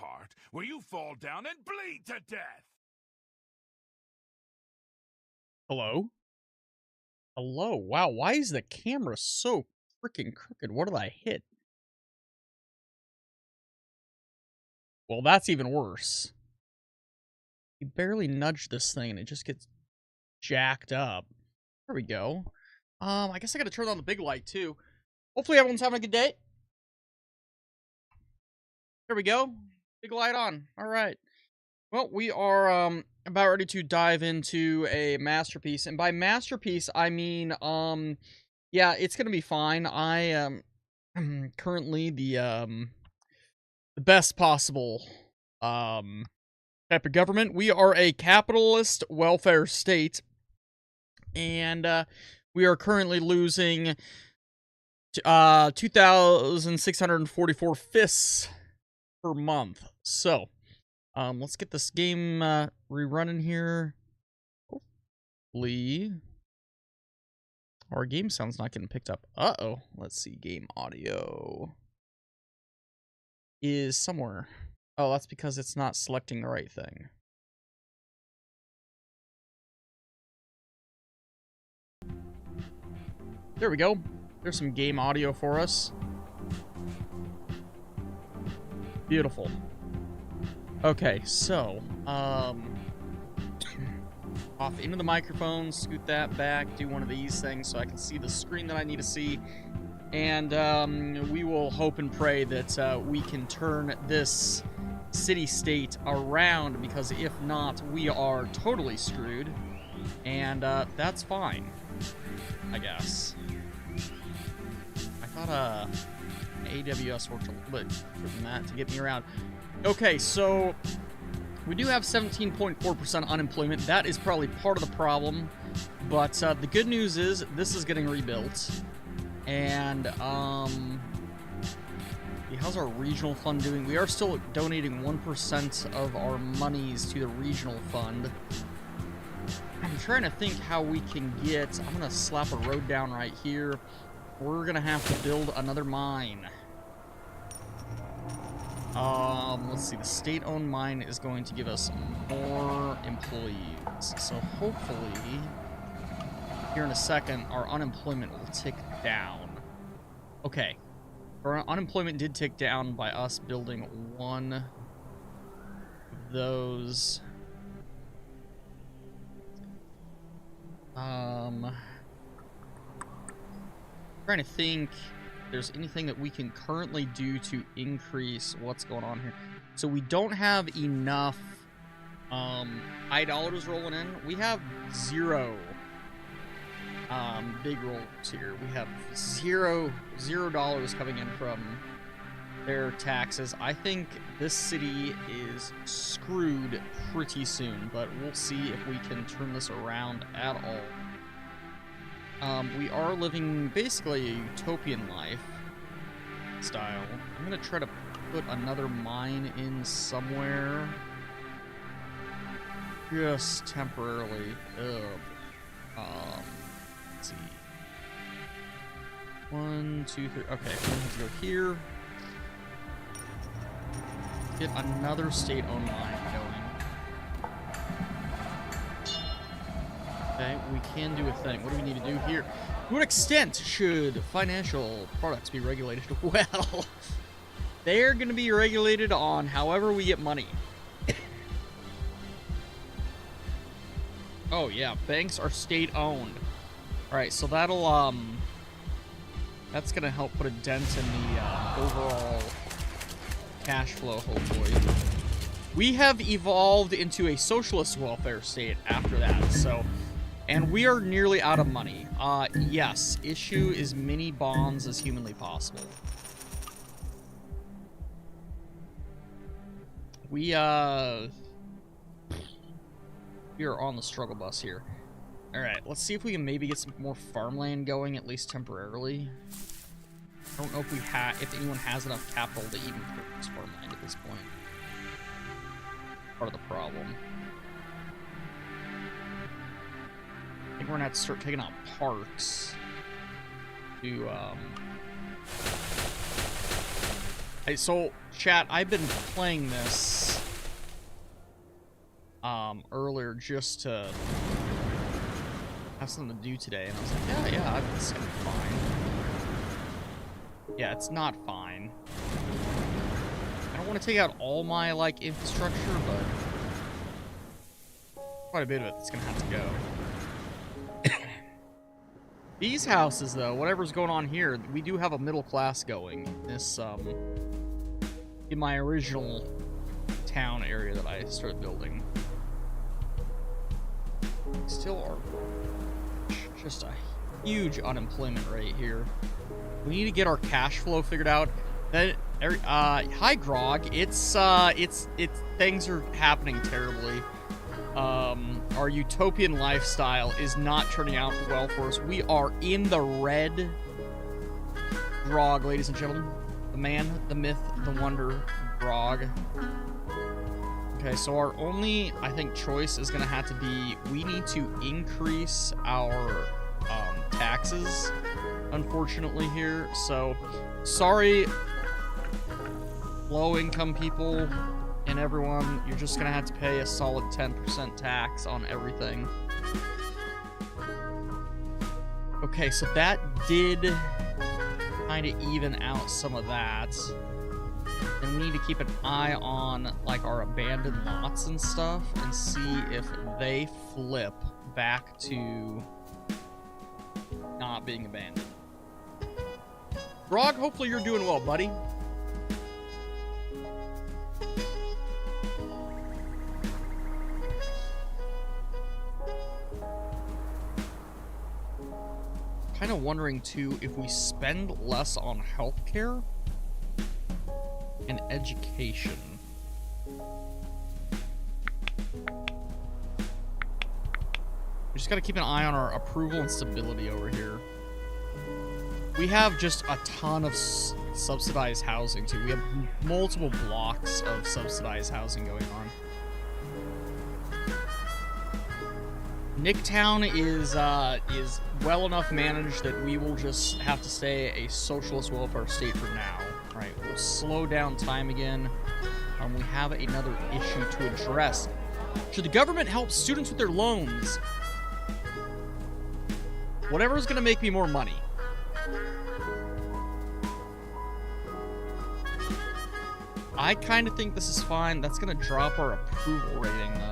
part where you fall down and bleed to death. Hello? Hello? Wow, why is the camera so freaking crooked? What did I hit? Well, that's even worse. You barely nudge this thing and it just gets jacked up. There we go. I guess I gotta turn on the big light too. Hopefully everyone's having a good day. There we go. Big light on. Alright. Well, we are about ready to dive into a masterpiece. And by masterpiece, I mean, yeah, it's gonna be fine. I am currently the best possible type of government. We are a capitalist welfare state, and we are currently losing 2,644 fists per month. So, let's get this game rerunning here. Hopefully, our game sound's not getting picked up. Uh-oh. Let's see. Game audio is somewhere. Oh, that's because it's not selecting the right thing. There we go. There's some game audio for us. Beautiful. Okay, so, off into the microphone, scoot that back, do one of these things so I can see the screen that I need to see. And we will hope and pray that we can turn this city-state around, because if not, we are totally screwed. And that's fine, I guess. I thought AWS worked a little bit different than that to get me around. Okay, so we do have 17.4% unemployment. That is probably part of the problem. But the good news is this is getting rebuilt. And how's our regional fund doing? We are still donating 1% of our monies to the regional fund. I'm trying to think how we can get... I'm going to slap a road down right here. We're going to have to build another mine. Let's see. The state-owned mine is going to give us more employees. So hopefully, here in a second, our unemployment will tick down. Okay. Our unemployment did tick down by us building one of those. Trying to think if there's anything that we can currently do to increase what's going on here. So we don't have enough $5 rolling in. We have zero big rolls here. We have $0 coming in from their taxes. I think this city is screwed pretty soon, but we'll see if we can turn this around at all. We are living basically a utopian life style. I'm gonna try to put another mine in somewhere. Just temporarily. Let's see. 1, 2, 3. Okay, we're gonna have to go here. Get another state-owned mine going. Okay, we can do a thing. What do we need to do here? To what extent should financial products be regulated? Well, they're going to be regulated on however we get money. Oh, yeah, banks are state-owned. Alright, so that'll, that's going to help put a dent in the overall cash flow, hopefully. We have evolved into a socialist welfare state after that, so... And we are nearly out of money. Yes, issue as many bonds as humanly possible. We are on the struggle bus here. Alright, let's see if we can maybe get some more farmland going, at least temporarily. I don't know if anyone has enough capital to even purchase farmland at this point. Part of the problem. I think we're gonna have to start taking out parks to Hey, so, chat, I've been playing this earlier just to have something to do today, and I was like, yeah, it's gonna be fine. Yeah, it's not fine. I don't want to take out all my, like, infrastructure, but quite a bit of it's gonna have to go. These houses, though, whatever's going on here, we do have a middle class going in this, in my original town area that I started building. Still are just a huge unemployment rate here. We need to get our cash flow figured out. That hi Grog, it's things are happening terribly. Our utopian lifestyle is not turning out well for us. We are in the red. Grog, ladies and gentlemen. The man, the myth, the wonder, Grog. Okay, so our only, I think, choice is going to have to be, we need to increase our taxes, unfortunately, here. So, sorry, low-income people and everyone, you're just going to have to pay a solid 10% tax on everything. Okay, so that did kind of even out some of that. And we need to keep an eye on, like, our abandoned lots and stuff and see if they flip back to not being abandoned. Grog, hopefully you're doing well, buddy. Kind of wondering, too, if we spend less on healthcare and education. We just got to keep an eye on our approval and stability over here. We have just a ton of subsidized housing, too. We have multiple blocks of subsidized housing going on. Nicktown is well enough managed that we will just have to stay a socialist welfare state for now. Right, we'll slow down time again. We have another issue to address. Should the government help students with their loans? Whatever is going to make me more money. I kind of think this is fine. That's going to drop our approval rating, though.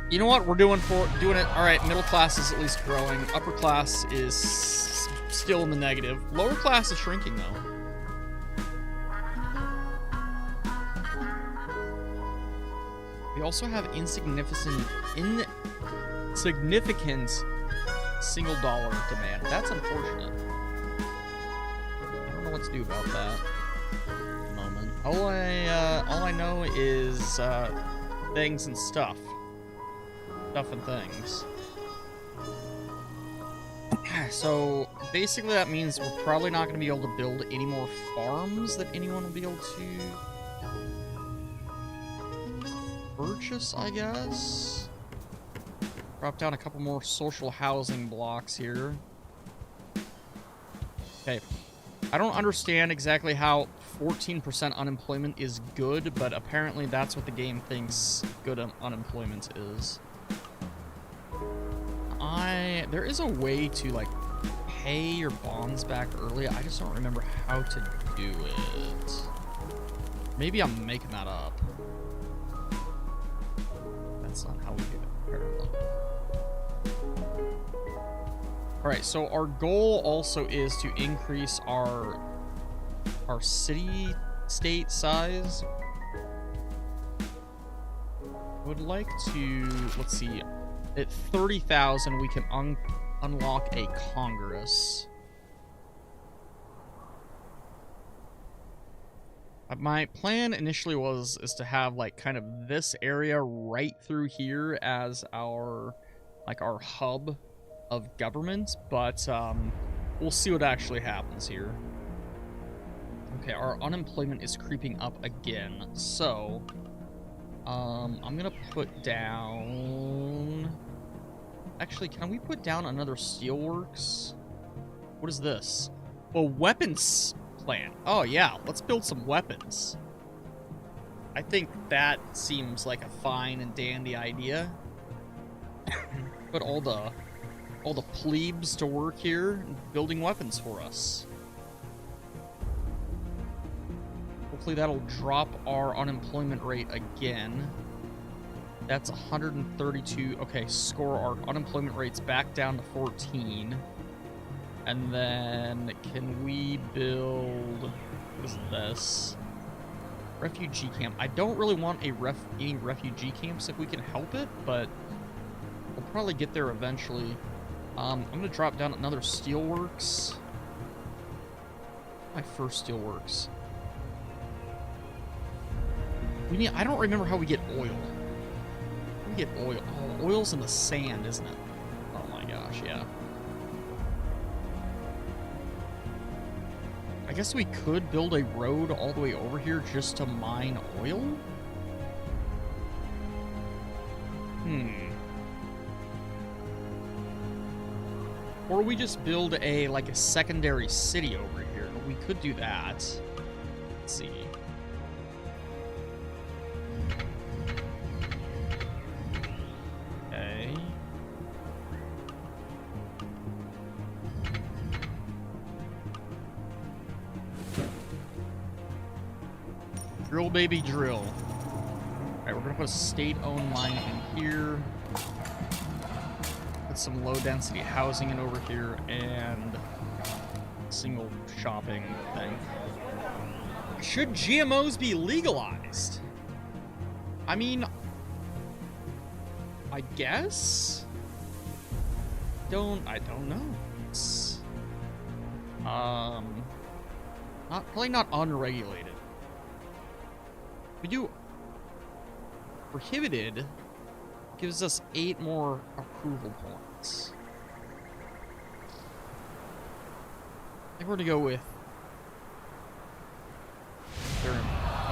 You know what? We're doing it. All right, middle class is at least growing. Upper class is still in the negative. Lower class is shrinking, though. We also have insignificant single dollar demand. That's unfortunate. I don't know what to do about that at the moment. All I know is things and stuff. Stuff and things. So basically that means we're probably not going to be able to build any more farms that anyone will be able to purchase, I guess. Drop down a couple more social housing blocks here. Okay. I don't understand exactly how 14% unemployment is good, but apparently that's what the game thinks good unemployment is. There is a way to, like, pay your bonds back early. I just don't remember how to do it. Maybe I'm making that up. That's not how we do it, apparently. Alright, so our goal also is to increase our city-state size. I would like to, let's see, at 30,000 we can unlock a Congress. My plan initially is to have, like, kind of this area right through here as our hub of government, but we'll see what actually happens here. Okay, our unemployment is creeping up again. So, I'm gonna put down... Actually, can we put down another steelworks? What is this? Well, weapons plant. Oh, yeah. Let's build some weapons. I think that seems like a fine and dandy idea. Put all the plebes to work here building weapons for us. Hopefully that'll drop our unemployment rate again. That's 132. Okay, score our unemployment rates back down to 14. And then can we build... What is this? Refugee camp. I don't really want any refugee camps if we can help it, but we'll probably get there eventually. I'm gonna drop down another steelworks. My first steelworks. We need... I don't remember how we get oil. We get oil. Oh, oil's in the sand, isn't it? Oh my gosh, yeah. I guess we could build a road all the way over here just to mine oil? Or we just build like a secondary city over here. We could do that. Let's see. Okay. Drill, baby, drill. Alright, we're gonna put a state-owned mine in here. Put some low-density housing in over here, and a single shopping thing. Should GMOs be legalized? I mean, I guess? I don't know. It's, probably not unregulated. We do prohibited gives us 8 more approval points. I think we're gonna go with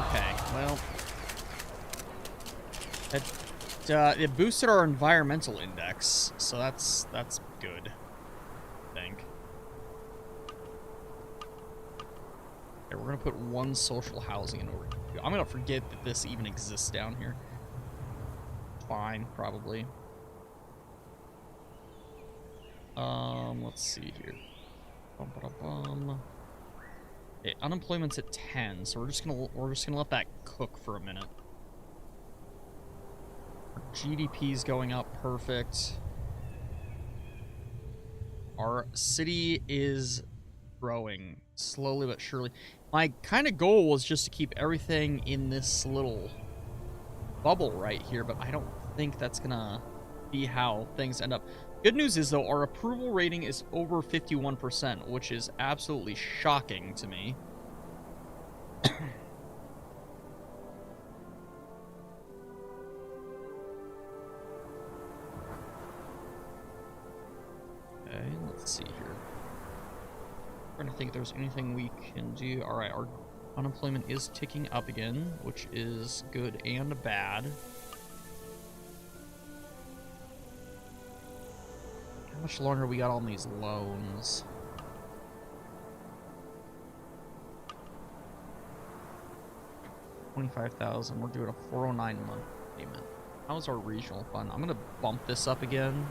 okay, well it boosted our environmental index, so that's good, I think. Okay, we're gonna put 1 social housing in over here. I'm gonna forget that this even exists down here. Fine, probably. Let's see here. Okay, unemployment's at 10, so we're just gonna let that cook for a minute. Our GDP's going up, perfect. Our city is growing slowly but surely. My kind of goal was just to keep everything in this little bubble right here, but I don't think that's gonna be how things end up. Good news is, though, our approval rating is over 51%, which is absolutely shocking to me. Okay, let's see here. I'm trying to think if there's anything we can do. All right, our unemployment is ticking up again, which is good and bad. How much longer we got on these loans? $25,000. We're doing a 409 month payment. How's our regional fund? I'm gonna bump this up again.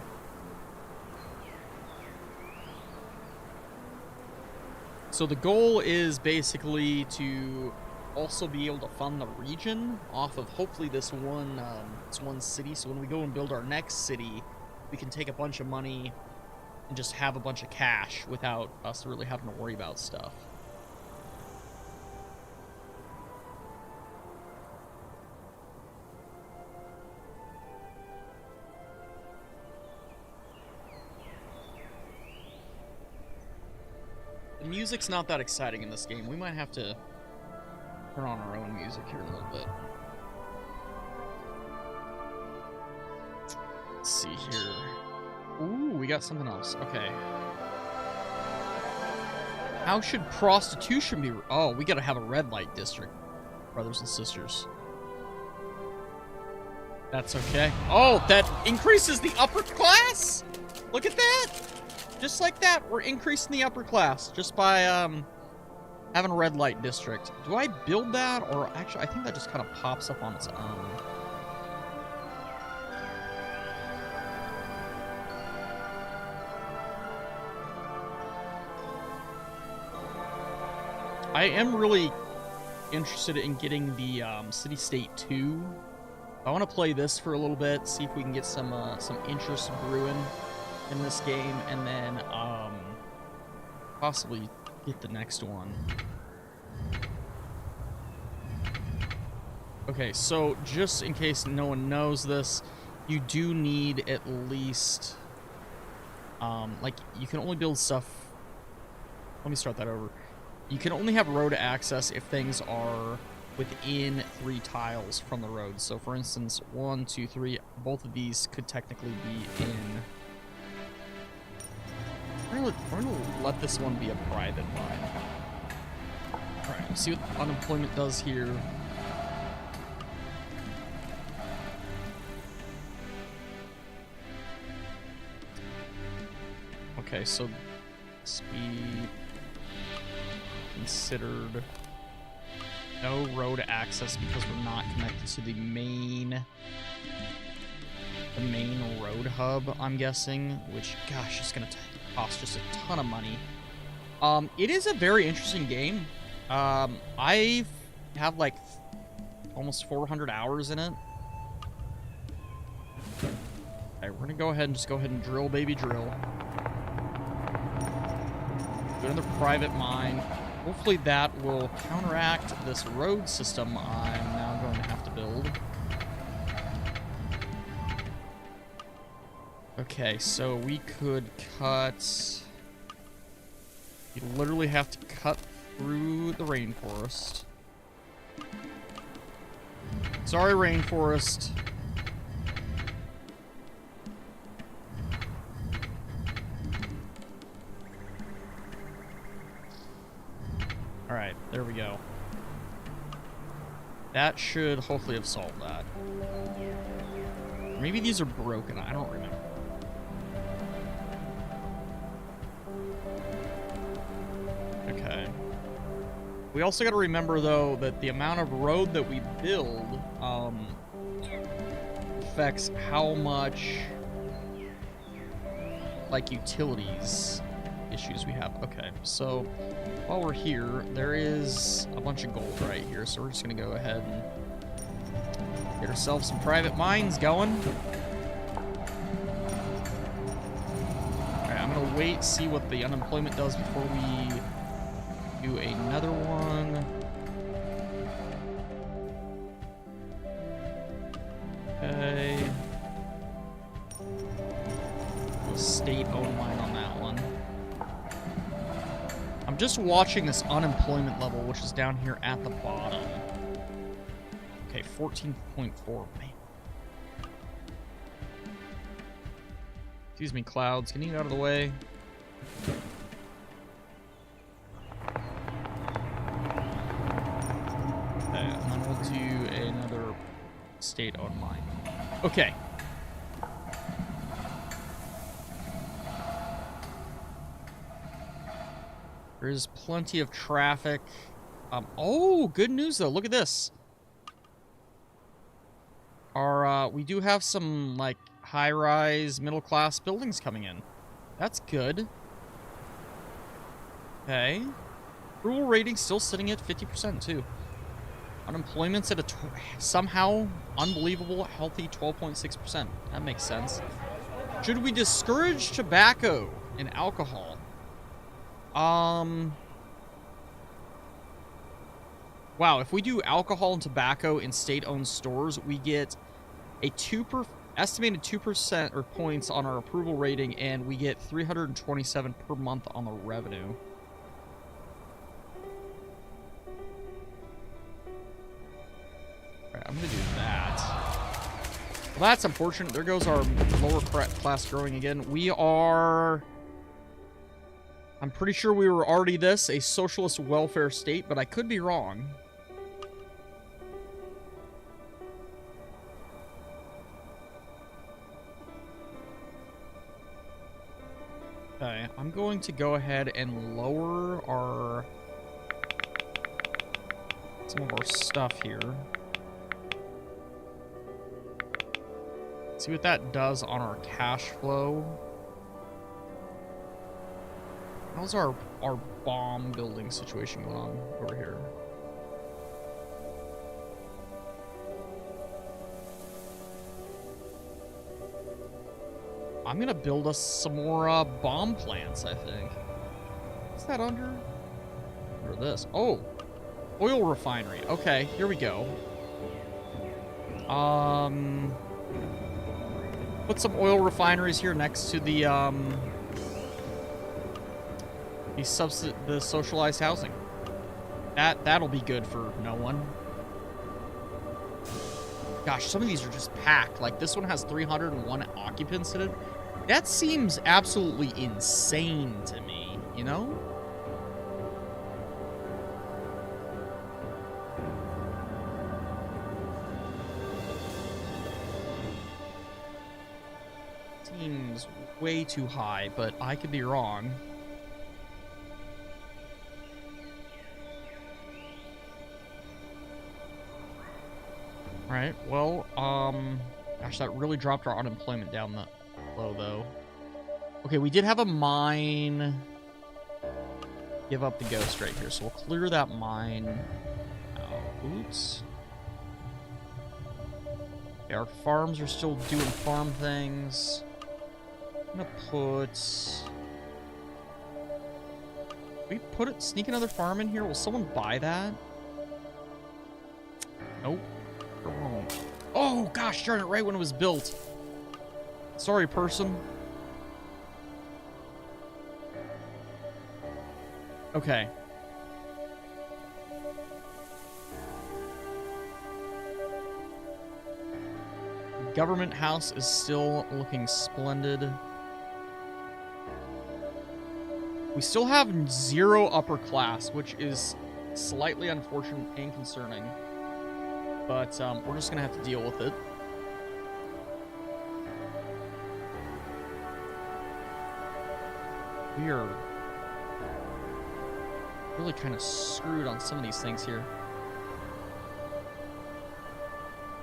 So the goal is basically to also be able to fund the region off of hopefully this one city. So when we go and build our next city, we can take a bunch of money and just have a bunch of cash without us really having to worry about stuff. The music's not that exciting in this game. We might have to turn on our own music here in a little bit. Let's see here. Ooh, we got something else. Okay. How should prostitution be... Oh, we gotta have a red light district, brothers and sisters. That's okay. Oh, that increases the upper class? Look at that. Just like that, we're increasing the upper class just by having a red light district. Do I build that? Or actually, I think that just kind of pops up on its own. I am really interested in getting the City-State 2. I want to play this for a little bit, see if we can get some interest brewing in this game, and then possibly get the next one. Okay, so just in case no one knows this, you do need at least like, you can only build stuff. Let me start that over. You can only have road access if things are within 3 tiles from the road. So for instance, 1, 2, 3, both of these could technically be in. We're gonna let this one be a private mine. Alright, let's see what unemployment does here. Okay, so speed considered. No road access because we're not connected to the main road hub, I'm guessing, which, gosh, is going to cost just a ton of money. It is a very interesting game. I have like almost 400 hours in it. Okay, we're going to go ahead and drill, baby, drill. Do another private mine. Hopefully that will counteract this road system I'm now going to have to build. Okay, so we could cut... You literally have to cut through the rainforest. Sorry, rainforest. Alright, there we go. That should hopefully have solved that. Maybe these are broken, I don't remember. Okay. We also got to remember, though, that the amount of road that we build affects how much, like, utilities issues we have. Okay, so while we're here, there is a bunch of gold right here, so we're just gonna go ahead and get ourselves some private mines going. Alright, I'm gonna wait, see what the unemployment does before we do another one. Okay. A state-owned mine on that one. I'm just watching this unemployment level, which is down here at the bottom. Okay, 14.4, man. Excuse me, clouds. Can you get out of the way? Okay, and then we'll do another state-owned mine. Okay. There's plenty of traffic. Oh, good news though. Look at this. We do have some like high-rise, middle-class buildings coming in. That's good. Okay. Approval rating still sitting at 50% too. Unemployment's at a somehow unbelievable healthy 12.6%. That makes sense. Should we discourage tobacco and alcohol? Wow, if we do alcohol and tobacco in state-owned stores, we get a estimated 2% or points on our approval rating, and we get 327 per month on the revenue. Alright, I'm gonna do that. Well, that's unfortunate. There goes our lower class growing again. We are... I'm pretty sure we were already this, a socialist welfare state, but I could be wrong. Okay, I'm going to go ahead and lower some of our stuff here. See what that does on our cash flow. How's our bomb building situation going on over here? I'm gonna build us some more bomb plants, I think. What's that under? Under this. Oh, oil refinery. Okay, here we go. Put some oil refineries here next to the socialized housing. That'll be good for no one. Gosh, some of these are just packed. Like this one has 301 occupants in it. That seems absolutely insane to me, you know? Seems way too high, but I could be wrong. Alright, well, gosh, that really dropped our unemployment down the low, though. Okay, we did have a mine give up the ghost right here, so we'll clear that mine. Oh, oops. Okay, our farms are still doing farm things. I'm gonna put... sneak another farm in here? Will someone buy that? Nope. Oh, gosh darn it, right when it was built. Sorry, person. Okay. Government house is still looking splendid. We still have 0 upper class, which is slightly unfortunate and concerning. But we're just going to have to deal with it. We are really kind of screwed on some of these things here.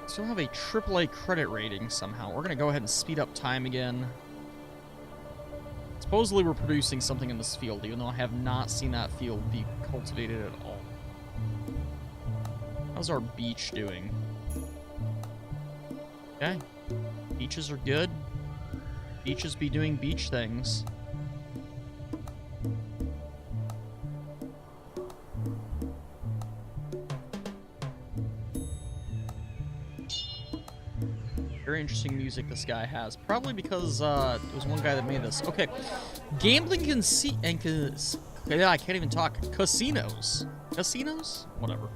Still have a AAA credit rating somehow. We're going to go ahead and speed up time again. Supposedly we're producing something in this field, even though I have not seen that field be cultivated at all. How's our beach doing? Okay. Beaches are good. Beaches be doing beach things. Very interesting music this guy has. Probably because it was one guy that made this. Okay. Gambling I can't even talk. Casinos. Casinos? Whatever.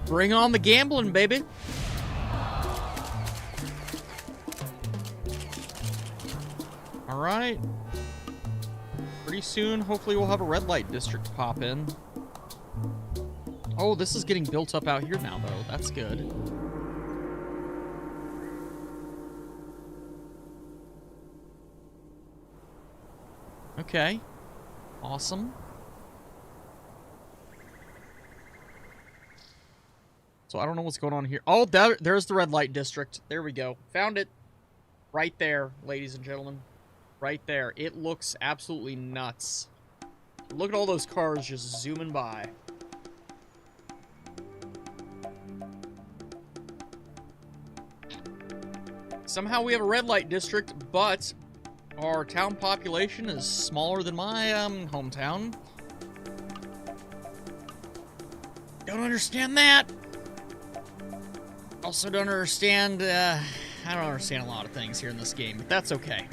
Bring on the gambling, baby. All right. Pretty soon, hopefully we'll have a red light district pop in. Oh, this is getting built up out here now, though. That's good. Okay. Awesome. So I don't know what's going on here. Oh, there's the red light district. There we go. Found it. Right there, ladies and gentlemen. Right there. It looks absolutely nuts. Look at all those cars just zooming by. Somehow we have a red light district, but our town population is smaller than my hometown. Don't understand that. Also don't understand, I don't understand a lot of things here in this game, but that's okay.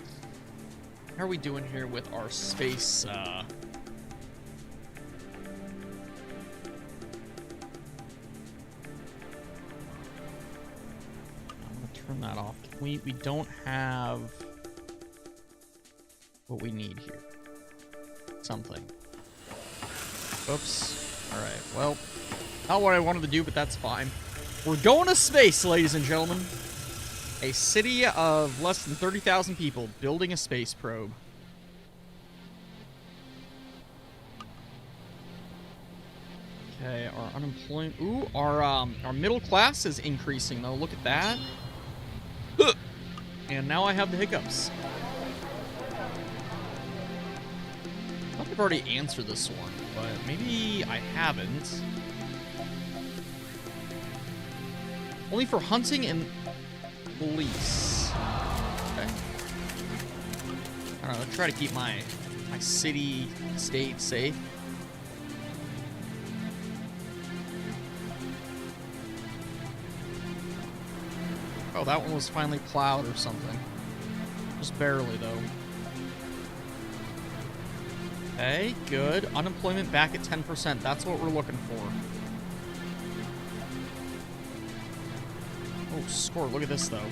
How are we doing here with our space, turn that off. We don't have what we need here. Something. Oops. All right. Well, not what I wanted to do, but that's fine. We're going to space, ladies and gentlemen. A city of less than 30,000 people building a space probe. Okay, our unemployment. Ooh, our middle class is increasing though. Look at that. And now I have the hiccups. I thought I've already answered this one, but maybe I haven't. Only for hunting and police. Okay. I don't know. Try to keep my city state safe. Oh, that one was finally plowed or something. Just barely, though. Okay, good. Unemployment back at 10%. That's what we're looking for. Oh, score. Look at this, though.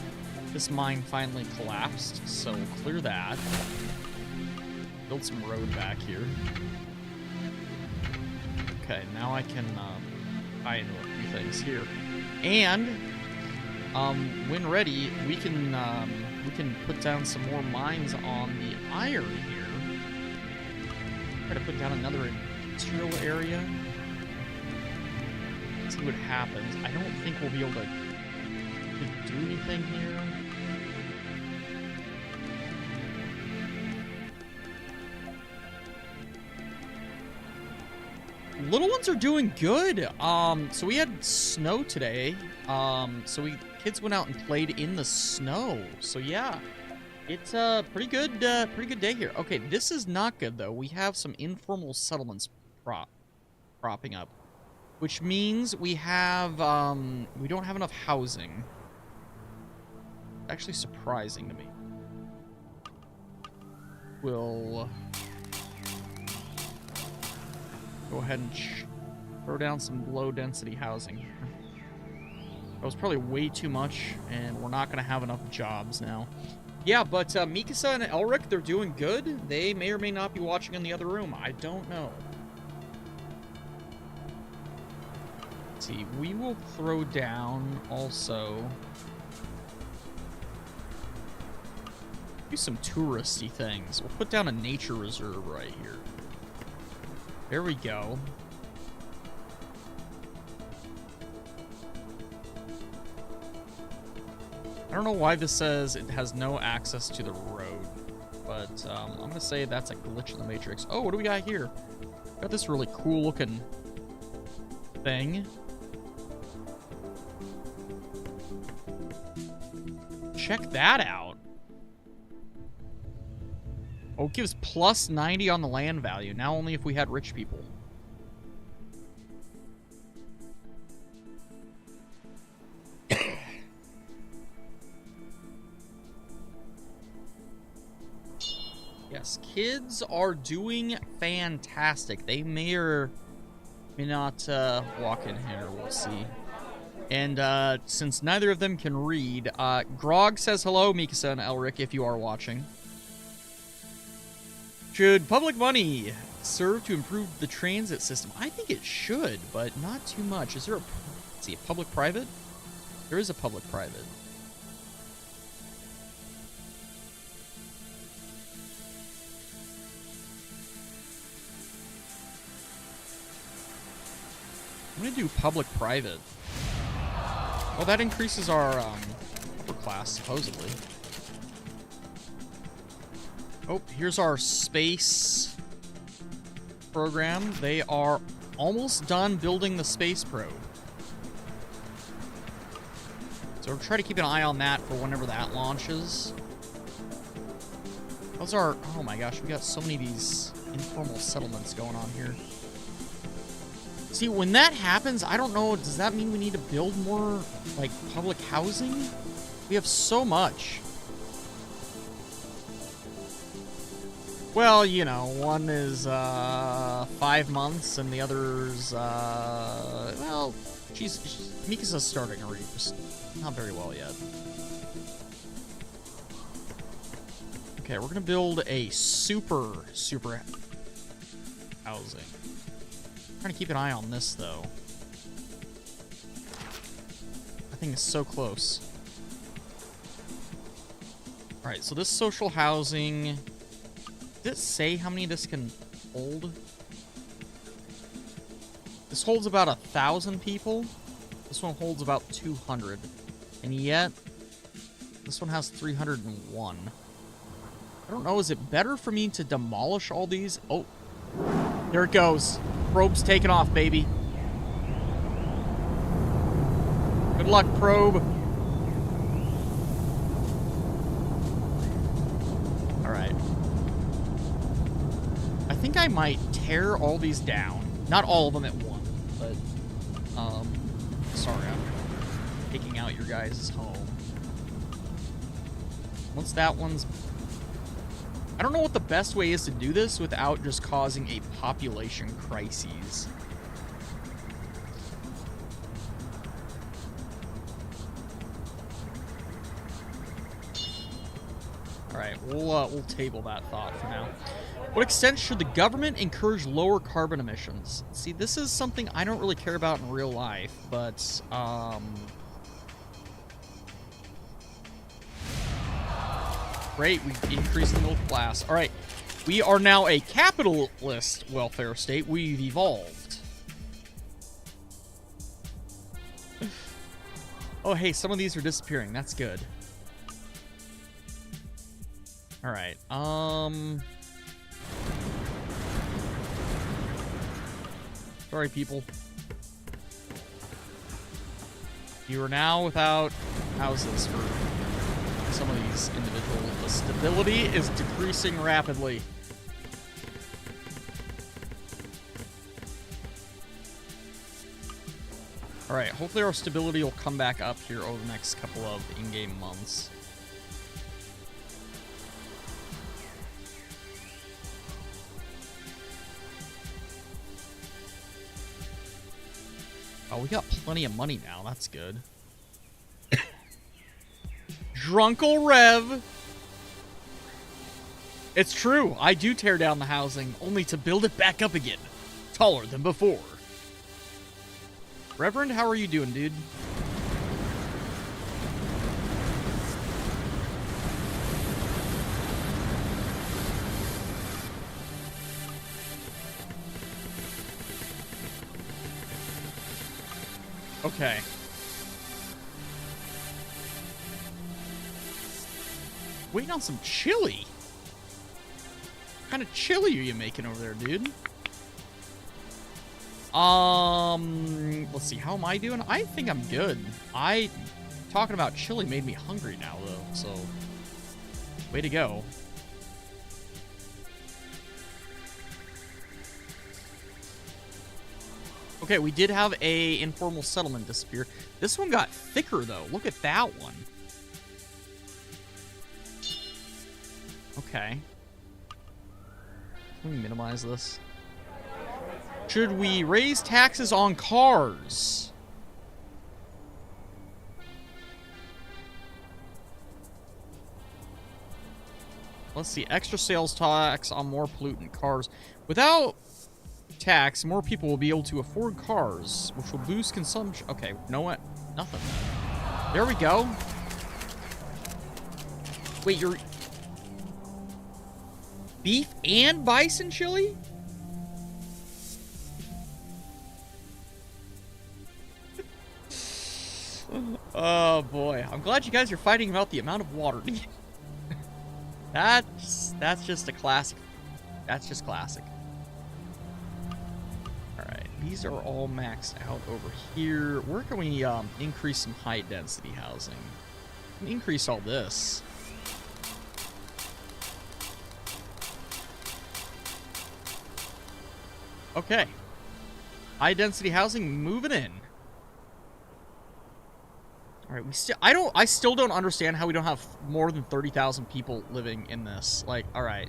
This mine finally collapsed, so we'll clear that. Build some road back here. Okay, now I can tie into a few things here. And when ready, we can put down some more mines on the iron here. Try to put down another industrial area. See what happens. I don't think we'll be able to do anything here. Little ones are doing good. So we had snow today. So kids went out and played in the snow. So yeah, it's a pretty good day here. Okay, this is not good though. We have some informal settlements propping up, which means we have we don't have enough housing. Actually surprising to me. We'll go ahead and throw down some low-density housing here. That was probably way too much, and we're not going to have enough jobs now. Yeah, but Mikasa and Elric, they're doing good. They may or may not be watching in the other room. I don't know. Let's see, we will throw down also... do some touristy things. We'll put down a nature reserve right here. There we go. I don't know why this says it has no access to the road, but I'm going to say that's a glitch in the Matrix. Oh, what do we got here? Got this really cool looking thing. Check that out. Oh, it gives plus 90 on the land value. Now only if we had rich people. Yes, kids are doing fantastic. They may or may not walk in here. We'll see. And since neither of them can read, Grog says hello, Mikasa and Elric, if you are watching. Should public money serve to improve the transit system? I think it should, but not too much. Is there let's see, a public-private? There is a public-private. I'm going to do public-private. Well, that increases our upper class, supposedly. Oh, here's our space program. They are almost done building the space probe. So we'll try to keep an eye on that for whenever that launches. Those are... oh my gosh, we got so many of these informal settlements going on here. See, when that happens, I don't know, does that mean we need to build more, like, public housing? We have so much. Well, you know, one is 5 months and the other's, well, Mikasa's starting to read, just not very well yet. Okay, we're gonna build a super housing. I'm trying to keep an eye on this though. I think it's so close. All right, so this social housing. Does it say how many this can hold? This holds about 1,000 people. This one holds about 200, and yet this one has 301. I don't know. Is it better for me to demolish all these? Oh, there it goes. Probe's taking off, baby. Good luck, probe. All right. I think I might tear all these down. Not all of them at once, but sorry, I'm taking out your guys' home. Once that one's... I don't know what the best way is to do this without just causing a population crisis. All right, we'll table that thought for now. What extent should the government encourage lower carbon emissions? See, this is something I don't really care about in real life, but great, we increased the middle class. All right, we are now a capitalist welfare state. We've evolved. Oh, hey, some of these are disappearing. That's good. All right, sorry, people. You are now without houses for some of these individuals. The stability is decreasing rapidly. All right, hopefully our stability will come back up here over the next couple of in-game months. Oh, we got plenty of money now. That's good. Drunkle Rev. It's true. I do tear down the housing, only to build it back up again. Taller than before. Reverend, how are you doing, dude? Okay. Waiting on some chili. What kind of chili are you making over there, dude? Let's see. How am I doing? I think I'm good. Talking about chili made me hungry now, though. So, way to go. Okay, we did have a informal settlement disappear. This one got thicker, though. Look at that one. Okay. Let me minimize this. Should we raise taxes on cars? Let's see. Extra sales tax on more pollutant cars. Without tax, more people will be able to afford cars, which will boost consumption. Okay, you know what? Nothing. There we go. Wait, you're... beef and bison chili? Oh boy, I'm glad you guys are fighting about the amount of water. That's just a classic. That's just classic. All right, these are all maxed out over here. Where can we increase some high density housing? Increase all this. Okay. High density housing moving in. All right, I still don't understand how we don't have more than 30,000 people living in this. Like, all right.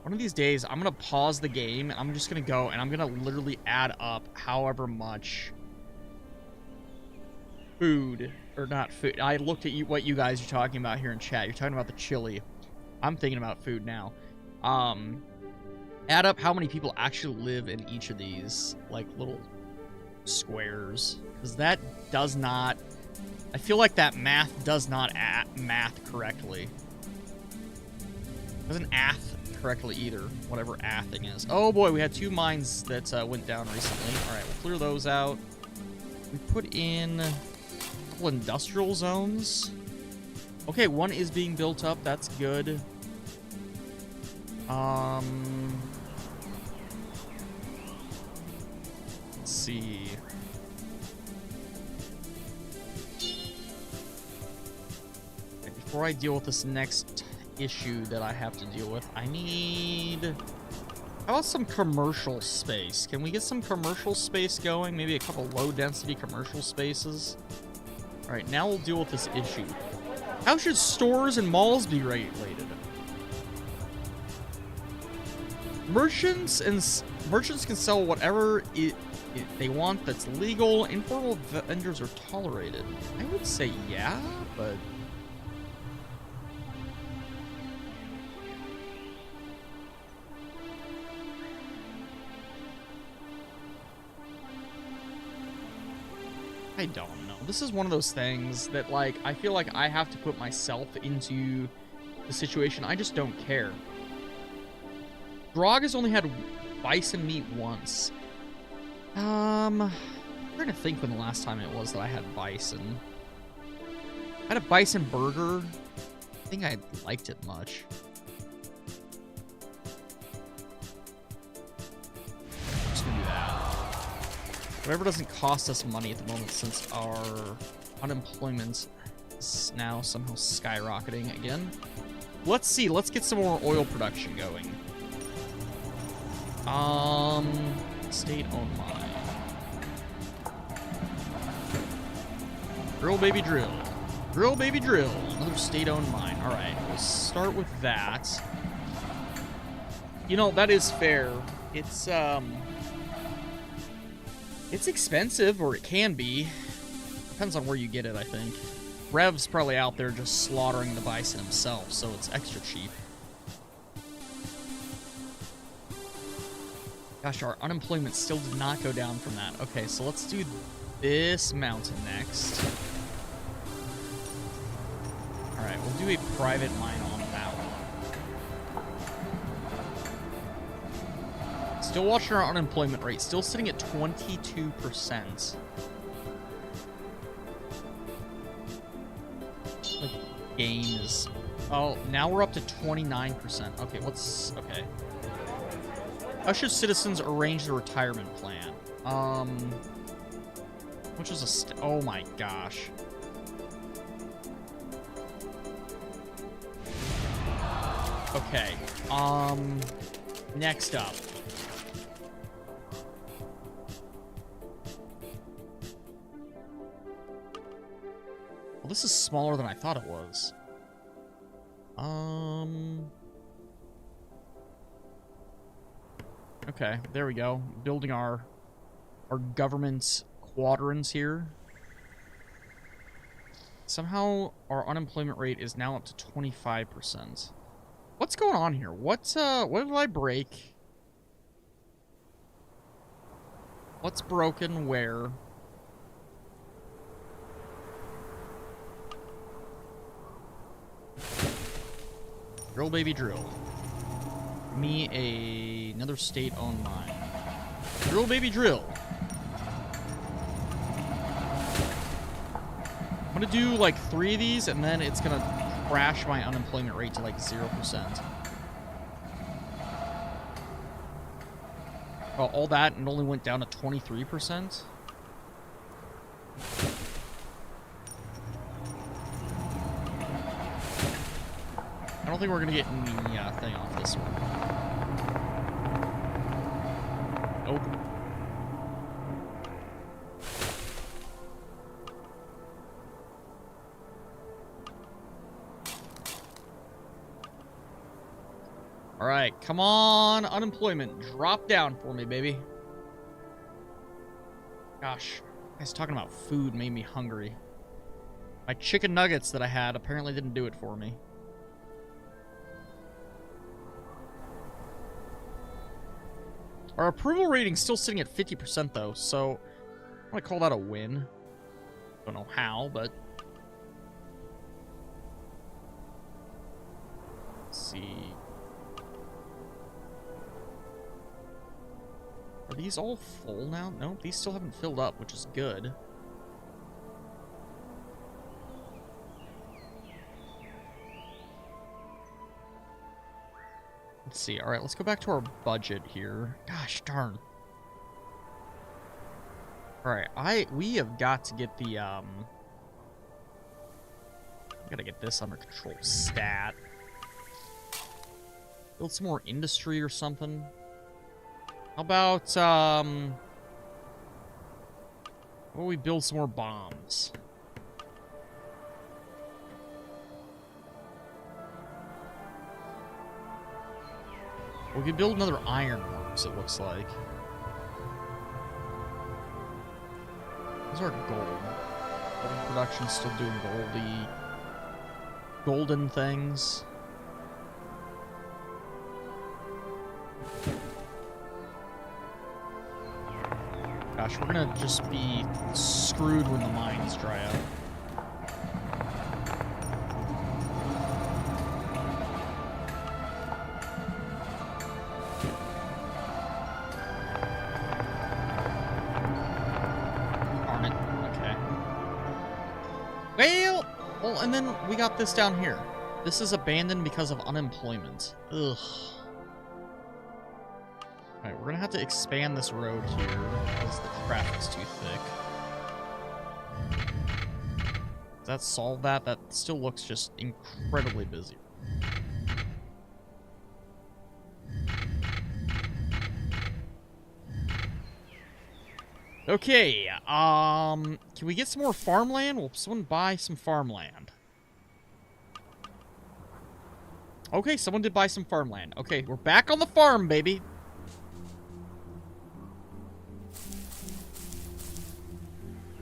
One of these days, I'm going to pause the game. I'm just going to go and I'm going to literally add up however much food, or not food. I looked at what you guys are talking about here in chat. You're talking about the chili. I'm thinking about food now. Add up how many people actually live in each of these, like, little squares. Because that does not... I feel like that math does not math correctly. Doesn't ath correctly either, whatever athing is. Oh boy, we had 2 mines that went down recently. Alright, we'll clear those out. We put in a couple industrial zones. Okay, 1 is being built up. That's good. Let's see. Okay, before I deal with this next issue that I have to deal with, I need... How about some commercial space? Can we get some commercial space going? Maybe a couple low-density commercial spaces? Alright, now we'll deal with this issue. How should stores and malls be regulated? Merchants can sell whatever they want that's legal. Informal vendors are tolerated. I would say yeah, but... I don't know. This is one of those things that, like, I feel like I have to put myself into the situation. I just don't care. Grog has only had bison meat once. I'm trying to think when the last time it was that I had bison. I had a bison burger. I think I liked it much. I'm just gonna do that. Whatever doesn't cost us money at the moment, since our unemployment is now somehow skyrocketing again. Let's see. Let's get some more oil production going. State-owned mine. Drill, baby, drill. Drill, baby, drill. Another state-owned mine. All right, we'll start with that. You know, that is fair. It's expensive, or it can be. Depends on where you get it, I think. Rev's probably out there just slaughtering the bison himself, so it's extra cheap. Gosh, our unemployment still did not go down from that. Okay, so let's do this mountain next. Alright, we'll do a private mine on that one. Still watching our unemployment rate. Still sitting at 22%. The game is... Oh, now we're up to 29%. Okay, what's... Okay. How should citizens arrange the retirement plan? Which is a... Oh my gosh. Okay. Next up. Well, this is smaller than I thought it was. Okay, there we go. Building our government quadrants here. Somehow our unemployment rate is now up to 25%. What's going on here? What did I break? What's broken where? Drill, baby, drill. Me another state-owned mine. Drill, baby, drill. I'm gonna do like 3 of these, and then it's gonna crash my unemployment rate to like 0%. Well, all that and only went down to 23%. I don't think we're gonna get any thing off this one. Nope. All right, come on, unemployment, drop down for me, baby. Gosh, guys, talking about food made me hungry. My chicken nuggets that I had apparently didn't do it for me. Our approval rating's still sitting at 50% though, so I'm gonna call that a win. Don't know how, but let's see. Are these all full now? Nope, these still haven't filled up, which is good. Let's see. All right, let's go back to our budget here. Gosh darn. All right, we have got to get the gotta get this under control. Stat. Build some more industry or something. How about well, we build some more bombs. We could build another ironworks, it looks like. Those are gold. Gold production's still doing golden things. Gosh, we're gonna just be screwed when the mines dry up. Well, and then we got this down here. This is abandoned because of unemployment. Ugh. Alright, we're gonna have to expand this road here because the traffic's too thick. Does that solve that? That still looks just incredibly busy. Okay, can we get some more farmland? Will someone buy some farmland? Okay, someone did buy some farmland. Okay, we're back on the farm, baby.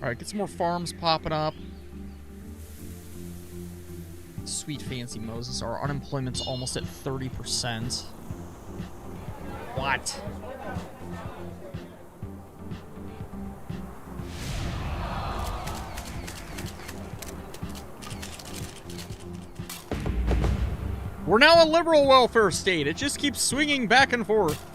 Alright, get some more farms popping up. Sweet fancy Moses, our unemployment's almost at 30%. What? We're now a liberal welfare state. It just keeps swinging back and forth.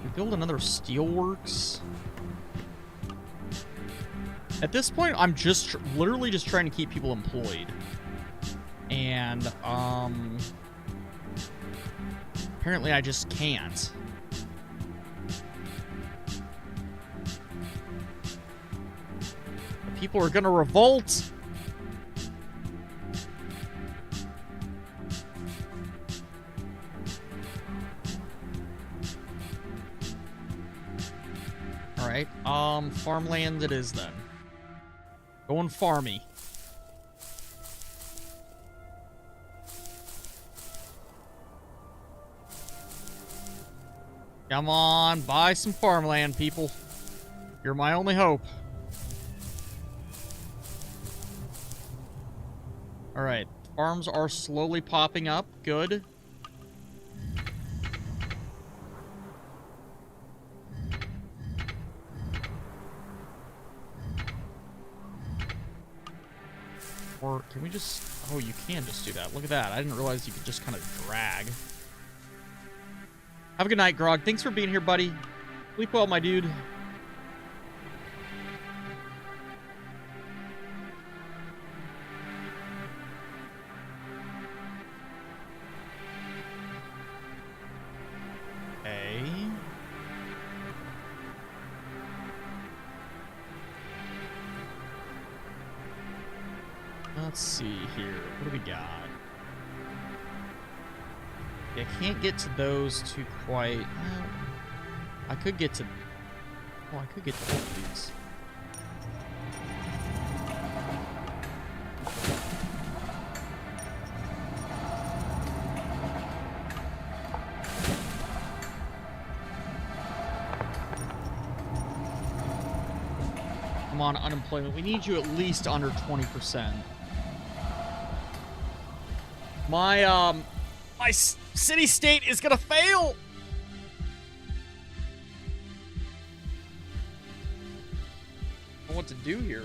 We build another steelworks. At this point, I'm just literally just trying to keep people employed. And, apparently I just can't. People are gonna revolt. All right, farmland it is then. Going farmy. Come on, buy some farmland, people. You're my only hope. Alright, farms are slowly popping up. Good. Or can we just... Oh, you can just do that. Look at that. I didn't realize you could just kind of drag. Have a good night, Grog. Thanks for being here, buddy. Sleep well, my dude. Let's see here. What do we got? I can't get to those two quite. Well, I could get to. Oh, I could get to both of these. Come on, unemployment. We need you at least under 20%. My city-state is gonna fail! I don't know what to do here.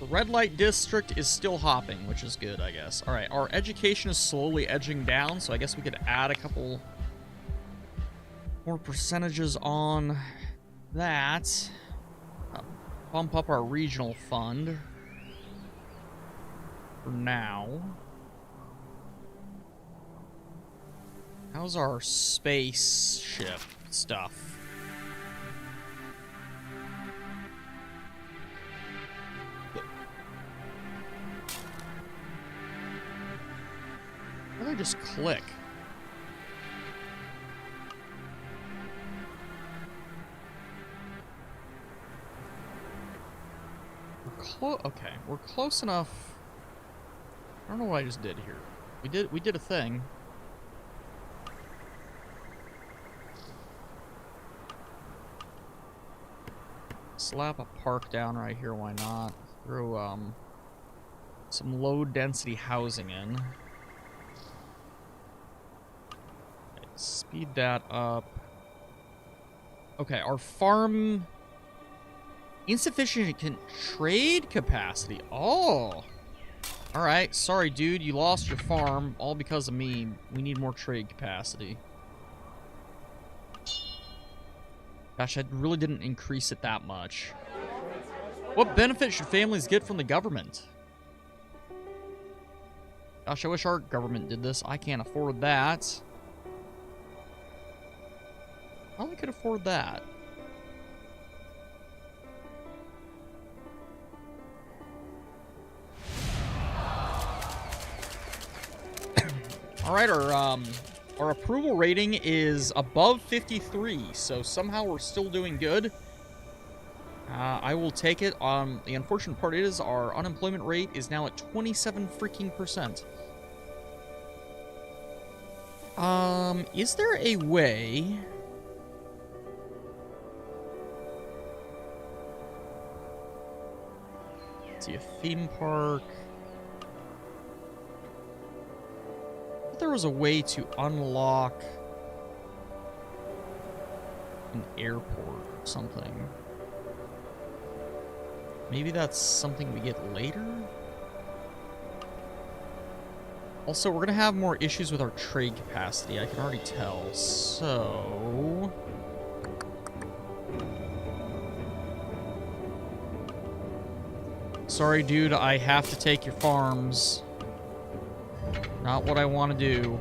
The red light district is still hopping, which is good, I guess. Alright, our education is slowly edging down, so I guess we could add a couple more percentages on that. Bump up our regional fund for now. How's our spaceship stuff? Why don't I just click? Okay, we're close enough. I don't know what I just did here. We did a thing. Slap a park down right here, why not? Throw some low density housing in. Okay, speed that up. Okay, our farm insufficient trade capacity. Oh. Alright, sorry dude, you lost your farm, all because of me. We need more trade capacity. Gosh, I really didn't increase it that much. What benefit should families get from the government? Gosh, I wish our government did this. I can't afford that. I only could afford that. Alright, our approval rating is above 53, so somehow we're still doing good. I will take it. The unfortunate part is our unemployment rate is now at 27 freaking %. Is there a way... Let's see, a theme park... There was a way to unlock an airport or something. Maybe that's something we get later? Also, we're gonna have more issues with our trade capacity, I can already tell. So... Sorry, dude, I have to take your farms. Not what I want to do.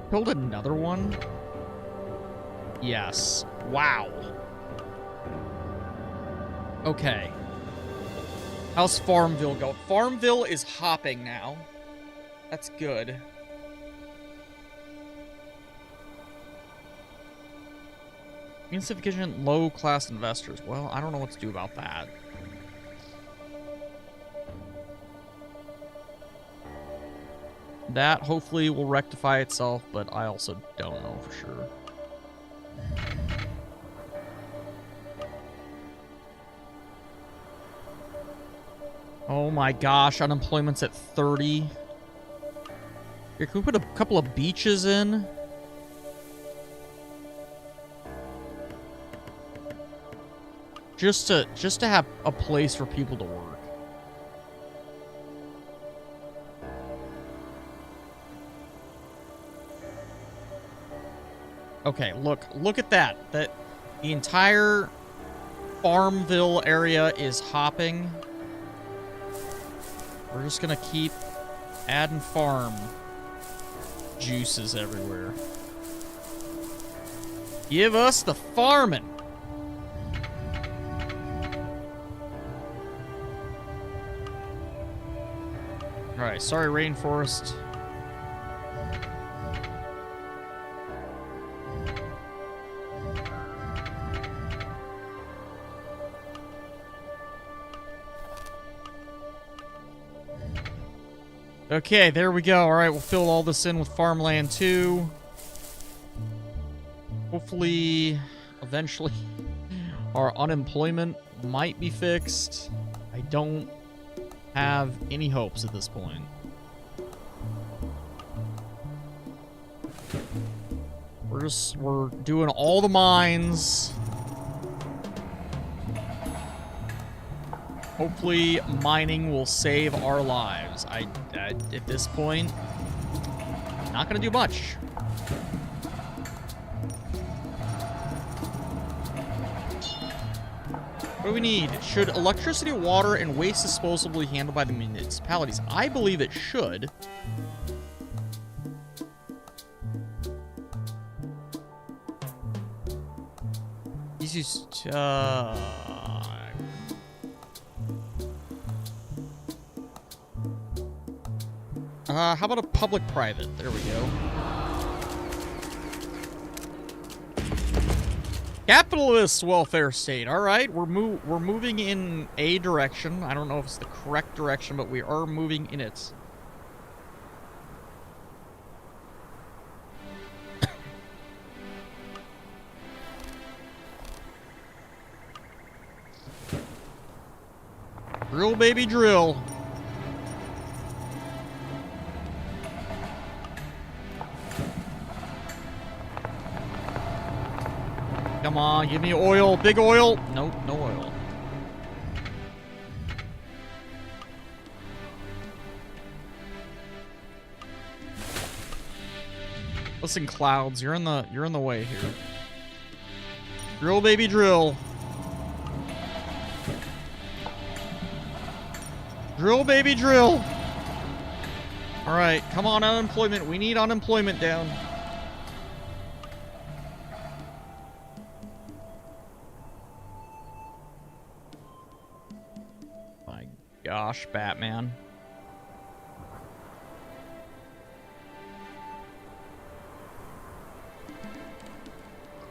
Build another one? Yes. Wow. Okay. How's Farmville go? Farmville is hopping now. That's good. Insufficient low-class investors. Well, I don't know what to do about that. That hopefully will rectify itself, but I also don't know for sure. Oh my gosh, unemployment's at 30. Here, can we put a couple of beaches in? Just to have a place for people to work. Okay, look at that. The entire Farmville area is hopping. We're just gonna keep adding farm juices everywhere. Give us the farming. Alright, sorry, Rainforest. Okay, there we go. All right, we'll fill all this in with farmland too. Hopefully, eventually, our unemployment might be fixed. I don't have any hopes at this point. We're doing all the mines. Hopefully, mining will save our lives. At this point, not gonna do much. What do we need? Should electricity, water, and waste disposal be handled by the municipalities? I believe it should. These used how about a public-private? There we go. Capitalist welfare state. All right, we're moving in a direction. I don't know if it's the correct direction, but we are moving in it. Drill, baby, drill. Come on, give me oil. Big oil. Nope, no oil. Listen, clouds, you're in the way here. Drill, baby, drill. Drill, baby, drill. All right, come on, unemployment. We need unemployment down. My gosh, Batman.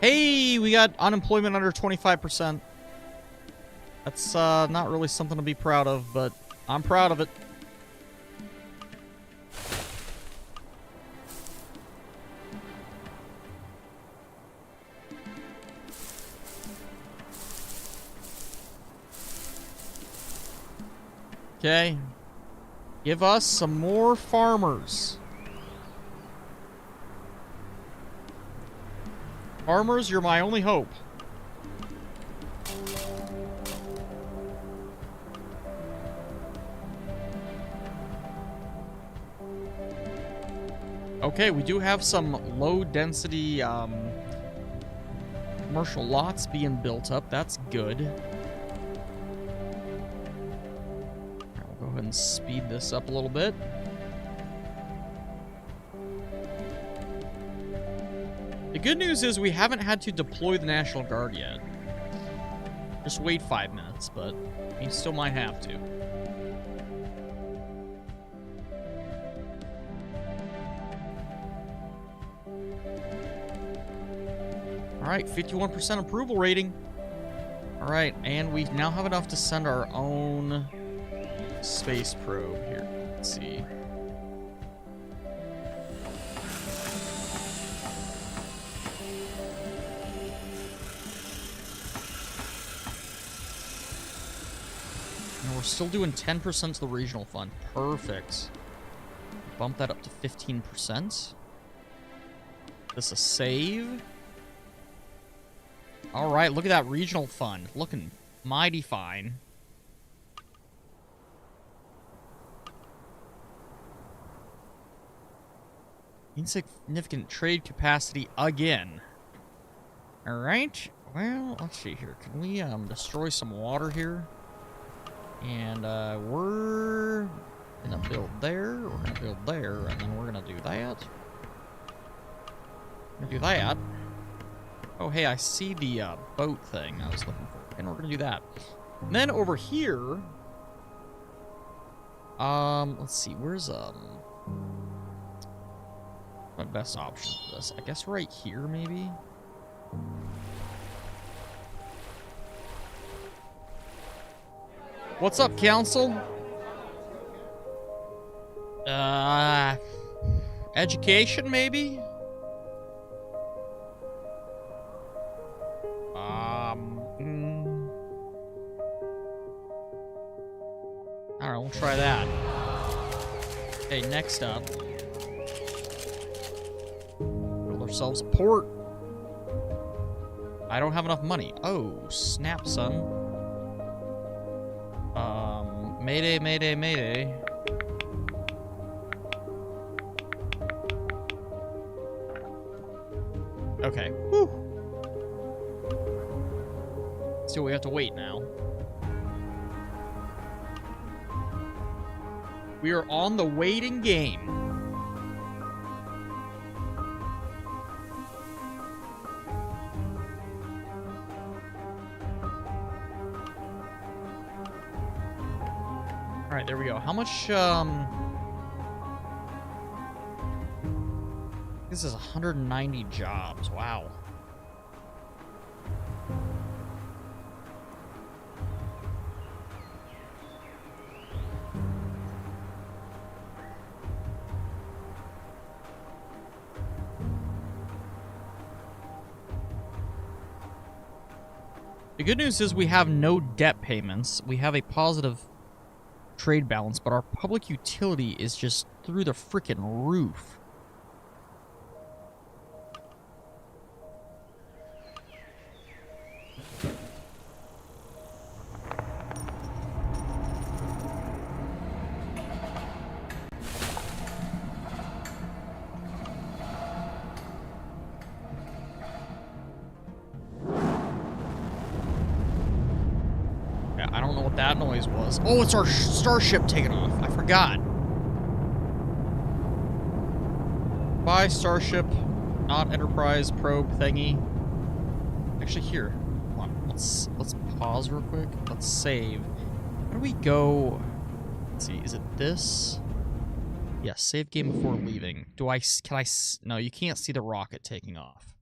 Hey, we got unemployment under 25%. That's not really something to be proud of, but I'm proud of it. Okay. Give us some more farmers. Farmers, you're my only hope. Okay, we do have some low-density commercial lots being built up. That's good. We'll go ahead and speed this up a little bit. The good news is we haven't had to deploy the National Guard yet. Just wait 5 minutes, but we still might have to. Alright, 51% approval rating. Alright, and we now have enough to send our own space probe here. Let's see. And we're still doing 10% to the regional fund. Perfect. Bump that up to 15%. This a save. All right, look at that regional fund. Looking mighty fine. Insignificant trade capacity again. All right. Well, let's see here. Can we destroy some water here? And we're gonna build there. We're gonna build there, and then we're gonna do that. We're gonna do that. Oh, hey, I see the boat thing I was looking for. And we're going to do that. And then over here... let's see. Where's, my best option for this? I guess right here, maybe? What's up, Council? Education, maybe? I don't know, we'll try that. Okay, next up. Build ourselves a port. I don't have enough money. Oh, snap, son. Mayday, mayday, mayday. Okay. Whew. So we have to wait now. We are on the waiting game. All right, there we go. How much, this is 190 jobs. Wow. The good news is we have no debt payments. We have a positive trade balance, but our public utility is just through the frickin' roof. I don't know what that noise was. Oh, it's our starship taking off. I forgot. Bye, starship. Not Enterprise probe thingy. Actually, here. Hold on. Let's pause real quick. Let's save. Where do we go? Let's see. Is it this? Yes, save game before leaving. No, you can't see the rocket taking off.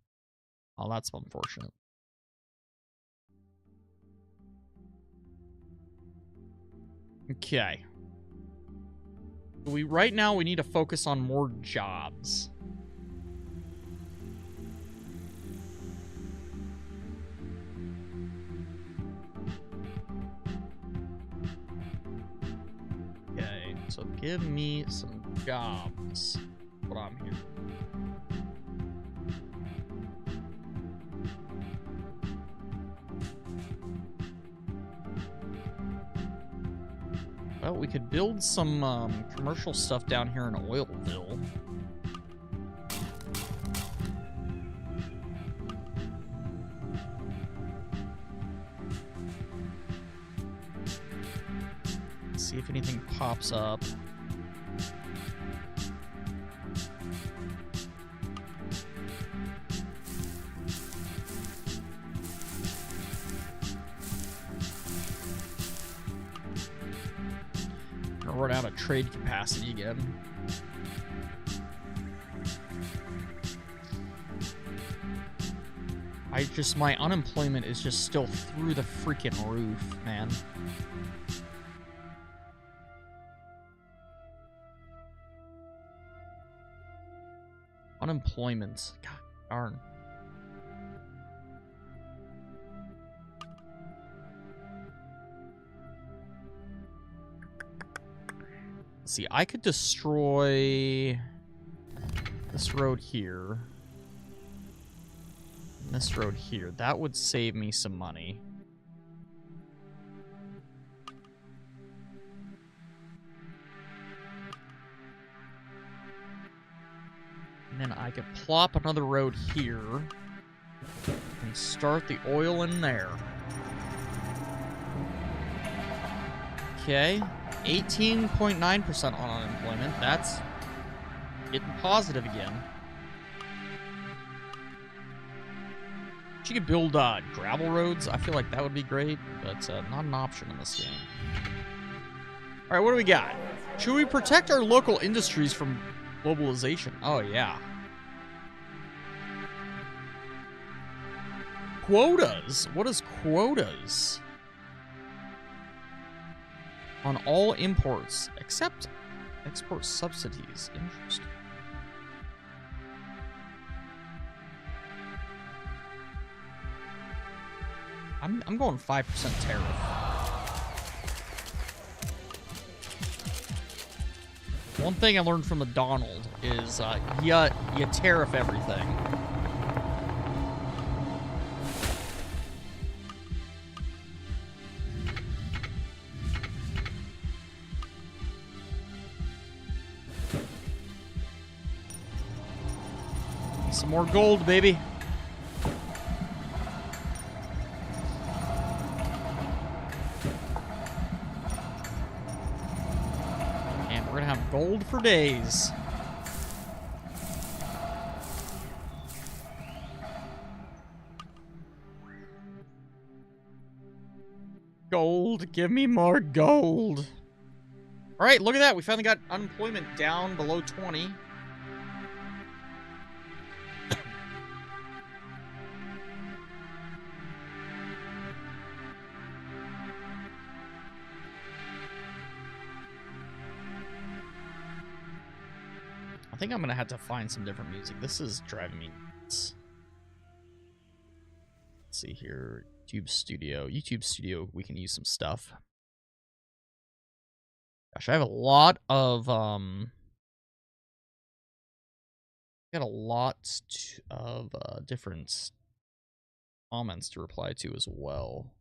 Oh, that's unfortunate. Okay. Right now we need to focus on more jobs. Okay, so give me some jobs while I'm here. Well, we could build some commercial stuff down here in Oilville. Let's see if anything pops up. Run out of trade capacity again. My unemployment is just still through the freaking roof, man. Unemployment. God darn. See, I could destroy this road here. And this road here. That would save me some money. And then I could plop another road here and start the oil in there. Okay. 18.9% on unemployment. That's getting positive again. You could build gravel roads. I feel like that would be great, but not an option in this game. All right, what do we got? Should we protect our local industries from globalization? Oh, yeah. Quotas. What is quotas? On all imports, except, Export subsidies. Interesting. I'm going 5% tariff. One thing I learned from the Donald is you tariff everything. Some more gold, baby. And we're gonna have gold for days. Gold, give me more gold. All right, look at that. We finally got unemployment down below 20. I think I'm gonna have to find some different music. This is driving me nuts. Let's see here. YouTube Studio, we can use some stuff. Gosh, I have a lot of different comments to reply to as well.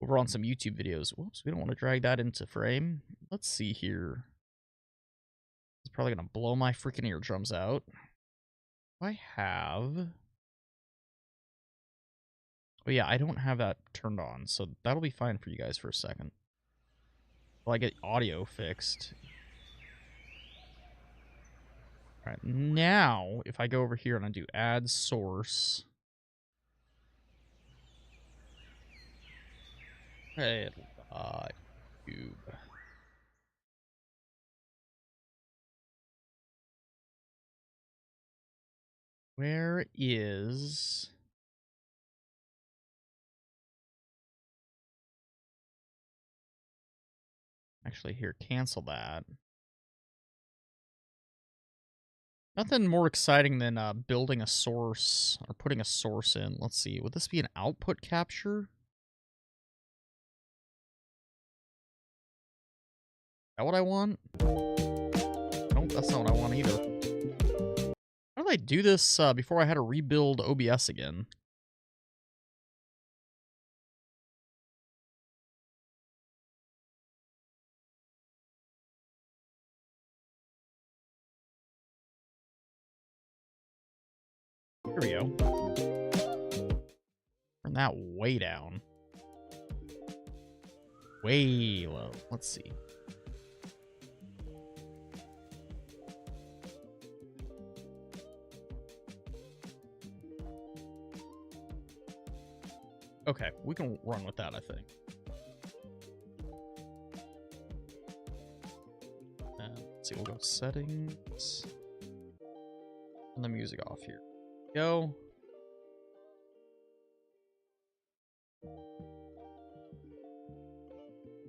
Over on some YouTube videos. Whoops, we don't want to drag that into frame. Let's see here. It's probably gonna blow my freaking eardrums out. I have. Oh yeah, I don't have that turned on, so that'll be fine for you guys for a second. While I get audio fixed. Alright, now, if I go over here and I do add source. Hey, YouTube. Where is... Actually, here, cancel that. Nothing more exciting than building a source or putting a source in. Let's see, would this be an output capture? Is that what I want? Nope, that's not what I want either. How did I do this before I had to rebuild OBS again? Here we go. Turn that way down. Way low. Let's see. Okay, we can run with that, I think. Let's see, we'll go settings. Turn the music off here. Go.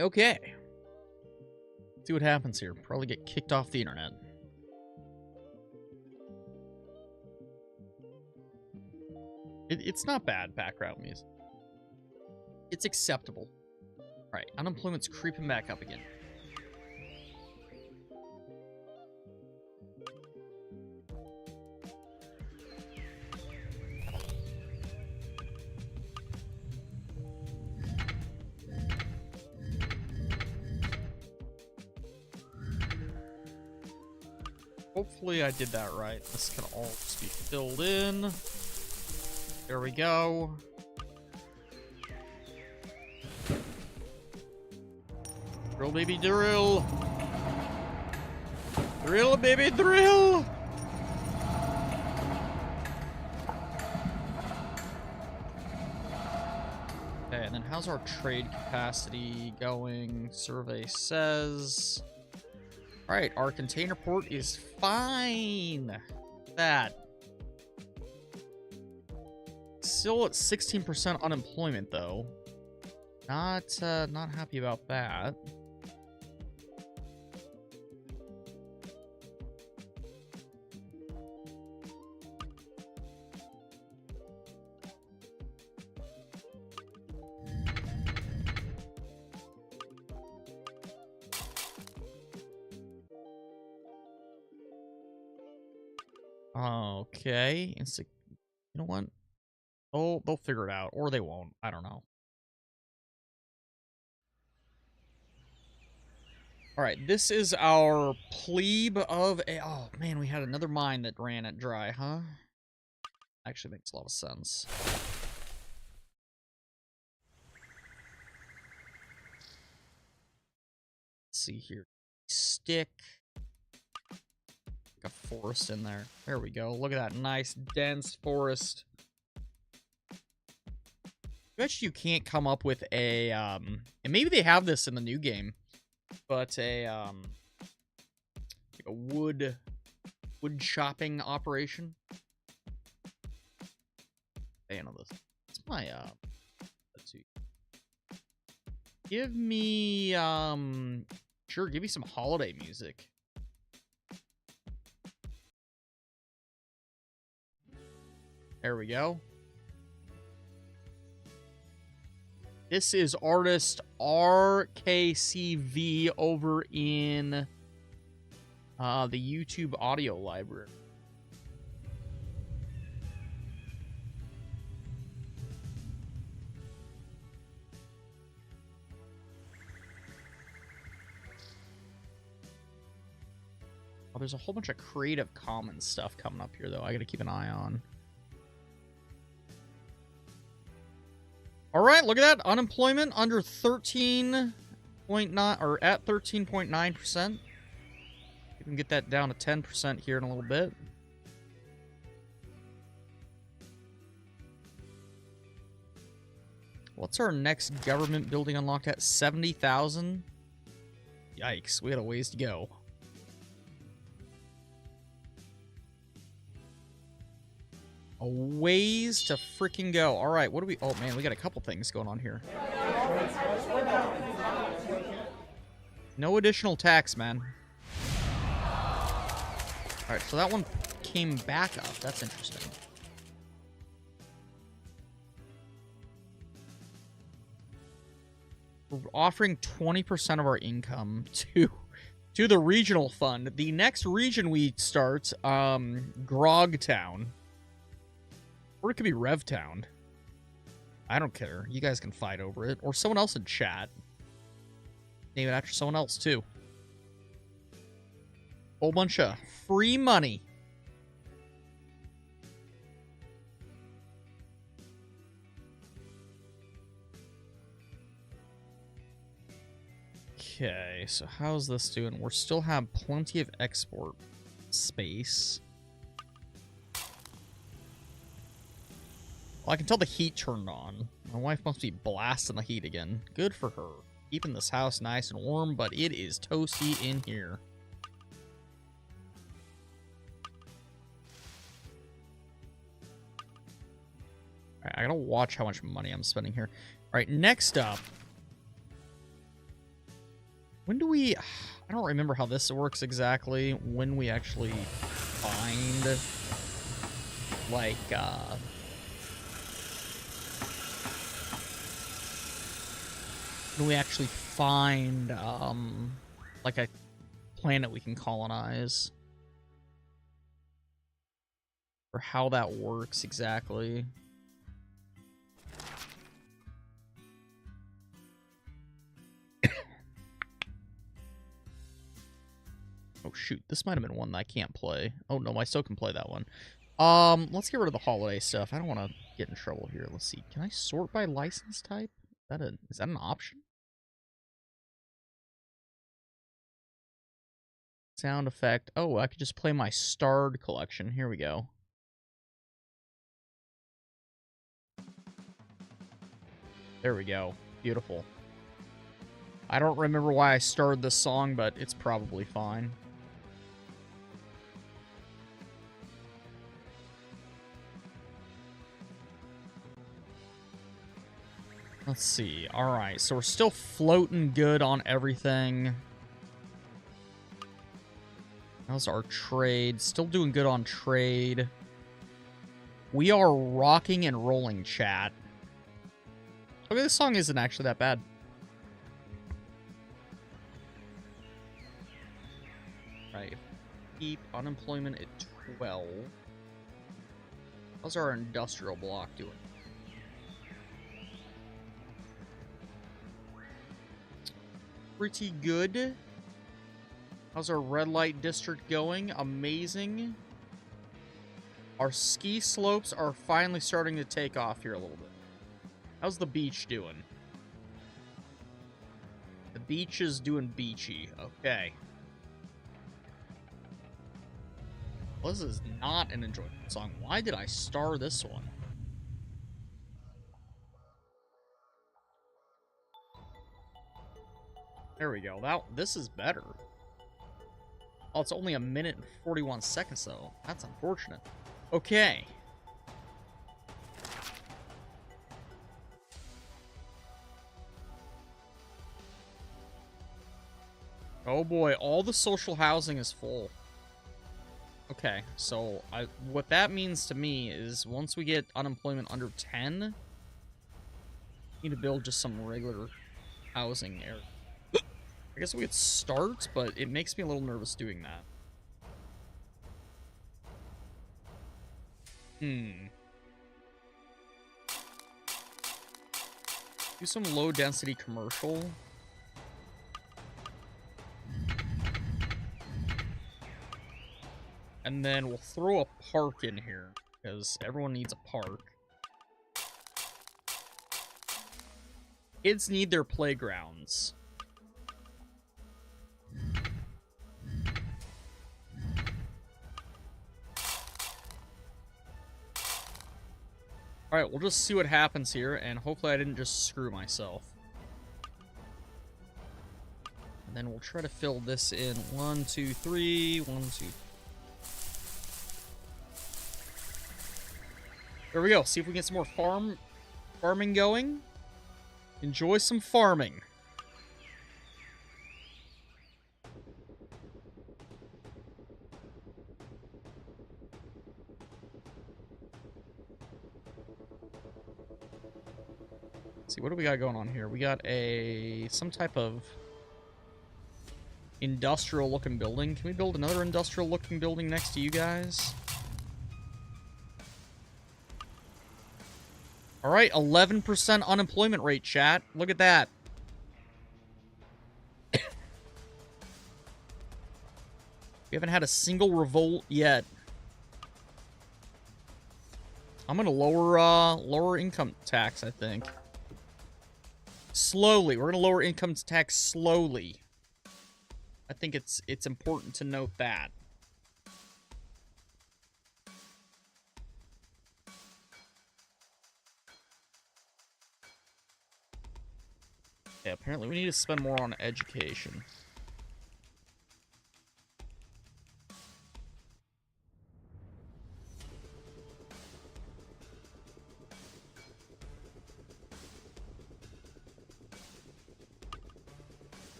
Okay. Let's see what happens here. Probably get kicked off the internet. It's not bad background music. It's acceptable. Alright, unemployment's creeping back up again. Hopefully I did that right. This can all just be filled in. There we go. Drill, baby, drill. Drill, baby, drill. Okay, and then how's our trade capacity going? Survey says... Alright, our container port is fine. That. Still at 16% unemployment, though. Not happy about that. Okay. You know what? Oh, they'll figure it out. Or they won't. I don't know. Alright, this is our plebe of a... Oh, man, we had another mine that ran it dry, huh? Actually makes a lot of sense. Let's see here. Stick. Like a forest in there. There we go. Look at that nice, dense forest. I bet you can't come up with a, and maybe they have this in the new game, but like a wood chopping operation. Fan of this. It's my, let's see. Give me, sure, give me some holiday music. There we go. This is artist RKCV over in the YouTube audio library. Oh, there's a whole bunch of Creative Commons stuff coming up here, though. I gotta keep an eye on. All right, look at that. Unemployment under 13.9 or at 13.9%. We can get that down to 10% here in a little bit. What's our next government building unlocked at? 70,000? Yikes, we got a ways to go. A ways to freaking go. All right, what do we... Oh, man, we got a couple things going on here. No additional tax, man. All right, so that one came back up. That's interesting. We're offering 20% of our income to the regional fund. The next region we start, Grogtown. Or it could be Revtown. I don't care. You guys can fight over it. Or someone else in chat. Name it after someone else, too. Whole bunch of free money. Okay, so how's this doing? We still have plenty of export space. Well, I can tell the heat turned on. My wife must be blasting the heat again. Good for her. Keeping this house nice and warm, but it is toasty in here. Alright, I gotta watch how much money I'm spending here. Alright, next up. When do we... I don't remember how this works exactly. When we actually find... Like, when we actually find, like a planet we can colonize. Or how that works exactly. Oh shoot, this might have been one that I can't play. Oh no, I still can play that one. Let's get rid of the holiday stuff. I don't want to get in trouble here. Let's see. Can I sort by license type? Is that an option? Sound effect. Oh, I could just play my starred collection. Here we go. There we go. Beautiful. I don't remember why I starred this song, but it's probably fine. Let's see. Alright, so we're still floating good on everything. How's our trade? Still doing good on trade. We are rocking and rolling, chat. Okay, this song isn't actually that bad. Right. Keep unemployment at 12. How's our industrial block doing? Pretty good. How's our red light district going? Amazing. Our ski slopes are finally starting to take off here a little bit. How's the beach doing? The beach is doing beachy. Okay. Well, this is not an enjoyable song. Why did I star this one? There we go. This is better. Oh, it's only 1 minute and 41 seconds, though. That's unfortunate. Okay. Oh boy, all the social housing is full. Okay, so what that means to me is once we get unemployment under 10, we need to build just some regular housing area. I guess we could start, but it makes me a little nervous doing that. Do some low-density commercial. And then we'll throw a park in here, because everyone needs a park. Kids need their playgrounds. Alright, we'll just see what happens here, and hopefully I didn't just screw myself. And then we'll try to fill this in. 1, 2, 3, 1, 2. There we go. See if we can get some more farming going. Enjoy some farming. Let's see, what do we got going on here? We got some type of industrial looking building. Can we build another industrial looking building next to you guys? All right, 11% unemployment rate, chat. Look at that. We haven't had a single revolt yet. I'm gonna lower income tax, I think. Slowly. We're gonna lower income tax slowly. I think it's important to note that. Yeah, apparently we need to spend more on education.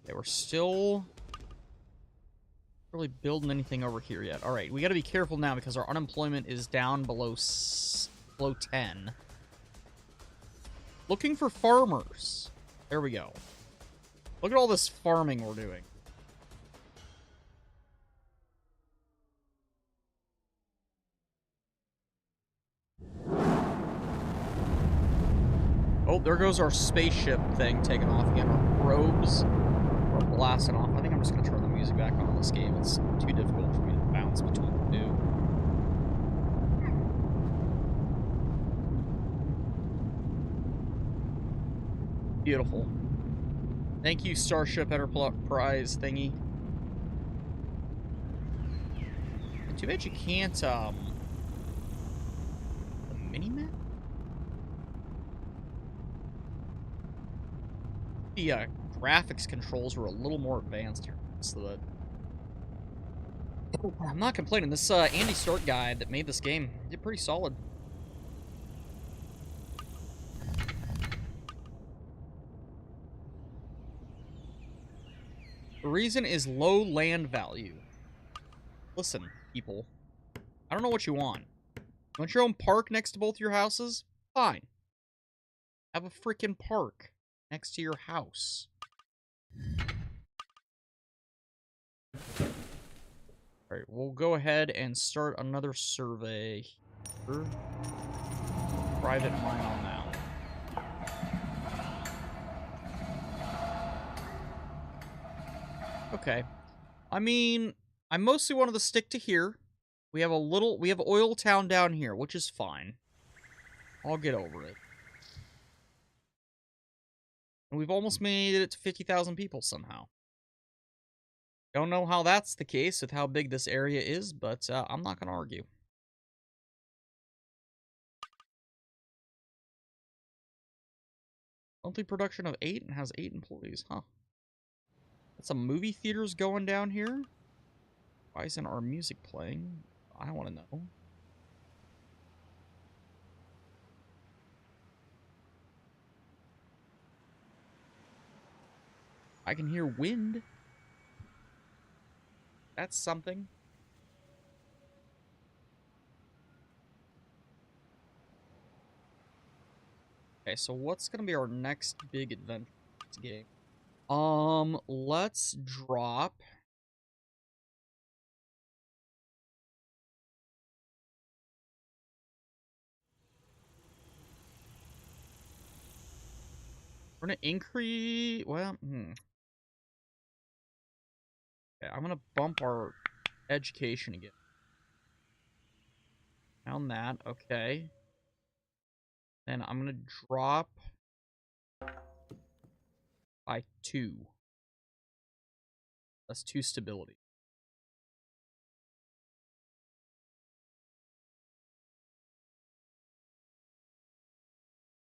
Okay, we're still really building anything over here yet. All right, we got to be careful now because our unemployment is down below 10. Looking for farmers. There we go. Look at all this farming we're doing. Oh, there goes our spaceship thing taking off again. Our probes are blasting off. I think I'm just going to turn the music back on in this game. It's too difficult for me to bounce between the two. Beautiful. Thank you, Starship Enterprise thingy. Too bad you can't, the mini-map? The, graphics controls were a little more advanced here, so that... I'm not complaining. This, Andy Stark guy that made this game did pretty solid. The reason is low land value. Listen, people. I don't know what you want. You want your own park next to both your houses? Fine. Have a freaking park next to your house. Alright, we'll go ahead and start another survey here. Private mine on that one. Okay. I mean, I mostly wanted to stick to here. We have Oil Town down here, which is fine. I'll get over it. And we've almost made it to 50,000 people somehow. Don't know how that's the case with how big this area is, but I'm not going to argue. Monthly production of 8 and has 8 employees, huh? Got some movie theaters going down here. Why isn't our music playing? I want to know. I can hear wind. That's something. Okay, so what's gonna be our next big adventure game? Let's drop. We're gonna increase. Well, Okay, I'm gonna bump our education again. Down that, okay. Then I'm gonna drop by 2. That's 2 stability.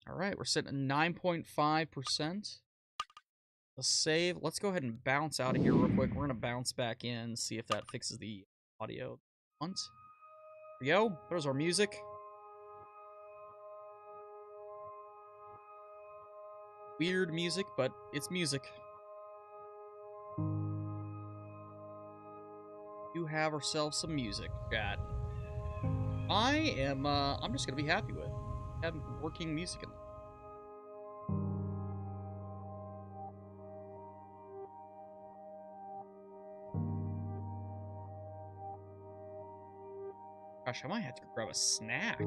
Alright, we're sitting at 9.5%. Let's save. Let's go ahead and bounce out of here real quick. We're gonna bounce back in, see if that fixes the audio. Here we go. There's our music. Weird music, but it's music. Do have ourselves some music, chat. I'm just gonna be happy with having working music in there. Gosh, I might have to grab a snack.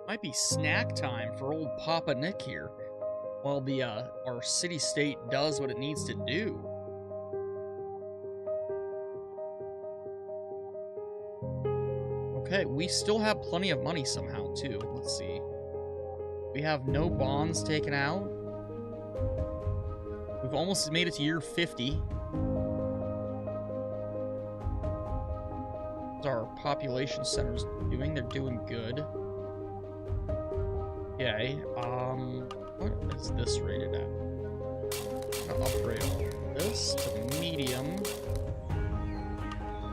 Might be snack time for old Papa Nick here, while the our city-state does what it needs to do. Okay, we still have plenty of money somehow too. Let's see. We have no bonds taken out. We've almost made it to year 50. How's our population centers doing? They're doing good. Okay, what is this rated at? I'm gonna upgrade all this to medium.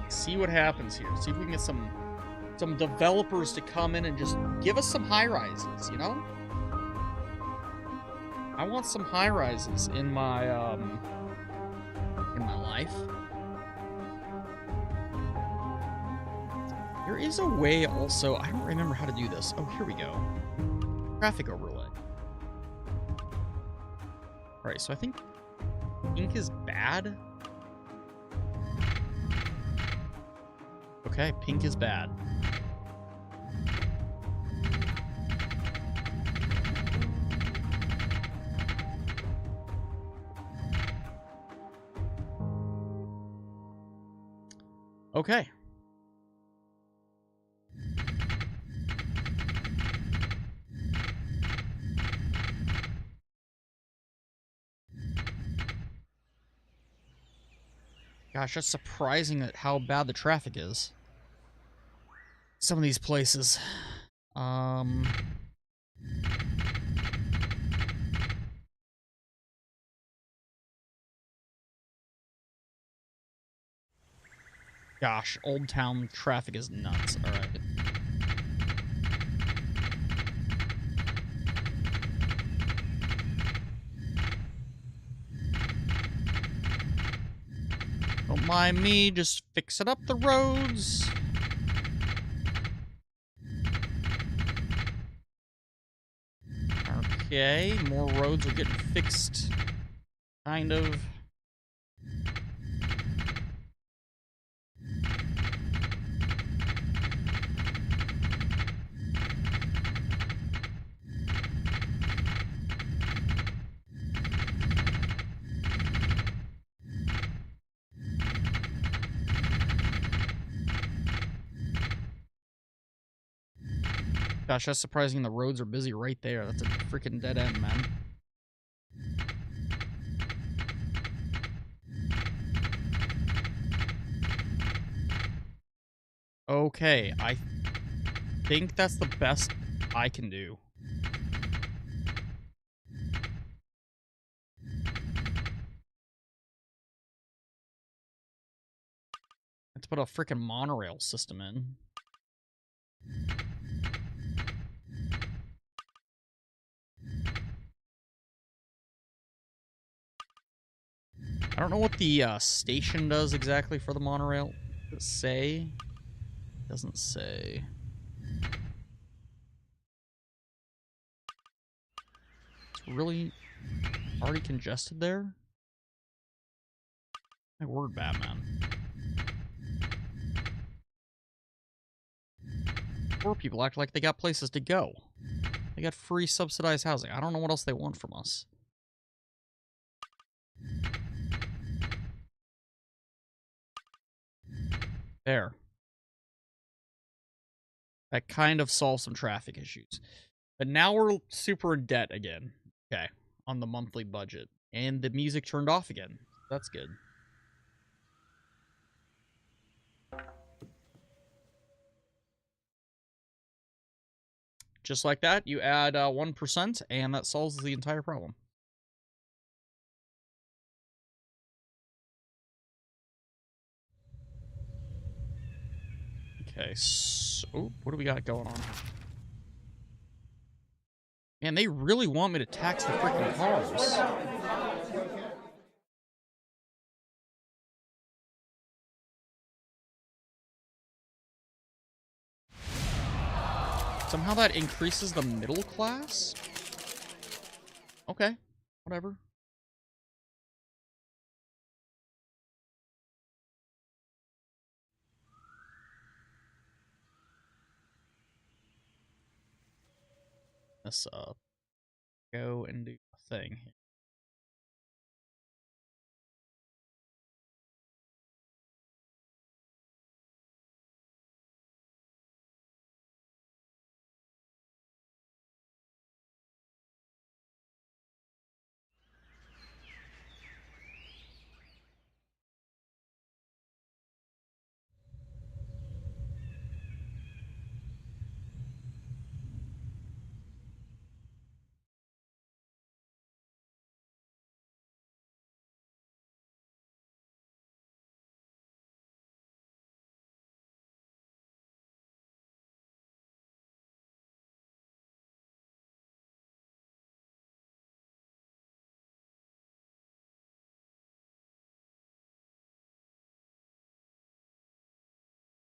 See what happens here. See if we can get some developers to come in and just give us some high-rises, you know? I want some high-rises in my life. There is a way also, I don't remember how to do this. Oh, here we go. Traffic overlay. Alright, so I think pink is bad. Okay, pink is bad. Okay. Gosh, that's surprising at how bad the traffic is. Some of these places. Gosh, Old Town traffic is nuts. Alright. Don't mind me, just fixing up the roads. Okay, more roads are getting fixed. Kind of. Gosh, that's surprising the roads are busy right there. That's a freaking dead end, man. Okay, I think that's the best I can do. Let's put a freaking monorail system in. I don't know what the station does exactly for the monorail. Does it say? Doesn't say. It's really already congested there? My word, Batman. Poor people act like they got places to go. They got free subsidized housing. I don't know what else they want from us. There. That kind of solves some traffic issues. But now we're super in debt again. Okay. On the monthly budget. And the music turned off again. That's good. Just like that, you add 1%, and that solves the entire problem. Okay, so what do we got going on here? Man, they really want me to tax the freaking cars. Somehow that increases the middle class? Okay, whatever. Let's go and do a thing here.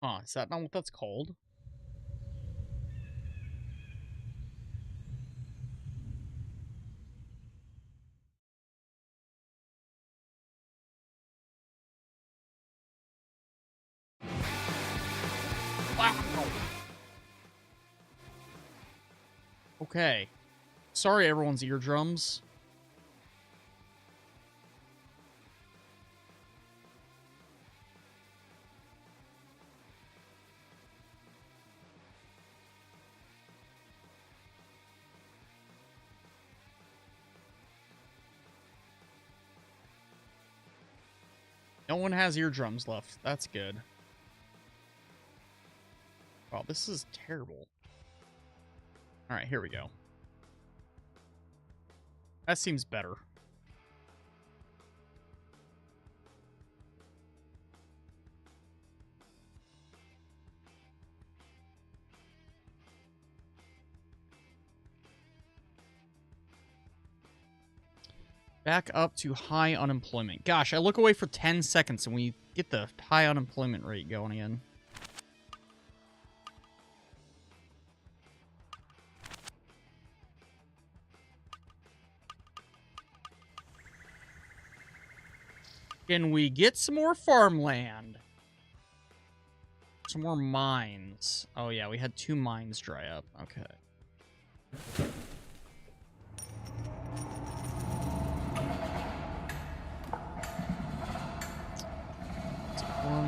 Huh, is that not what that's called? Wow. Okay. Sorry, everyone's eardrums. No one has eardrums left. That's good. Wow, this is terrible. Alright, here we go. That seems better. Back up to high unemployment. Gosh, I look away for 10 seconds and we get the high unemployment rate going again. Can we get some more farmland? Some more mines. Oh yeah, we had 2 mines dry up. Okay.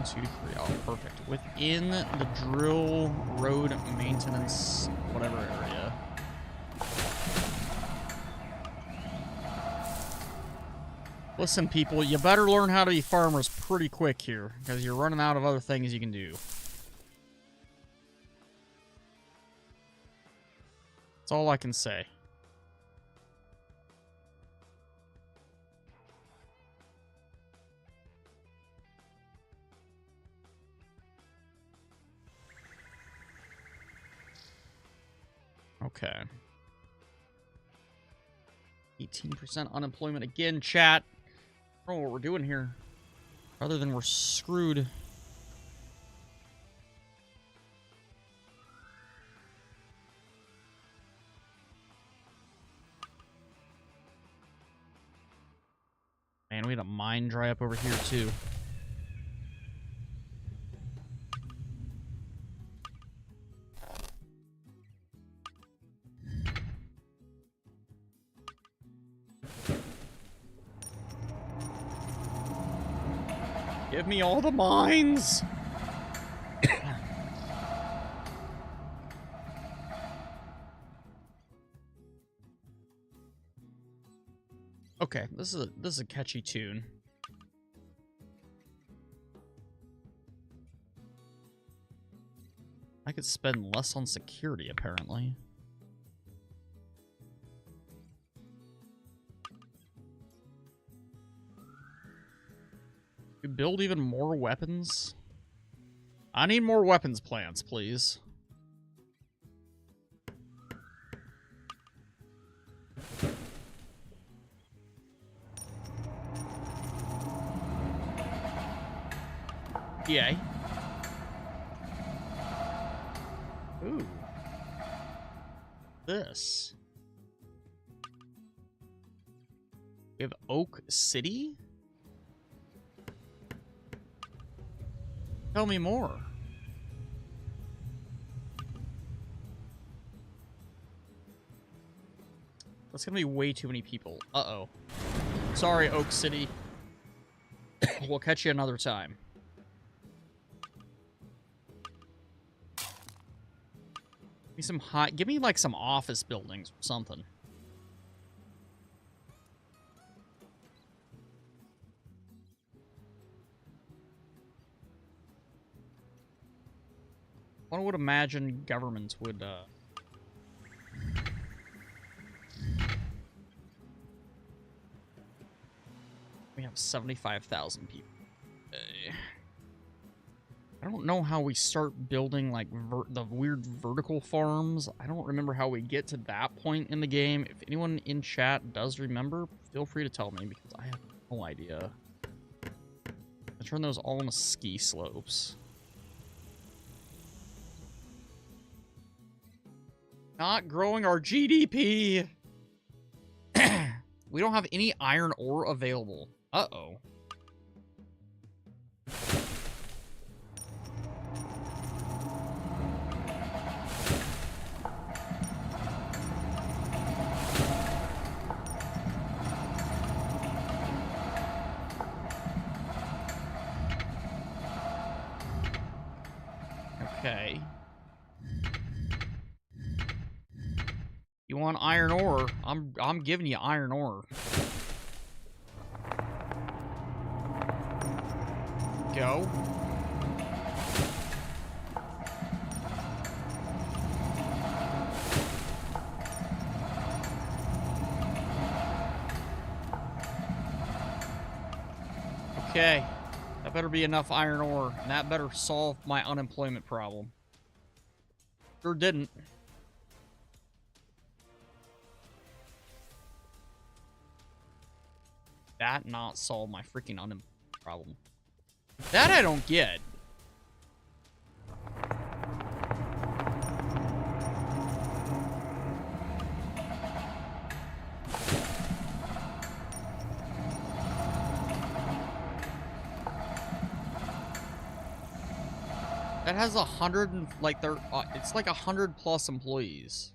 2 to 3. Oh, perfect. Within the drill road maintenance, whatever area. Listen, people, you better learn how to be farmers pretty quick here, because you're running out of other things you can do. That's all I can say. Okay. 18% unemployment again, chat. I don't know what we're doing here. Other than we're screwed. Man, we had a mine dry up over here, too. Give me all the mines! Okay, this is a catchy tune. I could spend less on security, apparently. We build even more weapons? I need more weapons plants, please. Yay. Ooh. This. We have Oak City? Tell me more. That's gonna be way too many people. Uh-oh. Sorry, Oak City. We'll catch you another time. Give me like some office buildings or something. One would imagine governments would, We have 75,000 people. I don't know how we start building, like, the weird vertical farms. I don't remember how we get to that point in the game. If anyone in chat does remember, feel free to tell me, because I have no idea. I turn those all into ski slopes. Not growing our GDP! We don't have any iron ore available. Uh-oh. Okay. You want iron ore? I'm giving you iron ore. Go. Okay. That better be enough iron ore, and that better solve my unemployment problem. Sure didn't. That not solve my freaking unemployment problem. That I don't get. That has 100 and like it's like 100+ employees.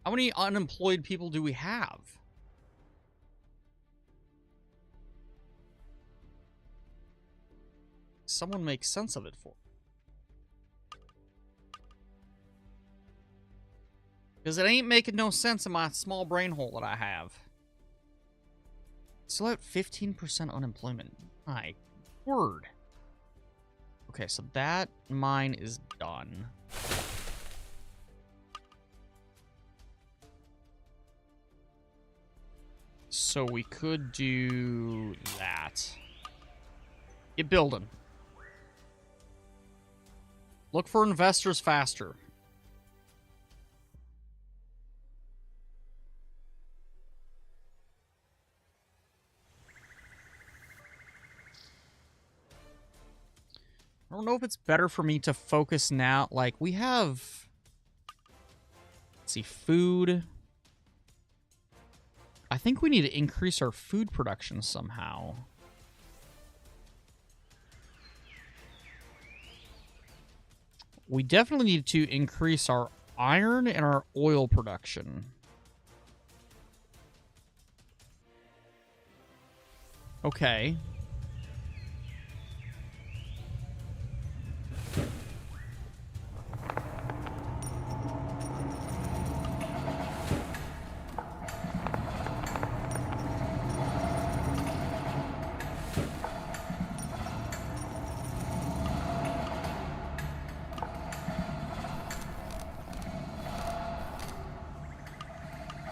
How many unemployed people do we have? someone make sense of it for me. Because it ain't making no sense in my small brain hole that I have. Still at 15% unemployment. My word. Okay, so that mine is done. So we could do that. Get building. Look for investors faster. I don't know if it's better for me to focus now. Like, we have... Let's see, food. I think we need to increase our food production somehow. We definitely need to increase our iron and our oil production. Okay.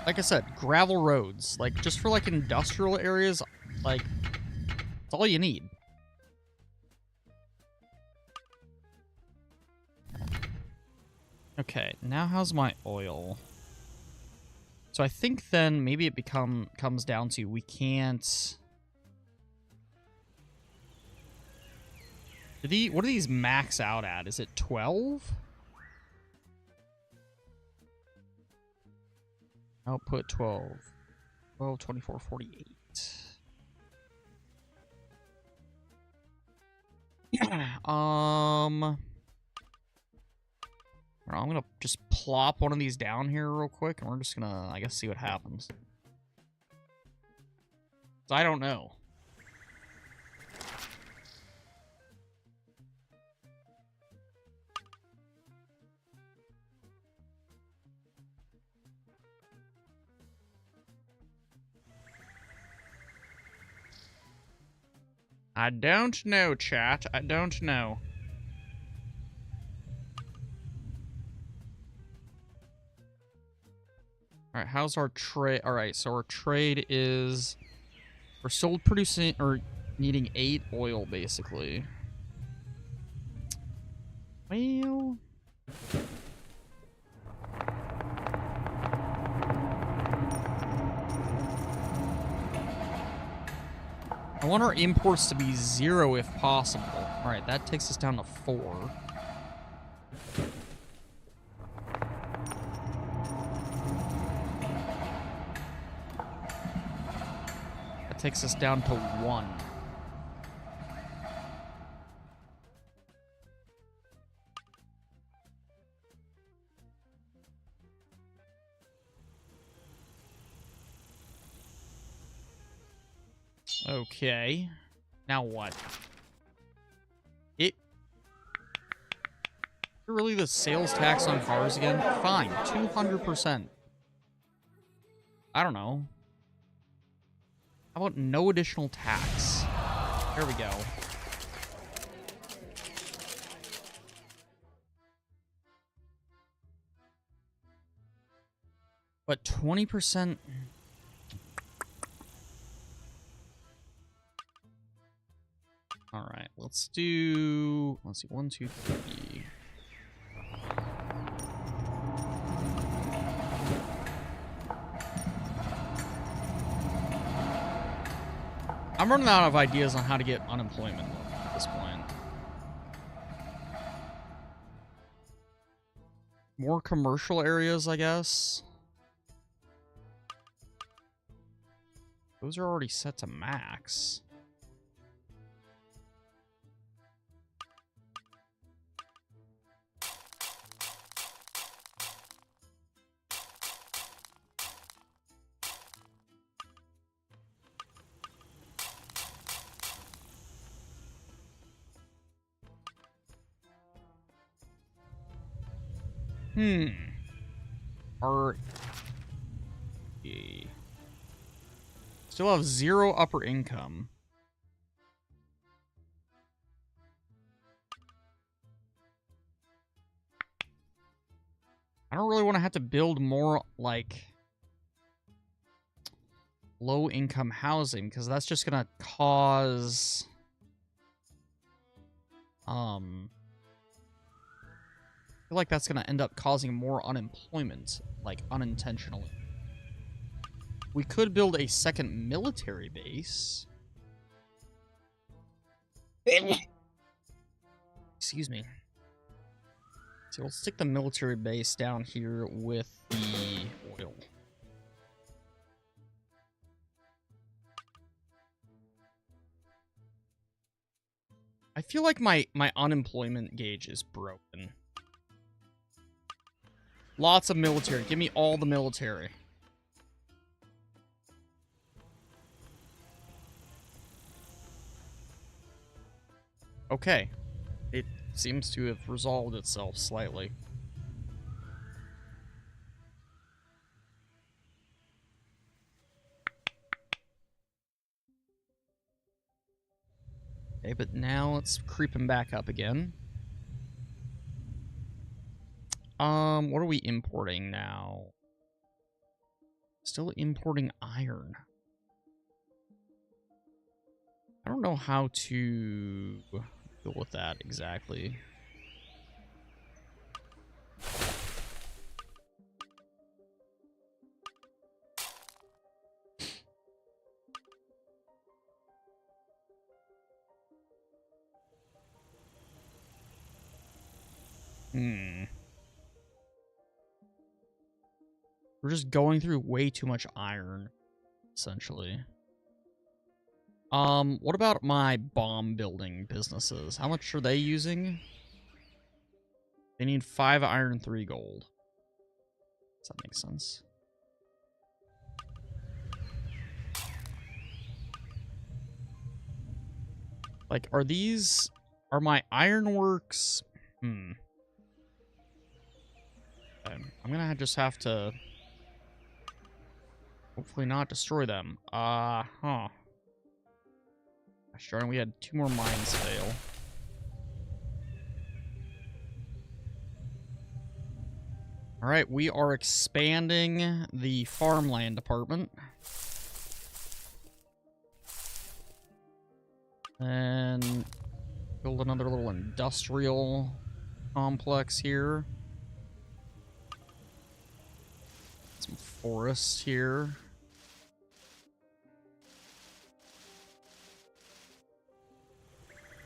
Like I said, gravel roads. Like, just for, like, industrial areas, like, that's all you need. Okay, now how's my oil? So I think then maybe it comes down to we can't... What do these max out at? Is it 12? Output 12. 12, 24, 48. I'm gonna just plop one of these down here real quick, and we're just gonna, I guess, see what happens. I don't know. I don't know, chat. I don't know. Alright, how's our trade? Alright, so our trade is... We're still producing, or needing 8 oil, basically. Well... I want our imports to be 0 if possible. Alright, that takes us down to 4. That takes us down to 1. Okay. Now what? Really the sales tax on cars again? Fine. 200%. I don't know. How about no additional tax? There we go. But 20%... Alright, let's do... Let's see, 1, 2, 3... I'm running out of ideas on how to get unemployment at this point. More commercial areas, I guess. Those are already set to max. Our... Still have 0 upper income. I don't really want to have to build more, like, low-income housing, because that's just going to cause... I feel like that's going to end up causing more unemployment, like, unintentionally. We could build a second military base. Excuse me. So we'll stick the military base down here with the oil. I feel like my unemployment gauge is broken. Lots of military. Give me all the military. Okay. It seems to have resolved itself slightly. Okay, but now it's creeping back up again. What are we importing now? Still importing iron. I don't know how to deal with that exactly. We're just going through way too much iron, essentially. What about my bomb building businesses? How much are they using? They need 5 iron, 3 gold. Does that make sense? Like, are my ironworks? Okay, I'm gonna just have to hopefully not destroy them. Huh. Sure, we had 2 more mines fail. Alright, we are expanding the farmland department. And build another little industrial complex here. Some forests here.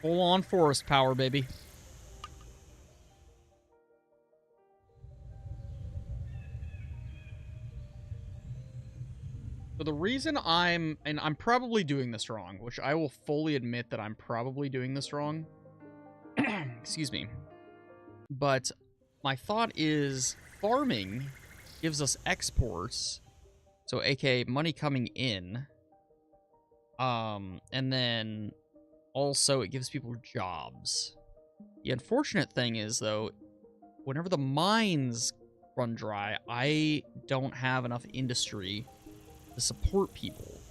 Full on forest power, baby. So the reason and I'm probably doing this wrong, which I will fully admit that I'm probably doing this wrong. Excuse me. But my thought is farming gives us exports, so aka money coming in. And then also it gives people jobs. The unfortunate thing is, though, whenever the mines run dry, I don't have enough industry to support people.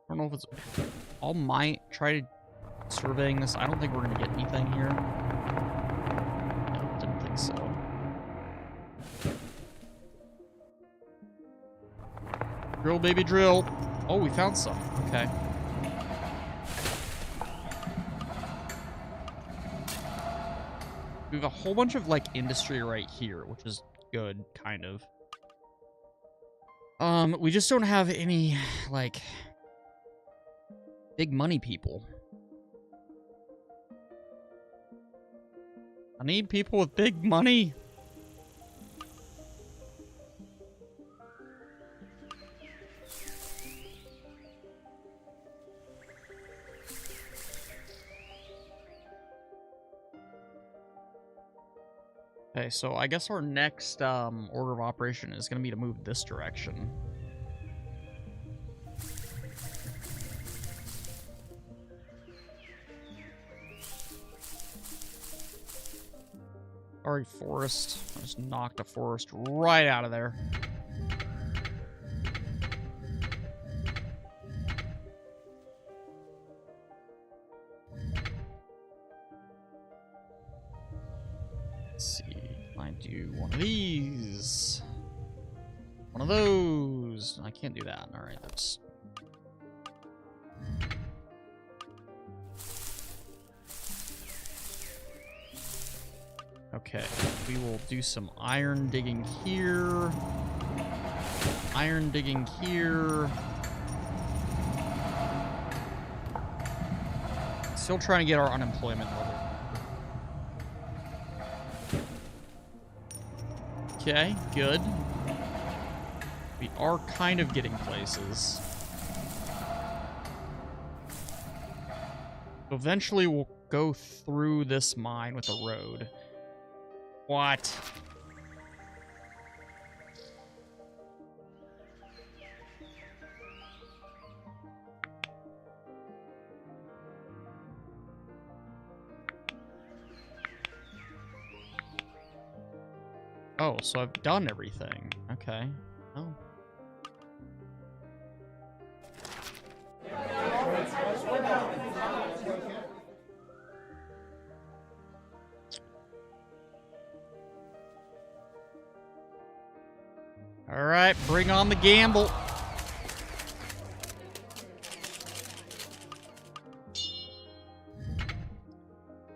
I don't know if it's... I'll try to surveying this. I don't think we're going to get anything here. No, didn't think so. Drill, baby, drill. Oh, we found some. Okay. We have a whole bunch of, like, industry right here, which is good, kind of. We just don't have any, like, big money people. I need people with big money. Okay, so I guess our next order of operation is going to be to move this direction. Sorry, forest. I just knocked a forest right out of there. Let's see. Can I do one of these? One of those. I can't do that. All right, that's... Okay, we will do some iron digging here. Iron digging here. Still trying to get our unemployment level. Okay, good. We are kind of getting places. Eventually we'll go through this mine with a road. What? Oh, so I've done everything. Okay. Oh. All right, bring on the gamble.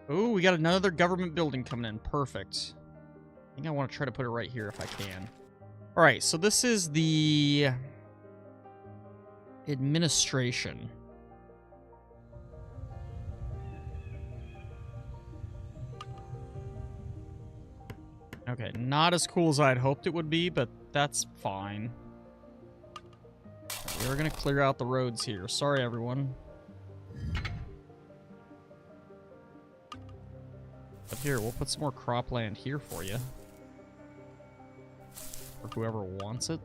Ooh, we got another government building coming in. Perfect. I think I want to try to put it right here if I can. All right, so this is the administration. Okay, not as cool as I'd hoped it would be, but that's fine. We're gonna clear out the roads here. Sorry, everyone. But here, we'll put some more cropland here for you. For whoever wants it.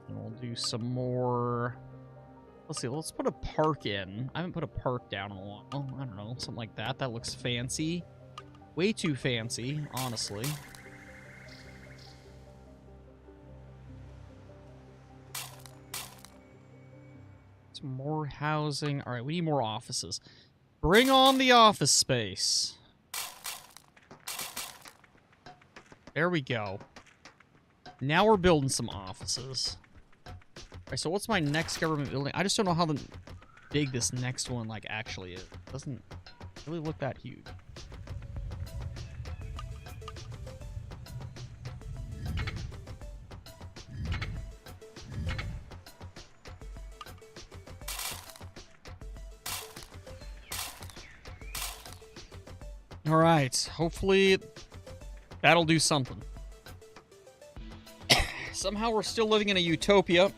And we'll do some more... Let's see, let's put a park in. I haven't put a park down in a while. Oh, I don't know, something like that. That looks fancy. Way too fancy, honestly. Some more housing. All right, we need more offices. Bring on the office space. There we go. Now we're building some offices. All right, so what's my next government building? I just don't know how big this next one like actually is. It doesn't really look that huge. All right, hopefully that'll do something. Somehow we're still living in a utopia.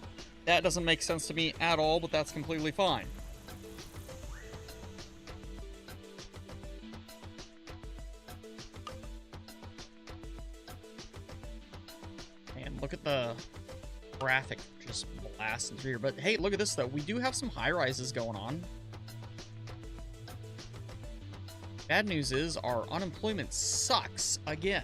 That doesn't make sense to me at all, but that's completely fine. And look at the traffic just blasting through here. But hey, look at this though. We do have some high-rises going on. Bad news is our unemployment sucks again.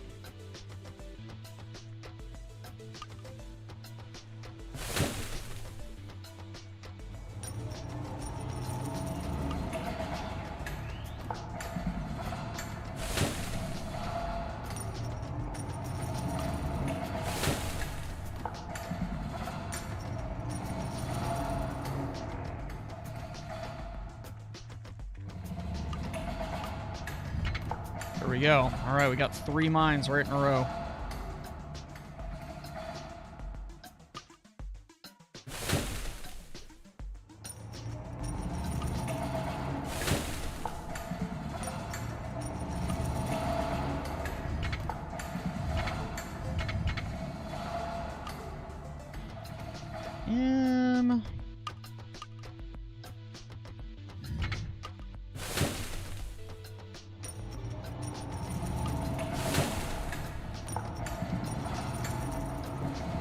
There we go. All right, we got 3 mines right in a row.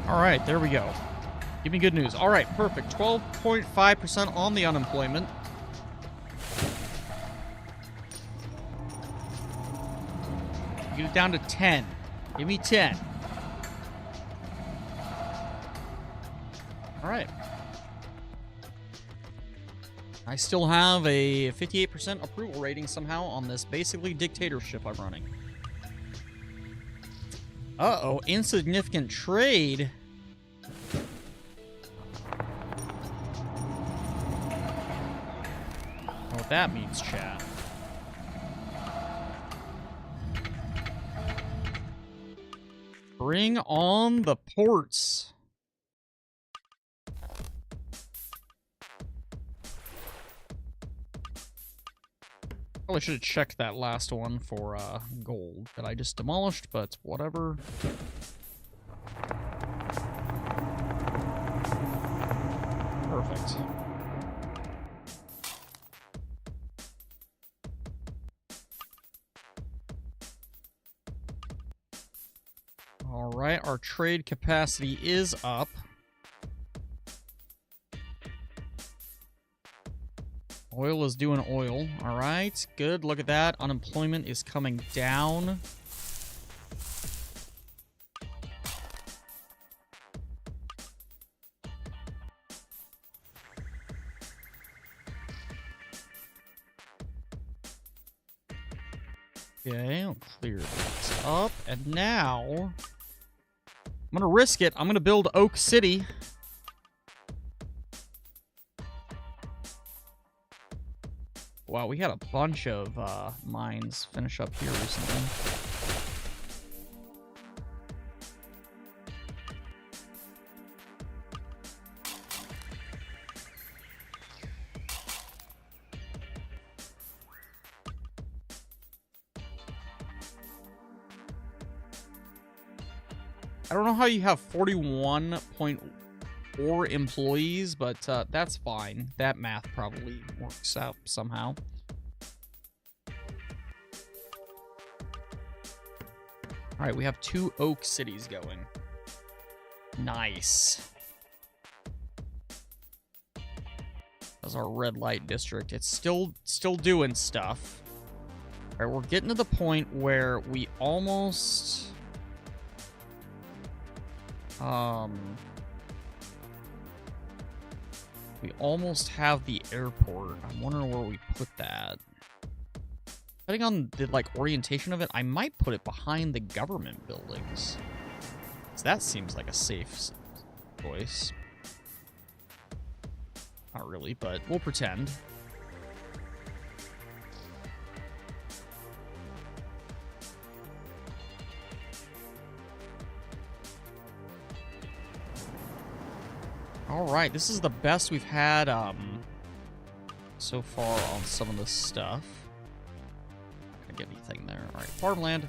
All right, there we go. Give me good news. All right, perfect. 12.5% on the unemployment. Get it down to 10. Give me 10. All right. I still have a 58% approval rating somehow on this basically dictatorship I'm running. Uh-oh, insignificant trade. Know what that means, chat. Bring on the ports. Probably should have checked that last one for gold that I just demolished, but whatever. Perfect. All right, our trade capacity is up. Oil is doing oil. All right, good. Look at that. Unemployment is coming down. Okay, I'll clear this up. And now, I'm going to risk it. I'm going to build Oak City. Wow, we had a bunch of mines finish up here recently. I don't know how you have 41.4 employees, but that's fine. That math probably works out somehow. All right, we have 2 Oak Cities going. Nice. That's our red light district. It's still doing stuff. All right, we're getting to the point where we almost... we almost have the airport. I'm wondering where we put that. Depending on the orientation of it, I might put it behind the government buildings. So that seems like a safe choice. Not really, but we'll pretend. All right, this is the best we've had so far on some of this stuff. Not gonna get anything there. All right, farmland.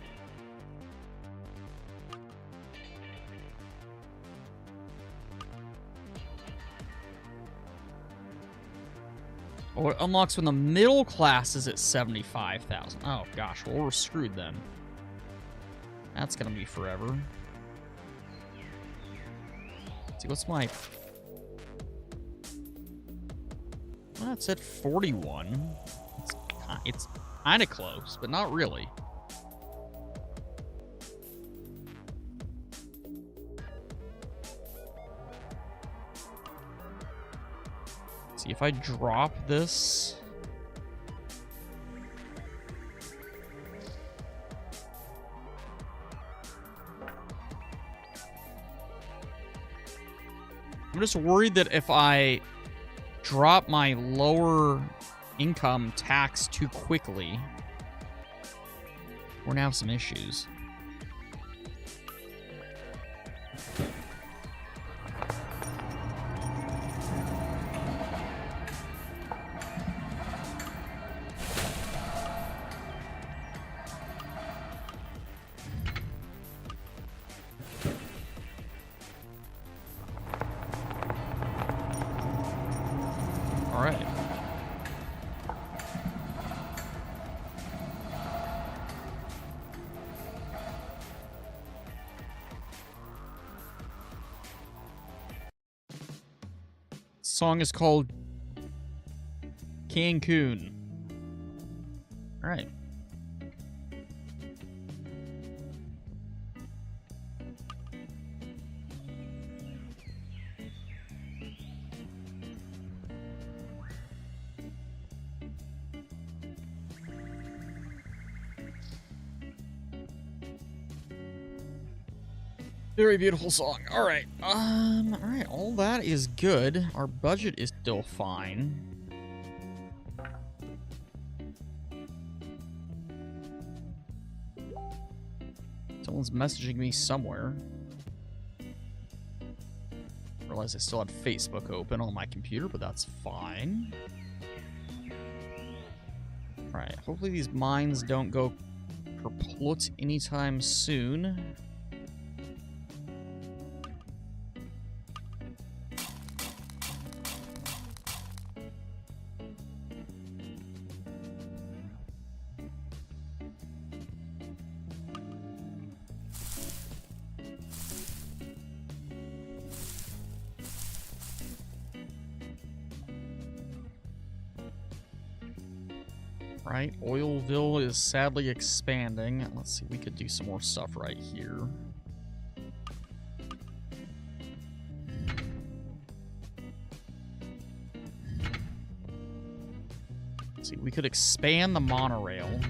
Oh, it unlocks when the middle class is at 75,000. Oh gosh, well we're screwed then. That's gonna be forever. Let's see, what's my... Well, it's at 41. It's kind of close, but not really. Let's see if I drop this. I'm just worried that if I drop my lower income tax too quickly, we're gonna have some issues. All right. Song is called Cancun. All right. Very beautiful song. All right. All right. All that is good. Our budget is still fine. Someone's messaging me somewhere. Realize I still had Facebook open on my computer, but that's fine. All right. Hopefully these mines don't go kaput anytime soon. Right, Oilville is sadly expanding. Let's see, we could do some more stuff right here. Let's see, we could expand the monorail.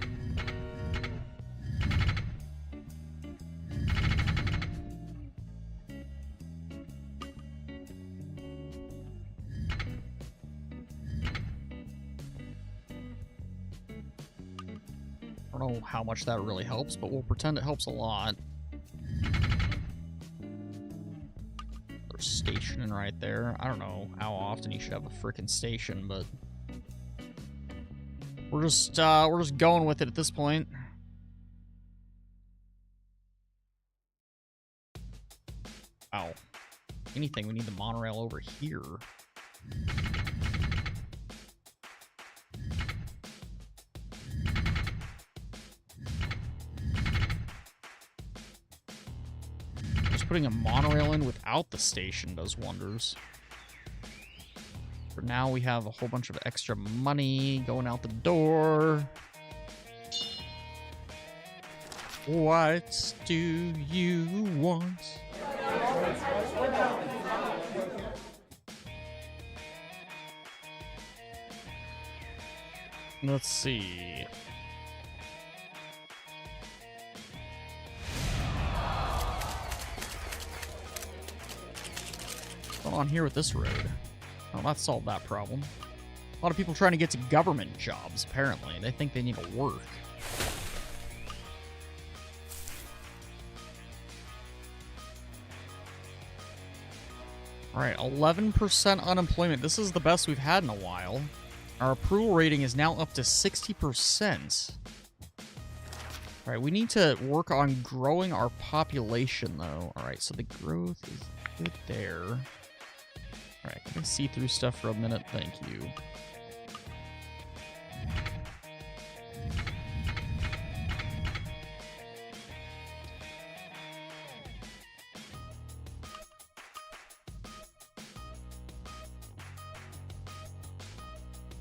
I don't know how much that really helps, but we'll pretend it helps a lot. There's stationing right there. I don't know how often you should have a freaking station, but we're just going with it at this point. Wow. Anything, we need the monorail over here. Putting a monorail in without the station does wonders. For now, we have a whole bunch of extra money going out the door. What do you want? Let's see. On here with this road. Well, that solved that problem. A lot of people trying to get to government jobs, apparently. They think they need to work. Alright, 11% unemployment. This is the best we've had in a while. Our approval rating is now up to 60%. Alright, we need to work on growing our population, though. Alright, so the growth is good there. Alright, can I see through stuff for a minute? Thank you.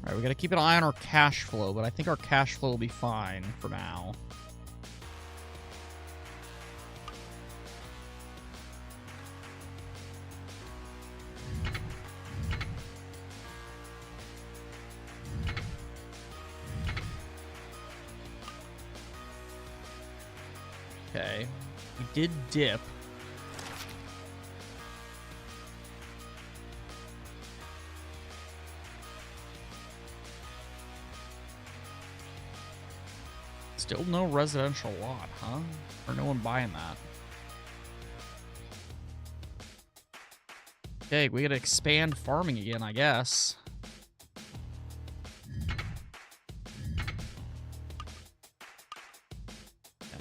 Alright, we gotta keep an eye on our cash flow, but I think our cash flow will be fine for now. Okay, we did dip. Still no residential lot, huh? Or no one buying that? Okay, we gotta expand farming again, I guess.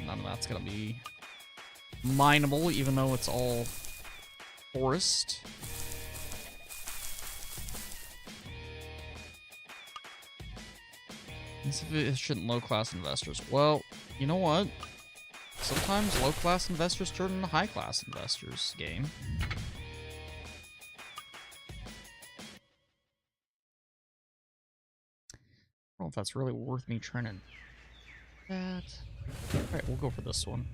None of that's gonna be mineable, even though it's all forest. Insufficient low-class investors. Well, you know what? Sometimes low-class investors turn into high-class investors. Game. know if that's really worth me trying to do that. Alright, we'll go for this one.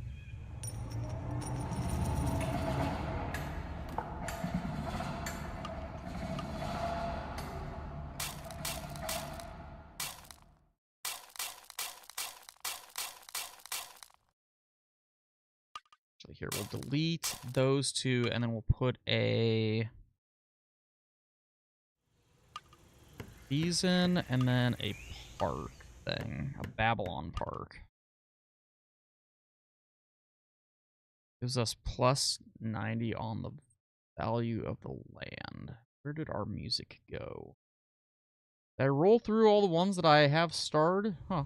Actually, here, we'll delete those two, and then we'll put these in, and then a park thing. A Babylon park. Gives us plus 90 on the value of the land. Where did our music go? Did I roll through all the ones that I have starred? Huh.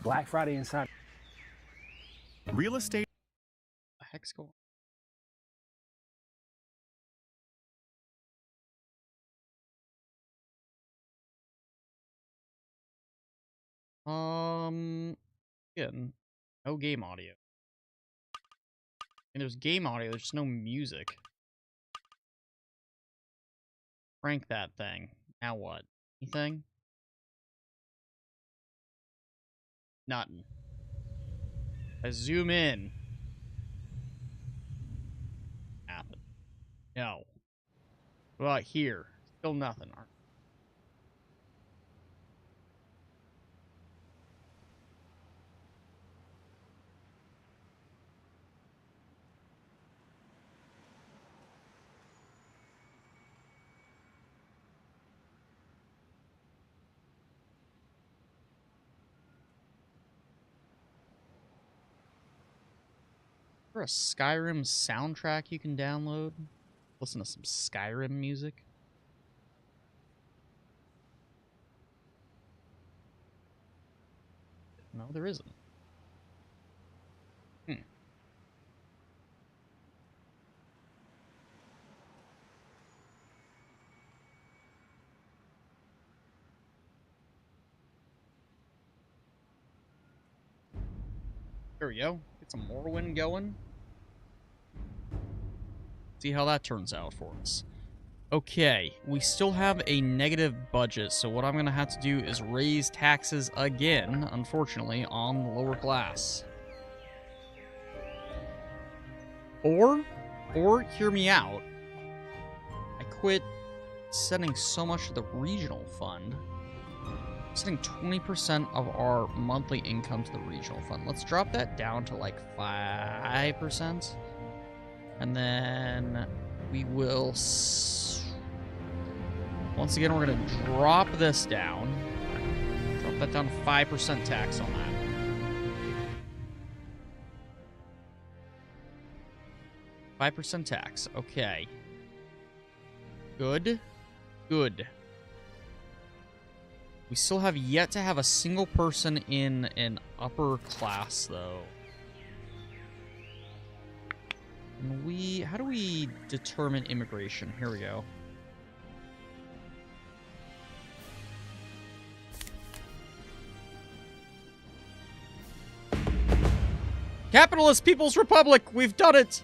Black Friday inside. Real estate. What the heck's going on? Again, no game audio. And there's game audio, there's just no music. Crank that thing. Now what? Anything? Nothing. I zoom in. Nothing. No. What about here? Still nothing. Is there a Skyrim soundtrack you can download? Listen to some Skyrim music. No, there isn't. There we go. Get some Morrowind going. See how that turns out for us. Okay, we still have a negative budget, so what I'm going to have to do is raise taxes again, unfortunately, on the lower class. Or hear me out, I quit sending so much to the regional fund. I'm sending 20% of our monthly income to the regional fund. Let's drop that down to like 5%. And then we will... Once again, we're going to drop this down. Drop that down to 5% tax on that. $5 tax. Okay. Good. Good. We still have yet to have a single person in an upper class, though. And how do we determine immigration? Here we go. Capitalist People's Republic! We've done it!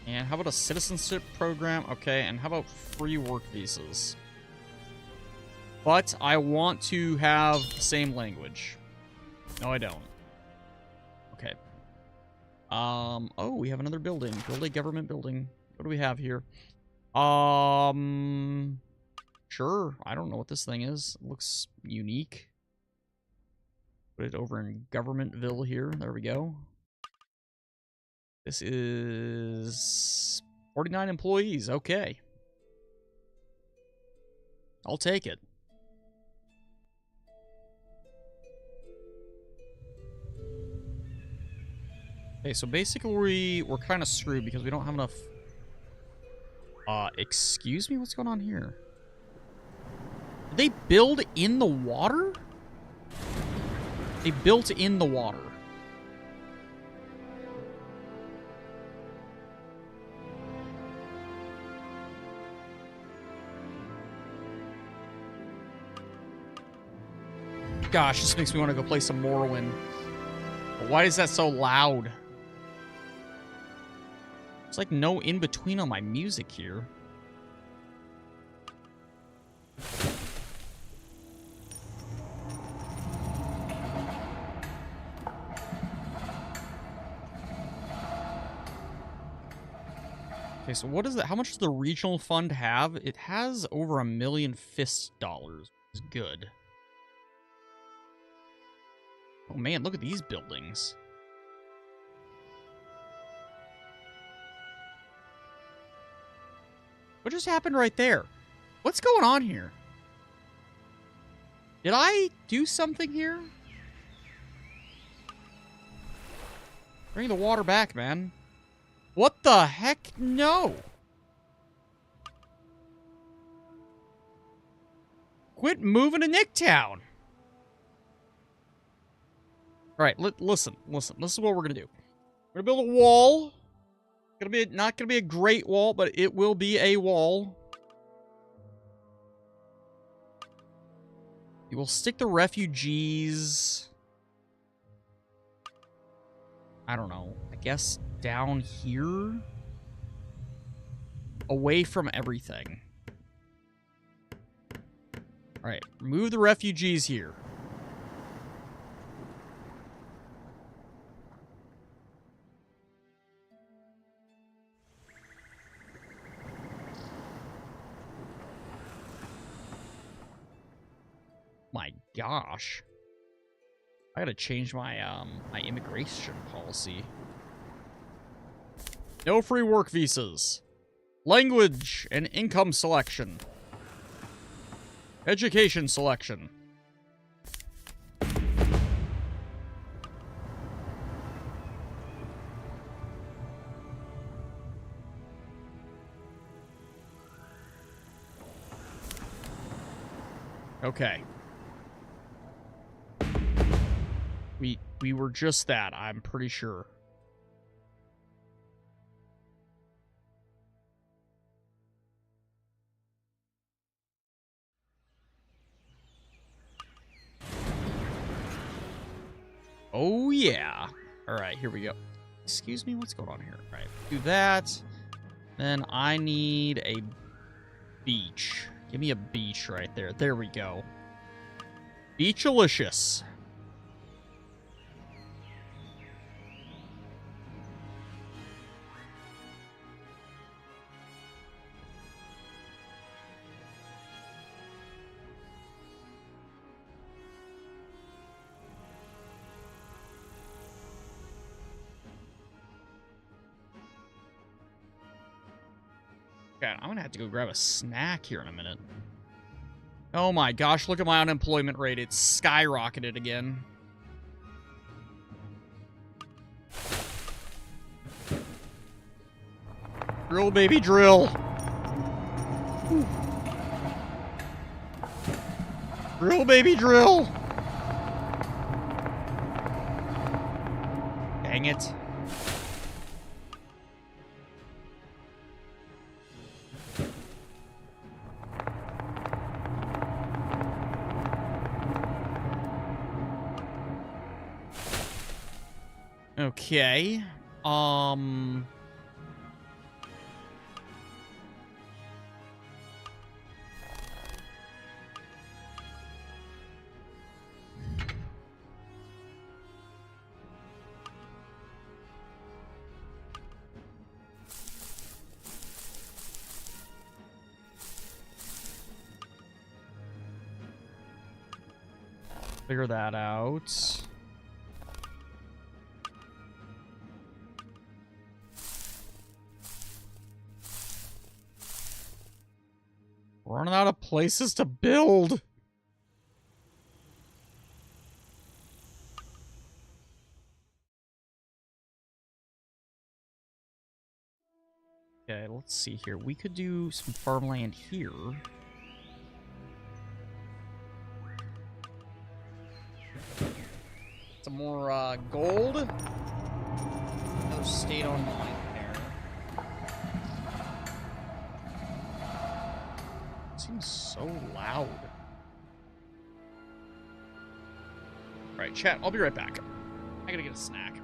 And how about a citizenship program? Okay, and how about free work visas? But I want to have the same language. No, I don't. Okay. Oh, we have another building. Build a government building. What do we have here? Sure. I don't know what this thing is. It looks unique. Put it over in Governmentville here. There we go. This is 49 employees. Okay. I'll take it. Okay, so basically we're kind of screwed because we don't have enough... excuse me? What's going on here? Did they build in the water? They built in the water. Gosh, this makes me want to go play some Morrowind. But why is that so loud? It's like no in-between on my music here. Okay, so what is it? How much does the regional fund have? It has over $1 million fist dollars. It's good. Oh man, look at these buildings. What just happened right there? What's going on here? Did I do something here? Bring the water back, man. What the heck? No. Quit moving to Nicktown. All right, listen. This is what we're gonna do. We're gonna build a wall. Not gonna be a great wall, but it will be a wall. We will stick the refugees. I don't know. I guess down here, away from everything. All right, move the refugees here. My gosh. I gotta change my my immigration policy. No free work visas. Language and income selection. Education selection. Okay. We were just that, I'm pretty sure. Oh, yeah. All right, here we go. Excuse me, what's going on here? All right, do that. Then I need a beach. Give me a beach right there. There we go. Beachalicious. God, I'm gonna have to go grab a snack here in a minute. Oh my gosh, look at my unemployment rate. It's skyrocketed again. Drill, baby, drill. Whew. Drill, baby, drill. Dang it. Okay. Figure that out. Running out of places to build. Okay, let's see here. We could do some farmland here. Some more gold. No state-owned mine there. Seems so loud. right, chat. I'll be right back. I gotta get a snack.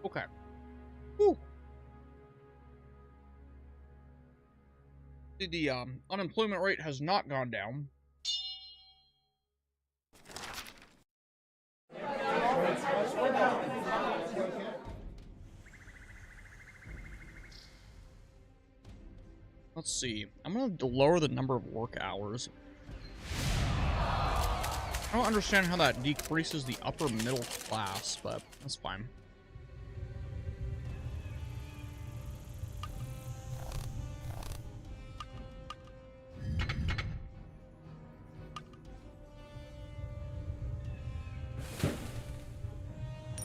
Okay. Whew. The unemployment rate has not gone down. Let's see. I'm going to lower the number of work hours. I don't understand how that decreases the upper middle class, but that's fine.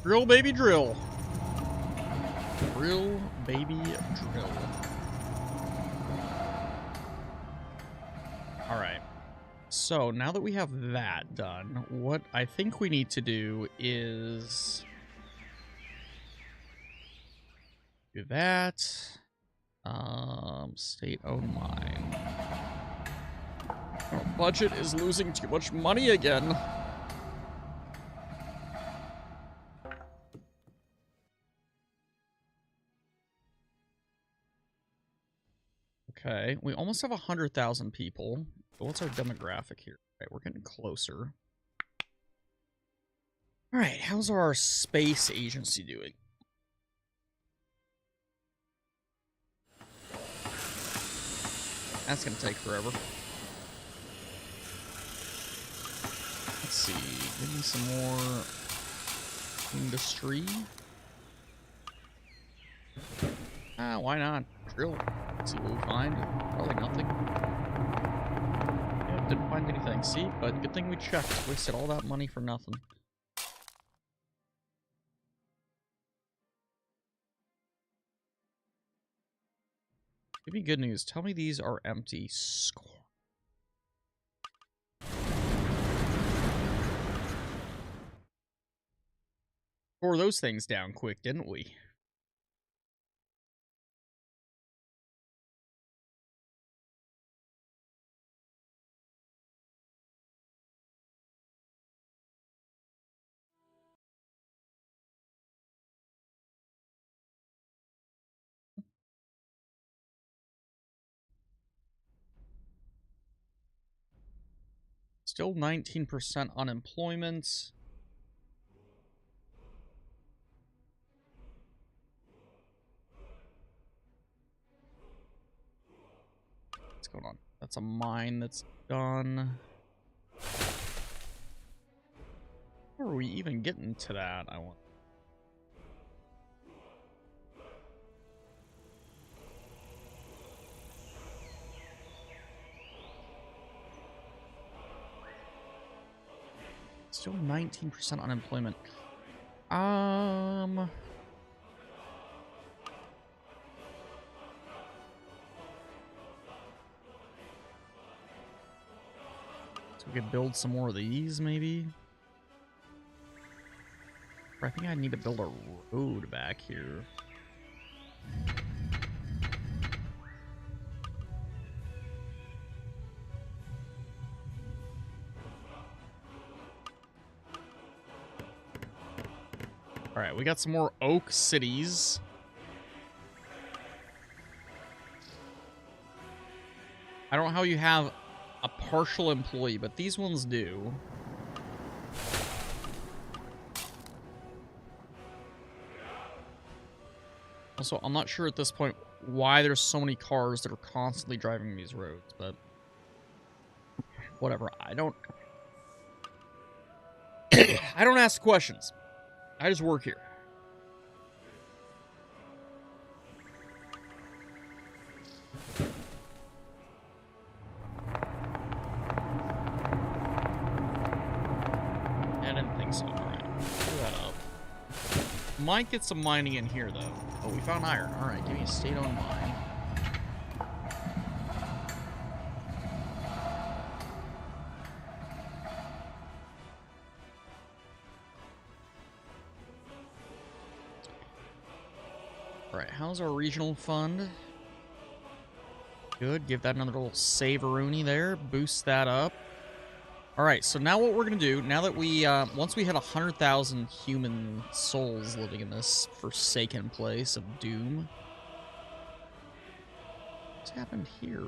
Drill, baby, drill. Drill, baby, drill. All right. So now that we have that done, what I think we need to do is do that. State-owned mine. Our budget is losing too much money again. Okay, we almost have 100,000 people. So what's our demographic here? Right, we're getting closer. All right, how's our space agency doing? That's gonna take forever. Let's see, give me some more industry. Ah, why not? Drill. Let's see what we find. Probably nothing. Yeah, didn't find anything. See, but good thing we checked. Wasted all that money for nothing. Give me good news. Tell me these are empty. Score. Tore those things down quick, didn't we? Still 19% unemployment. What's going on? That's a mine that's done. How are we even getting to that? I want. Still 19% unemployment. So we could build some more of these, maybe? Or I think I need to build a road back here. Alright, we got some more oak cities. I don't know how you have a partial employee, but these ones do. Also, I'm not sure at this point why there's so many cars that are constantly driving these roads, but whatever. I don't I don't ask questions. I just work here. I didn't think so. Alright. Pull that up. Might get some mining in here, though. Oh, we found iron. Alright, give me a state-owned mine. Alright, how's our regional fund? Good. Give that another little save-a-rooney there. Boost that up. Alright, so now what we're going to do, now that we, once we hit 100,000 human souls living in this forsaken place of doom. What's happened here?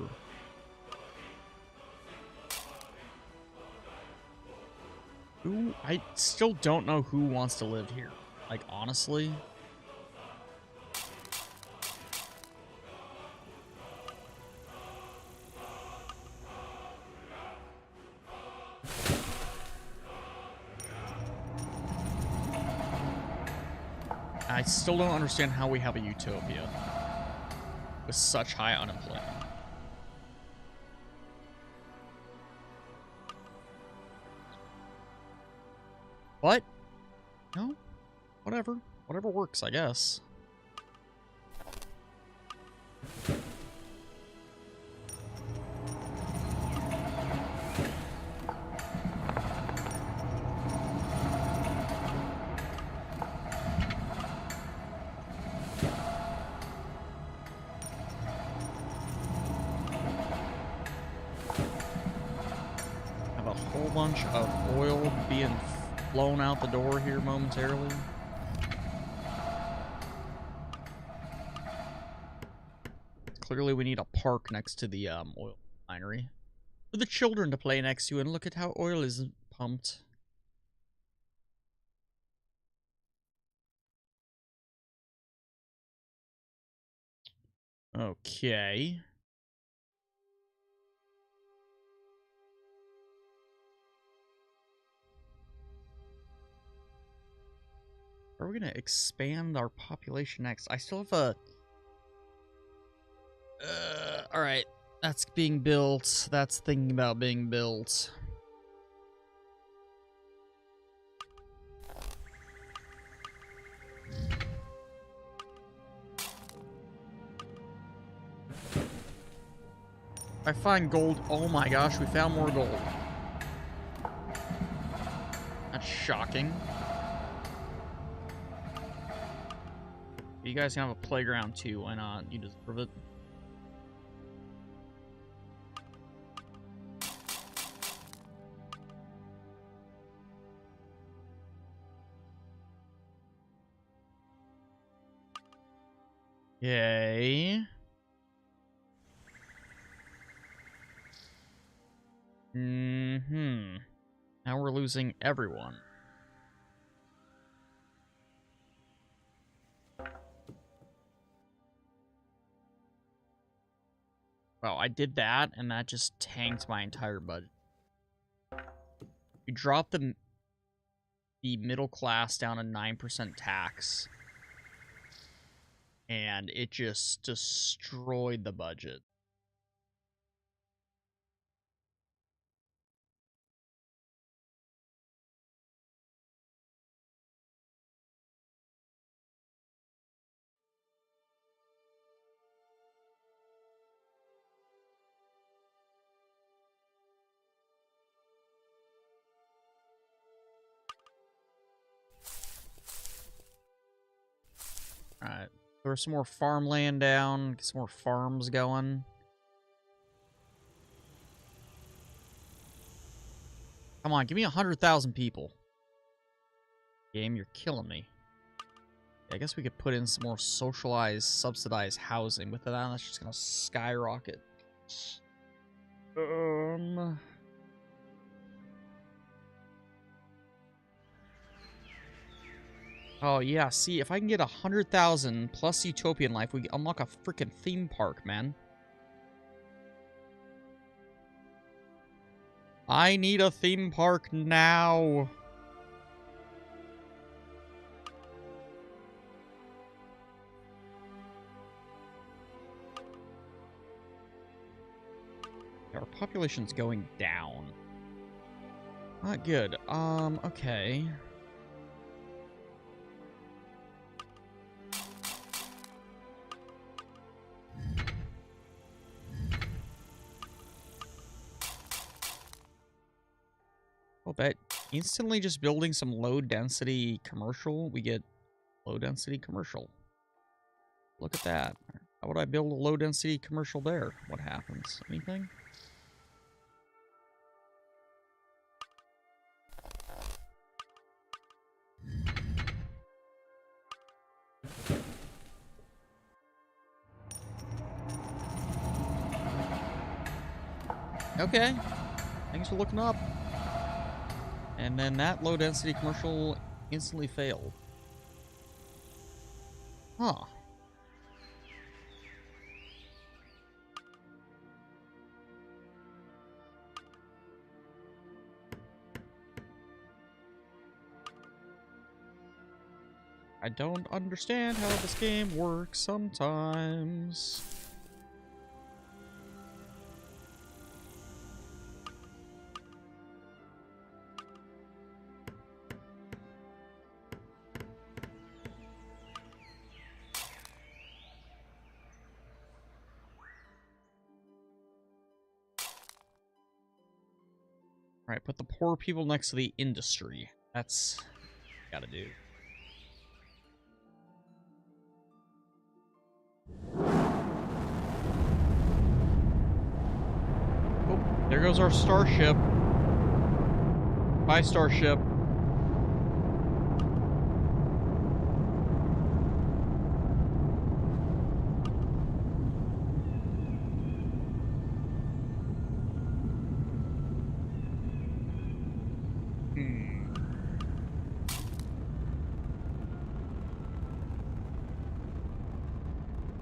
I still don't know who wants to live here. Like, honestly. I still don't understand how we have a utopia with such high unemployment. What? No? Whatever. Whatever works, I guess. Bunch of oil being flown out the door here momentarily. Clearly we need a park next to the oil refinery for the children to play next to and look at how oil is pumped. Okay. Are we going to expand our population next? I still have a... Alright. That's being built. That's thinking about being built. I find gold. Oh my gosh, we found more gold. That's shocking. You guys can have a playground too, why not? You deserve it. Yay. Mm-hmm. Now we're losing everyone. Well, I did that, and that just tanked my entire budget. We dropped the middle class down to 9% tax, and it just destroyed the budget. Alright, throw some more farmland down, get some more farms going. Come on, give me 100,000 people. Game, you're killing me. I guess we could put in some more socialized, subsidized housing. With that, that's just gonna skyrocket. Oh yeah, see, if I can get 100,000 plus Utopian Life, we can unlock a freaking theme park, man. I need a theme park now. Our population's going down. Not good. Okay. Well, bet instantly just building some low-density commercial, we get low-density commercial. Look at that. How would I build a low-density commercial there? What happens? Anything? Okay. Things are looking up. And then that low-density commercial instantly failed. Huh. I don't understand how this game works sometimes. Alright, put the poor people next to the industry. That's what you gotta do. Oh, there goes our starship. Bye, starship.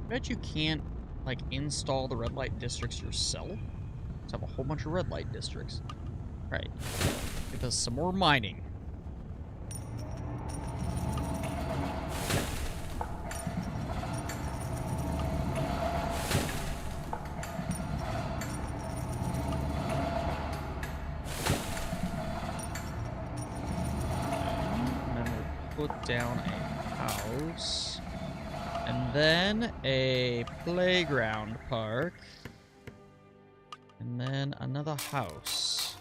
Bet you can't, like, install the red light districts yourself. Just have a whole bunch of red light districts. Right. Get us some more mining. And then we'll put down a house. And then a playground park. And then another house.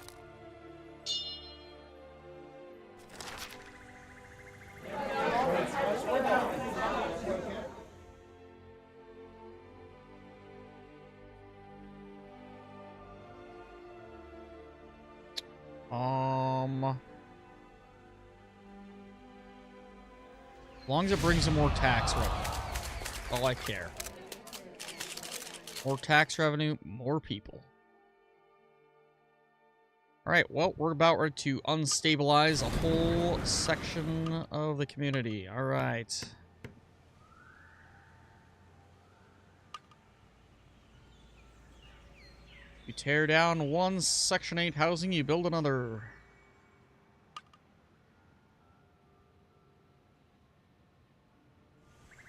As long as it brings in more tax revenue. All I care. More tax revenue, more people. Alright, well, we're about ready to unstabilize a whole section of the community. Alright. You tear down one Section 8 housing, you build another.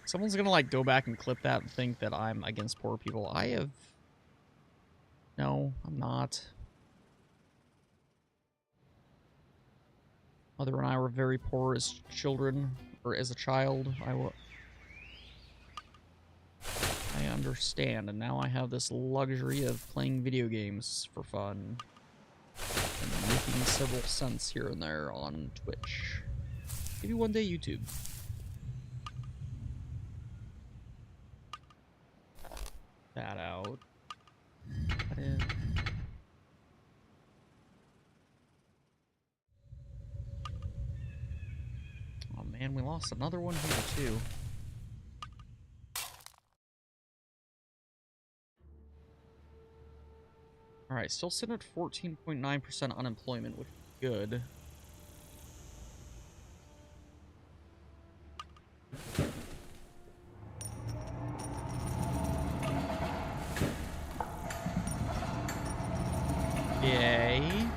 Someone's gonna, like, go back and clip that and think that I'm against poor people. I have... No, I'm not. Mother and I were very poor as children, or as a child. I understand, and now I have this luxury of playing video games for fun. And making several cents here and there on Twitch. Maybe one day YouTube. That out. That in. Oh man, we lost another one here too. Alright, still sitting at 14.9% unemployment, which is good. Yay.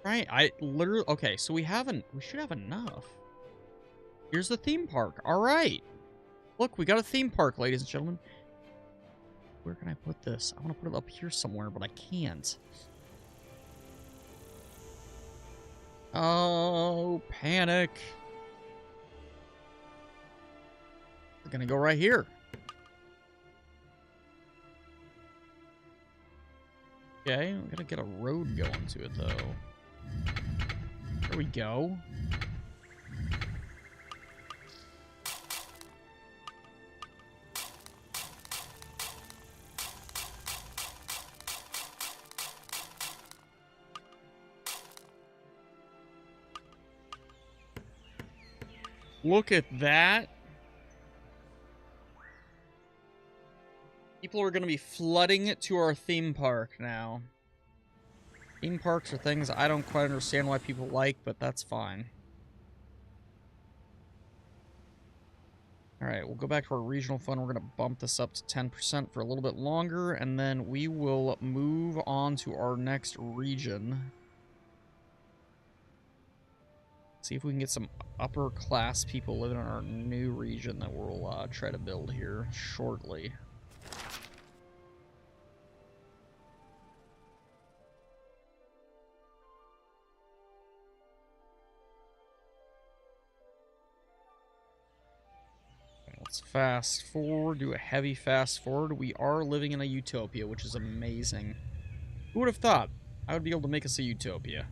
Right, I literally... Okay, so we should have enough. Here's the theme park. Alright. Look, we got a theme park, ladies and gentlemen. Where can I put this? I want to put it up here somewhere, but I can't. Oh, panic. We're gonna go right here. Okay, we gotta get a road going to it, though. There we go. Look at that. People are going to be flooding to our theme park now. Theme parks are things I don't quite understand why people like, but that's fine. Alright, we'll go back to our regional fund. We're going to bump this up to 10% for a little bit longer, and then we will move on to our next region. See if we can get some upper class people living in our new region that we'll try to build here shortly. Let's fast forward, do a heavy fast forward. We are living in a utopia, which is amazing. Who would have thought I would be able to make us a utopia?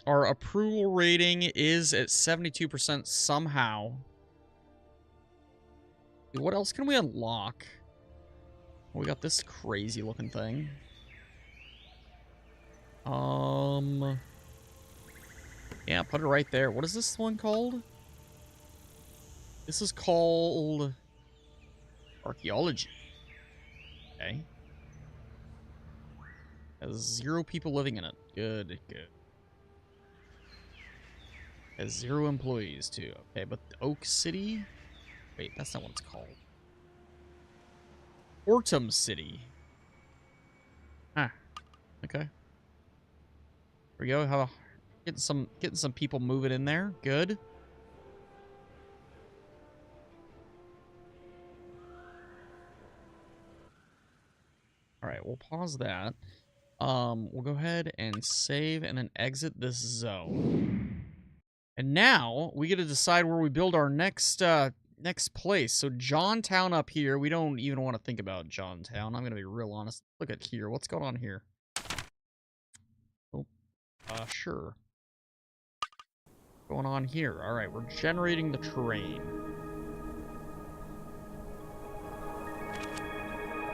Our approval rating is at 72% somehow. What else can we unlock? We got this crazy looking thing. Yeah, put it right there. What is this one called? This is called archaeology. Okay. Has 0 people living in it. Good, good. Has 0 employees too. Okay, but Oak City? Wait, that's not what it's called. Ortum City. Ah. Okay. There we go. Getting some people moving in there. Good. Alright, we'll pause that. We'll go ahead and save and then exit this zone. And now we get to decide where we build our next place. So Johntown up here, we don't even want to think about Johntown. I'm gonna be real honest. Look at here. What's going on here? Oh, Sure. What's going on here? Alright, we're generating the terrain.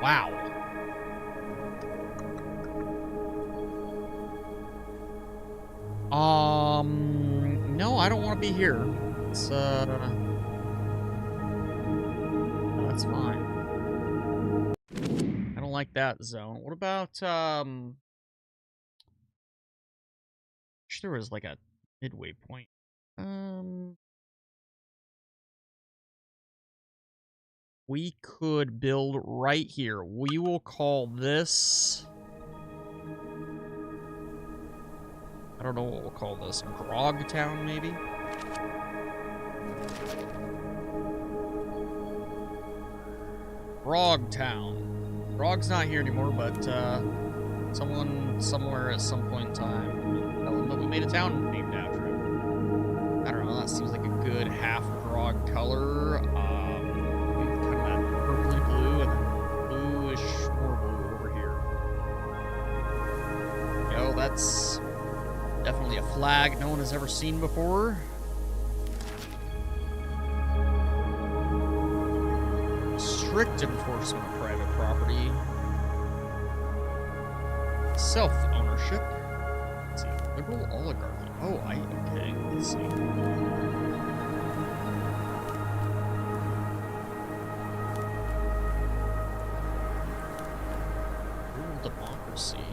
Wow. No, I don't want to be here. It's, no, that's fine. I don't like that zone. What about, wish there was like a midway point. We could build right here. We will call this... I don't know what we'll call this. Grog Town, maybe? Grog Town. Grog's not here anymore, but someone somewhere at some point in time tell him that we made a town named after him. I don't know, that seems like a good half Grog color. Kind of that purpley blue and then bluish, more blue over here. Yo, that's definitely a flag no one has ever seen before. Strict enforcement of private property. Self-ownership. Let's see. Liberal oligarchy. Oh, okay. Let's see. Liberal democracy.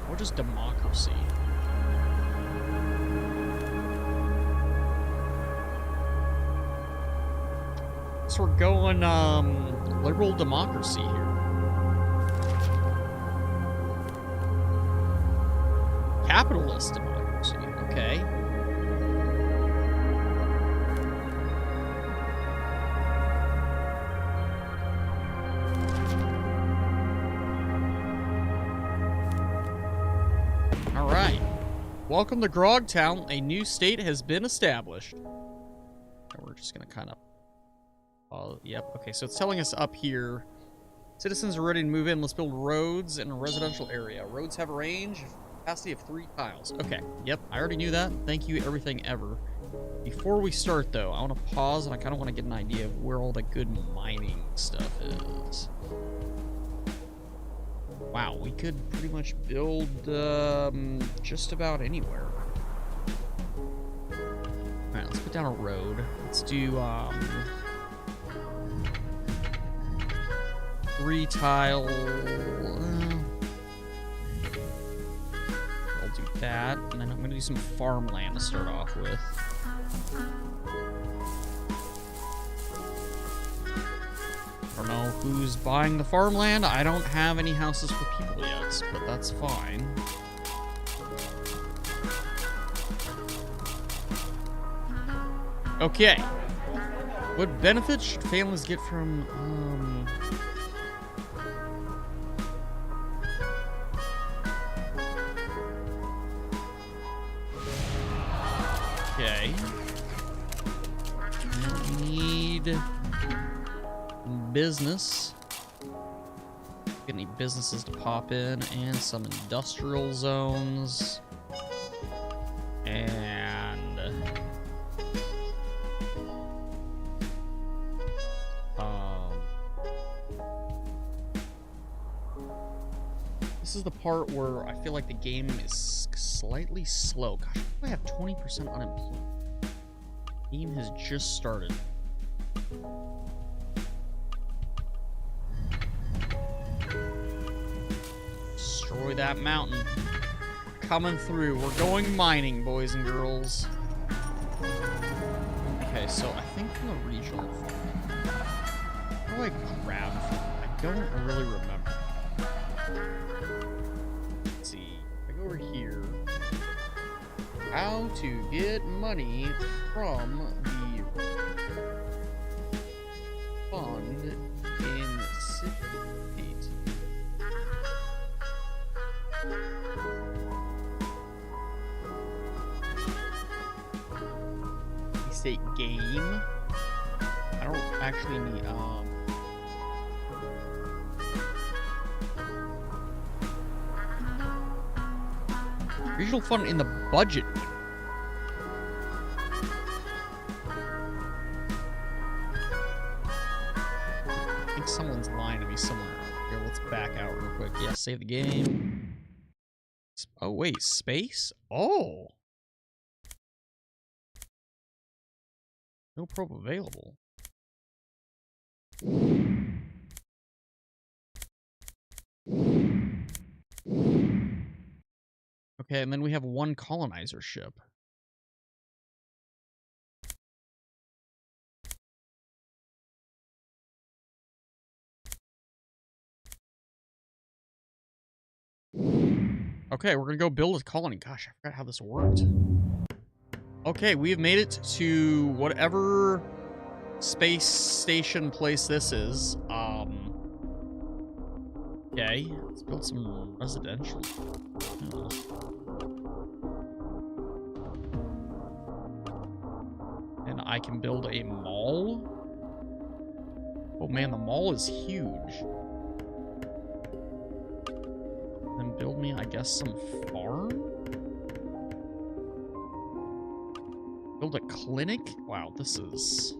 What is democracy? So we're going, liberal democracy here. Capitalist democracy, okay. Alright. Welcome to Grog Town. A new state has been established. And we're just gonna kind of... yep. Okay, so it's telling us up here, citizens are ready to move in. Let's build roads in a residential area. Roads have a range, capacity of 3 tiles. Okay, yep, I already knew that. Thank you, everything ever. Before we start, though, I want to pause, and I kind of want to get an idea of where all the good mining stuff is. Wow, we could pretty much build just about anywhere. Alright, let's put down a road. Let's do 3 tile. I'll do that, and then I'm gonna do some farmland to start off with. I don't know who's buying the farmland. I don't have any houses for people yet, but that's fine. Okay. What benefits should families get from okay. I need business. Get any businesses to pop in and some industrial zones. And this is the part where I feel like the game is slightly slow. Gosh, I have 20% unemployment. The game has just started. Destroy that mountain. We're coming through. We're going mining, boys and girls. Okay, so I think from the regional farm. How do I grab from? I don't really remember. Let's see. If I go over here. How to get money from the fund in City. State game. I don't actually need Regional fund in the budget. I think someone's lying to me somewhere. Here, let's back out real quick. Yeah, save the game. Oh, wait, space? Oh! No probe available. Okay, and then we have one colonizer ship. Okay, we're gonna go build a colony. Gosh, I forgot how this worked. Okay, we have made it to whatever space station place this is. Okay, let's build some residential. Oh. And I can build a mall. Oh man, the mall is huge. Then build me, I guess, some farm? Build a clinic? Wow, this is...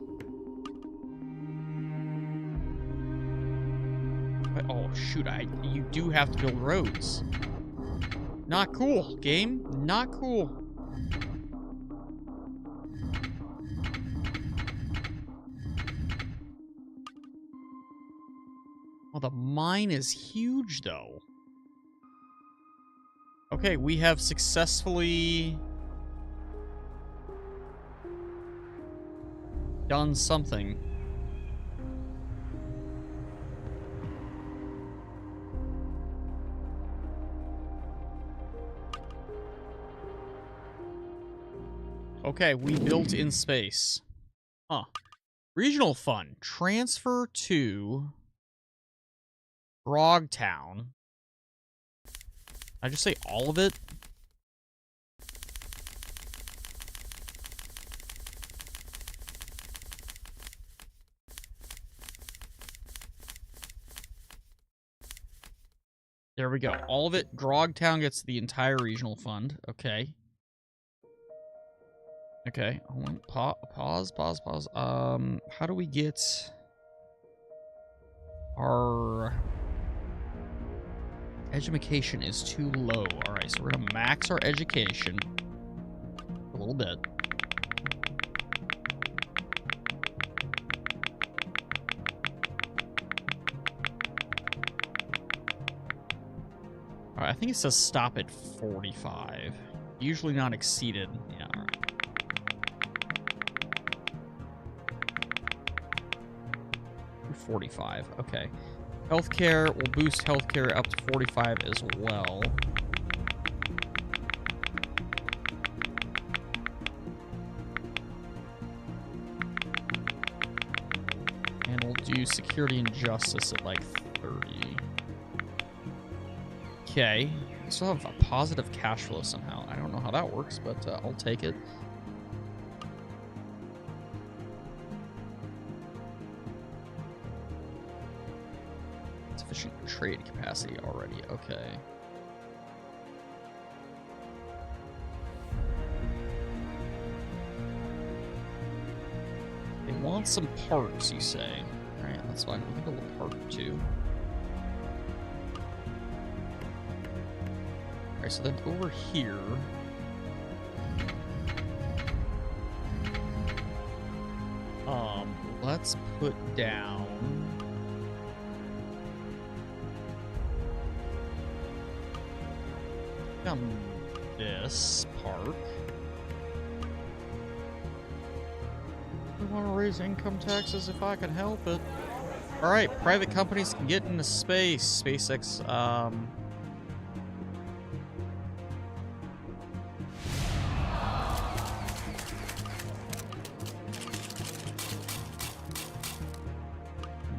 Oh, shoot, you do have to build roads. Not cool, game. Not cool. Oh, the mine is huge, though. Okay, we have successfully done something. Okay, we built in space. Huh. Regional fund. Transfer to Frogtown. I just say all of it? There we go. All of it. Grogtown gets the entire regional fund. Okay. Okay. Hold on. Pause. How do we get our... Education is too low. Alright, so we're gonna max our education a little bit. Alright, I think it says stop at 45. Usually not exceeded. Yeah, alright. $45. Okay. Healthcare will boost healthcare up to 45 as well. And we'll do security and justice at like 30. Okay. We still have a positive cash flow somehow. I don't know how that works, but I'll take it. Sufficient trade capacity already. Okay. They want some parts, you say. Alright, that's fine. We can build a part or two. Alright, so then over here... let's put down... this park. We want to raise income taxes if I can help it. Alright, private companies can get into space. SpaceX,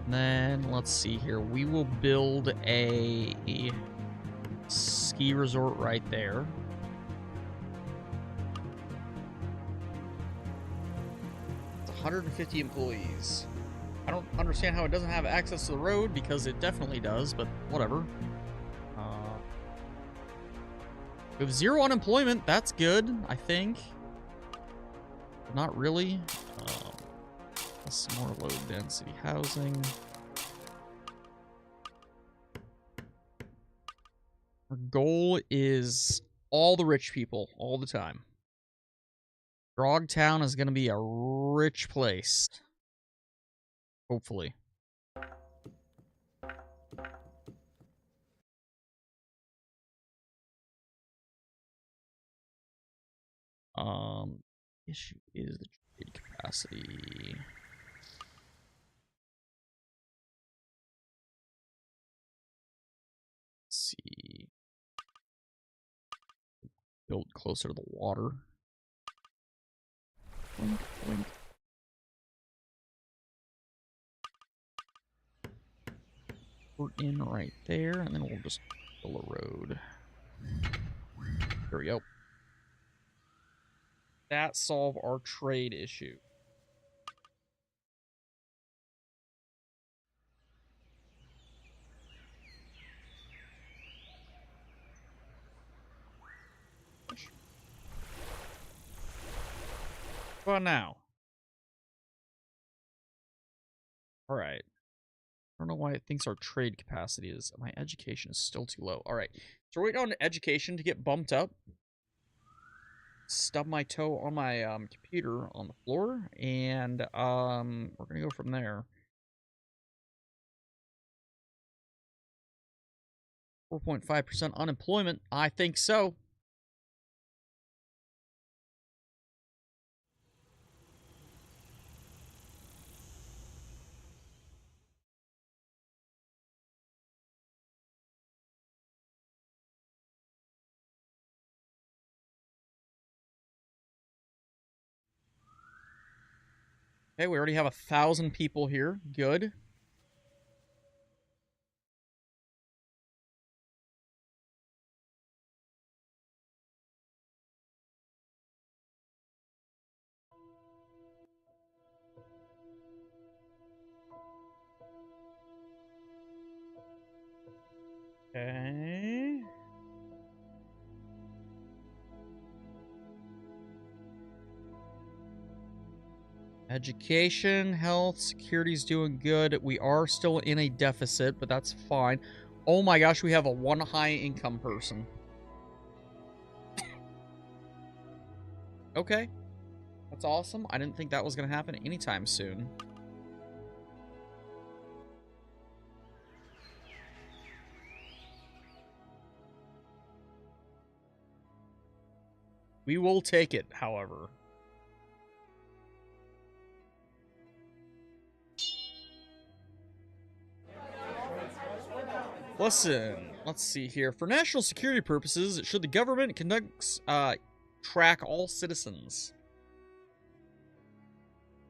then, let's see here. We will build a ski resort right there. It's 150 employees. I don't understand how it doesn't have access to the road, because it definitely does, but whatever. We have 0 unemployment. That's good, I think. But not really. Some more low density housing. Our goal is all the rich people all the time. Grogtown is going to be a rich place. Hopefully. Issue is the trade capacity. Let's see. Build closer to the water. Blink, blink. We're in right there, and then we'll just build a road. There we go. That solve our trade issue. Well, now. All right. I don't know why it thinks our trade capacity is. My education is still too low. All right. So we're waiting on education to get bumped up. Stub my toe on my computer on the floor, and we're gonna go from there. 4.5% unemployment. I think so. Okay, we already have 1,000 people here. Good. Okay. Education, health, security's doing good. We are still in a deficit, but that's fine. Oh my gosh, we have a one high income person. Okay. That's awesome. I didn't think that was going to happen anytime soon. We will take it, however. Listen, let's see here. For national security purposes, should the government track all citizens?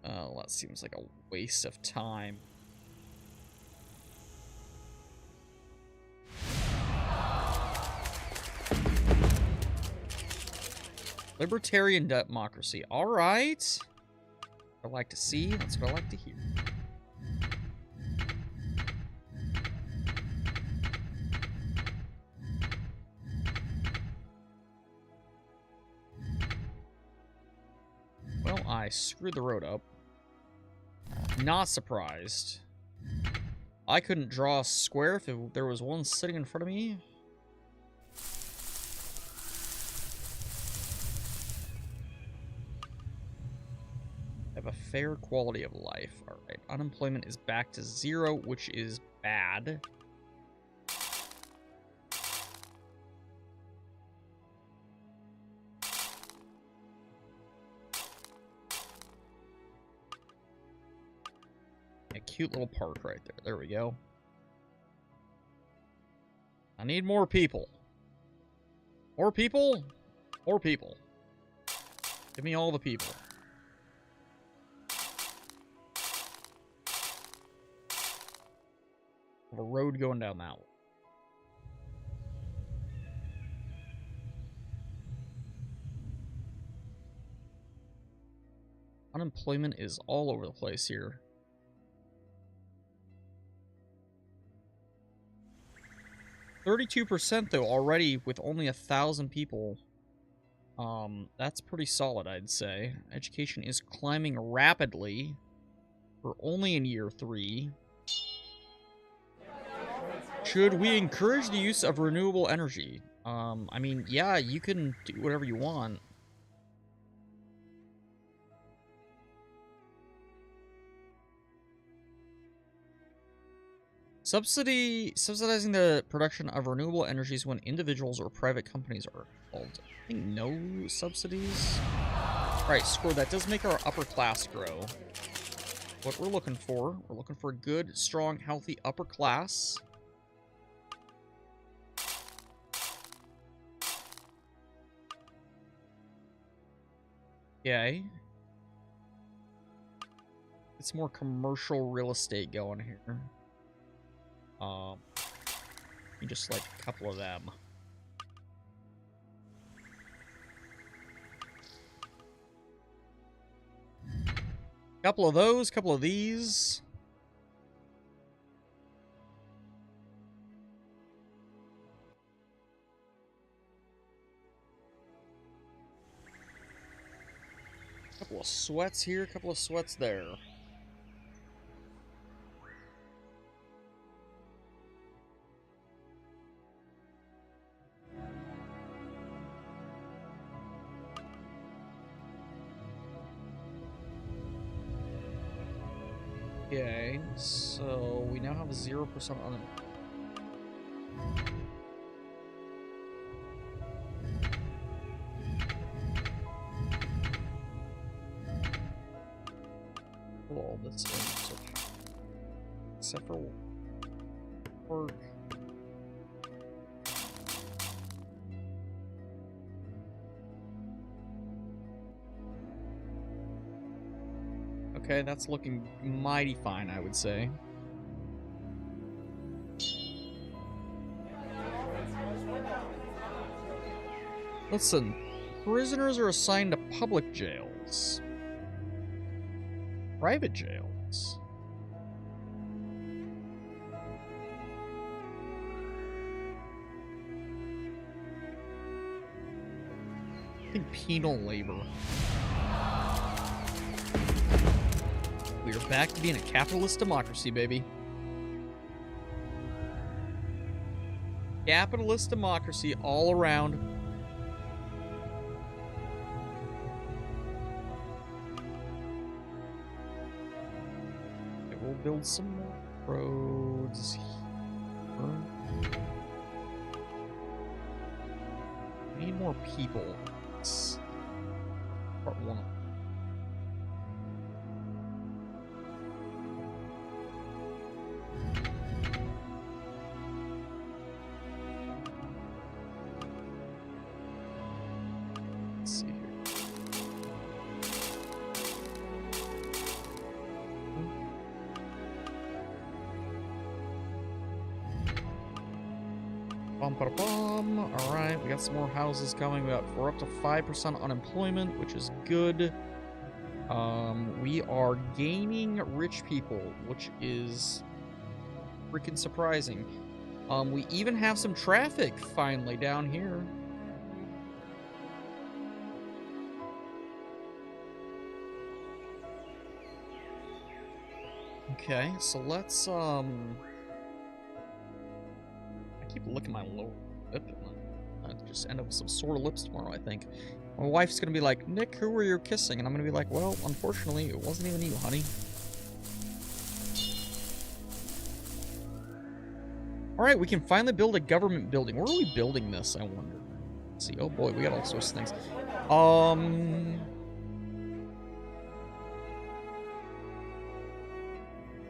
That seems like a waste of time. Libertarian democracy. All right. I like to see. That's what I like to hear. Well, I screwed the road up. Not surprised. I couldn't draw a square if there was one sitting in front of me. Have a fair quality of life. All right. Unemployment is back to 0, which is bad. A cute little park right there. There we go. I need more people. More people? More people. Give me all the people. Have a road going down that way. Unemployment is all over the place here. . 32% though already with only 1,000 people. That's pretty solid, I'd say. Education is climbing rapidly. We're only in year 3. Should we encourage the use of renewable energy? I mean, yeah, you can do whatever you want. Subsidizing the production of renewable energies when individuals or private companies are involved. I think no subsidies. Alright, score. That does make our upper class grow. What we're looking for a good, strong, healthy upper class. Okay. It's more commercial real estate going here. You just like a couple of them. Couple of those, couple of these. Couple of sweats here, couple of sweats there. Okay, so we now have 0% unemployment. All that's in, except for work. Okay, that's looking mighty fine, I would say. Listen, prisoners are assigned to public jails. Private jails. I think penal labor. We are back to being a capitalist democracy, baby. Capitalist democracy all around. Okay, we'll build some more roads here. We need more people. It's part 1. Let's see here. Bum, ba, bum. All right, we got some more houses coming. We're up to 5% unemployment, which is good. We are gaining rich people, which is freaking surprising. We even have some traffic finally down here. Okay, so let's I keep licking my lower lip. I just end up with some sore lips tomorrow, I think. My wife's gonna be like, Nick, who were you kissing? And I'm gonna be like, well, unfortunately, it wasn't even you, honey. Alright, we can finally build a government building. Where are we building this, I wonder? Let's see. Oh boy, we got all sorts of things. I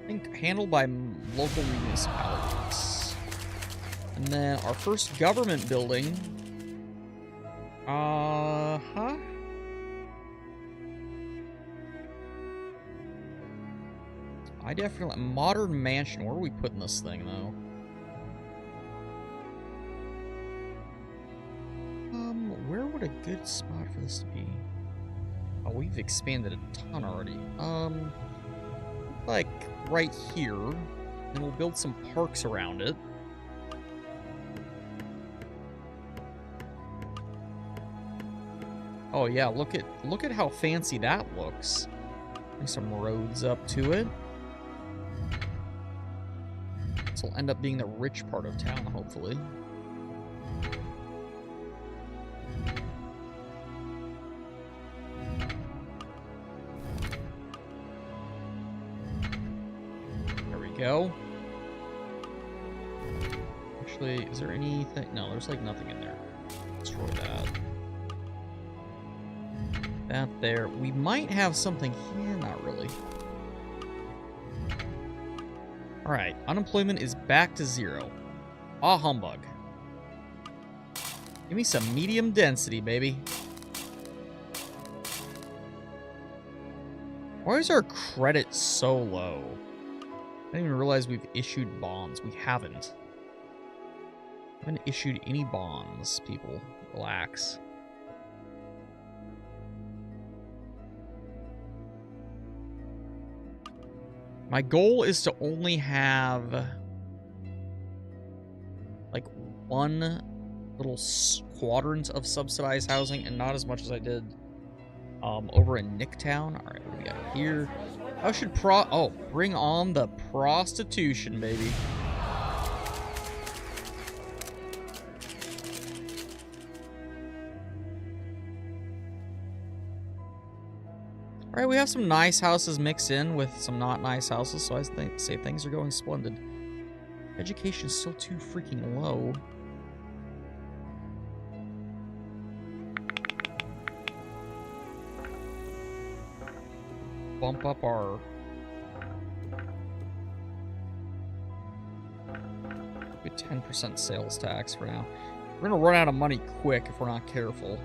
think handled by local municipalities. And then our first government building. I definitely... Modern mansion. Where are we putting this thing, though? Where would a good spot for this to be? Oh, we've expanded a ton already. Like right here. Then we'll build some parks around it. Oh yeah, look at how fancy that looks. Bring some roads up to it. This will end up being the rich part of town, hopefully. There we go. Actually, is there anything? No, there's like nothing in there. Destroy that. That there. We might have something here. Not really. Alright, unemployment is back to 0. Ah, humbug. Give me some medium density, baby. Why is our credit so low? I didn't even realize we've issued bonds. We haven't. We haven't issued any bonds, people. Relax. My goal is to only have like one little quadrant of subsidized housing and not as much as I did over in Nicktown. All right, what do we got here? I should bring on the prostitution, baby. All right, we have some nice houses mixed in with some not nice houses, so I say things are going splendid. Education is still too freaking low. Bump up our... Good 10% sales tax for now. We're gonna run out of money quick if we're not careful.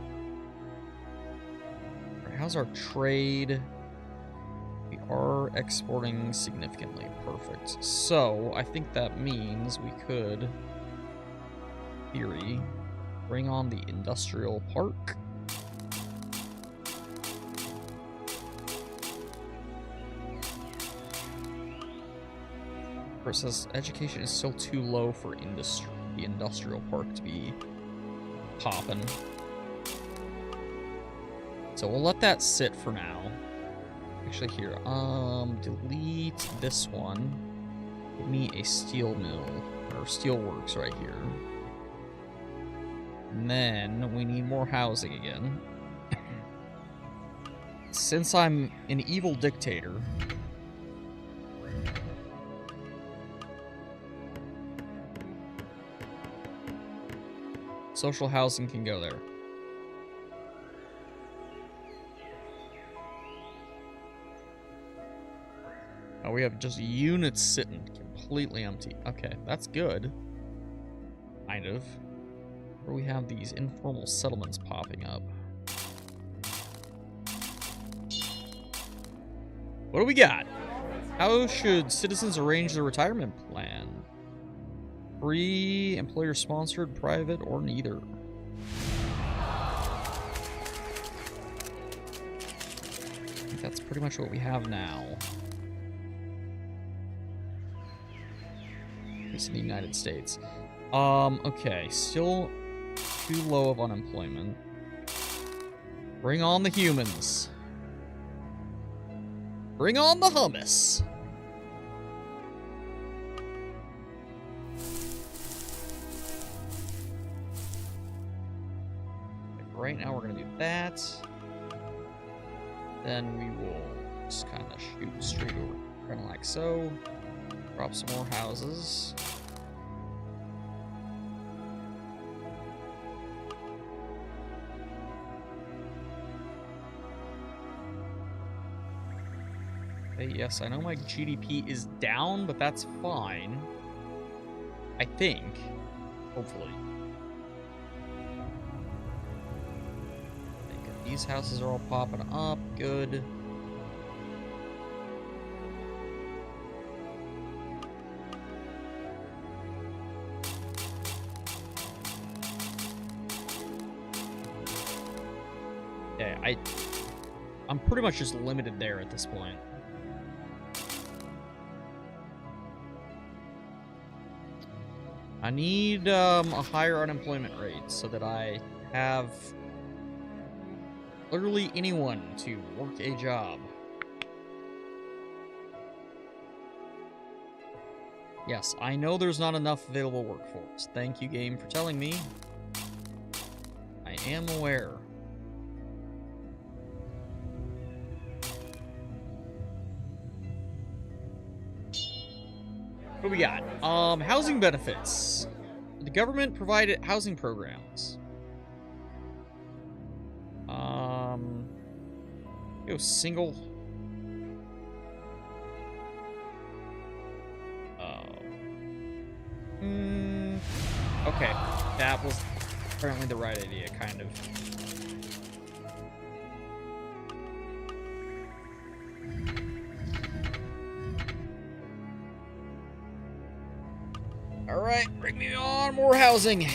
How's our trade? We are exporting significantly. Perfect. So, I think that means we could, in theory, bring on the industrial park. It says education is still too low for the industrial park to be popping. So we'll let that sit for now. Actually, here, delete this one. Give me a steel mill, or steel works right here. And then we need more housing again. Since I'm an evil dictator, social housing can go there. Oh, we have just units sitting completely empty. Okay, that's good. Kind of. Where we have these informal settlements popping up. What do we got? How should citizens arrange their retirement plan? Free, employer-sponsored, private, or neither? I think that's pretty much what we have now. In the United States. Okay, still too low of unemployment. Bring on the humans. Bring on the hummus. Right now we're gonna do that. Then we will just kind of shoot straight over, kind of like so. Drop some more houses. Okay, yes, I know my GDP is down, but that's fine. I think. Hopefully. These houses are all popping up. Good. Yeah, I'm pretty much just limited there at this point. I need a higher unemployment rate so that I have Literally anyone to work a job. Yes, I know there's not enough available workforce. Thank you, game, for telling me. I am aware. What do we got? Housing benefits. The government provided housing programs. Single. Okay, that was apparently the right idea, kind of. All right, bring me on more housing.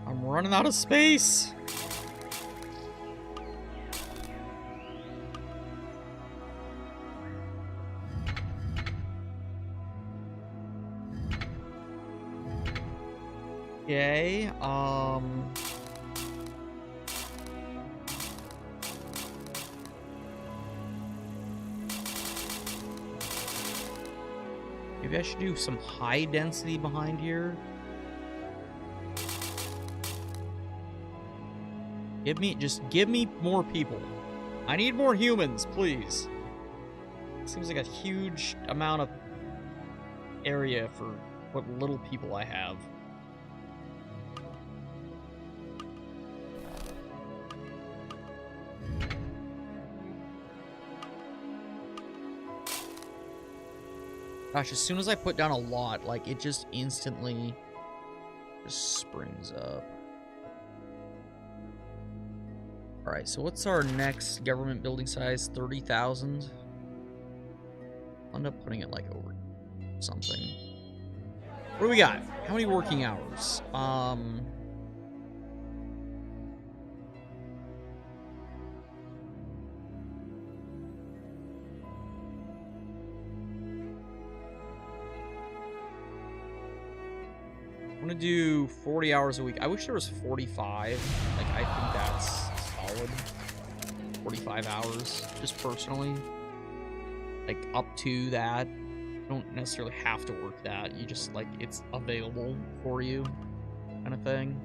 I'm running out of space. Okay, maybe I should do some high density behind here. Give me more people. I need more humans, please. Seems like a huge amount of area for what little people I have. Gosh, as soon as I put down a lot, like, it just instantly just springs up. Alright, so what's our next government building size? 30,000? I'll end up putting it, like, over something. What do we got? How many working hours? I'm gonna do 40 hours a week. I wish there was 45. Like, I think that's solid. 45 hours, just personally. Like, up to that. You don't necessarily have to work that. You just, like, it's available for you, kind of thing.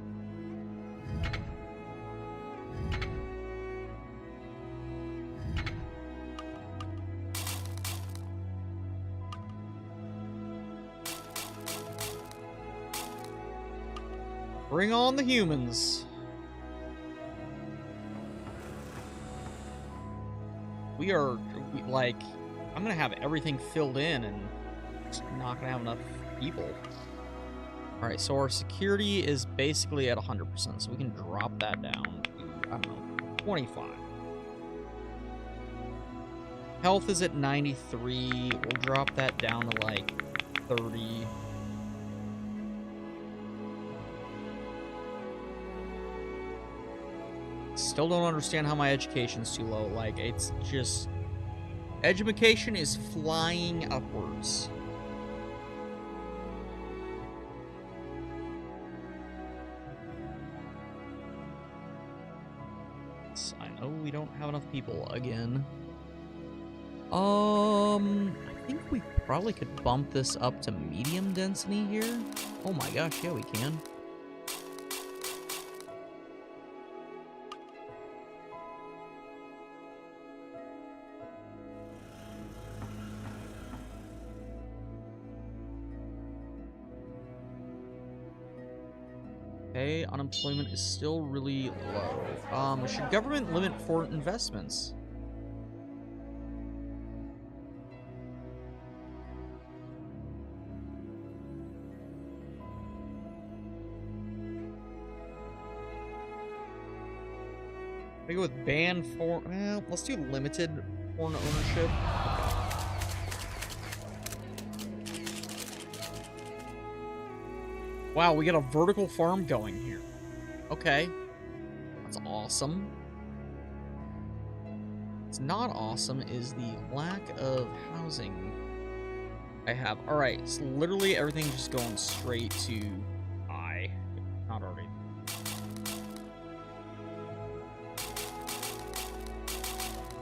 Bring on the humans. Like, I'm gonna have everything filled in and just not gonna have enough people. Alright, so our security is basically at 100%, so we can drop that down to, I don't know, 25. Health is at 93. We'll drop that down to, like, 30. Still don't understand how my education's too low. Like, it's just... Education is flying upwards. I know we don't have enough people again. I think we probably could bump this up to medium density here. Oh my gosh, yeah, we can. Okay, unemployment is still really low. Should government limit foreign investments? We go with ban for. Well, let's do limited foreign ownership. Wow, we got a vertical farm going here. Okay. That's awesome. What's not awesome is the lack of housing I have. Alright, so literally everything just going straight to I. Not already.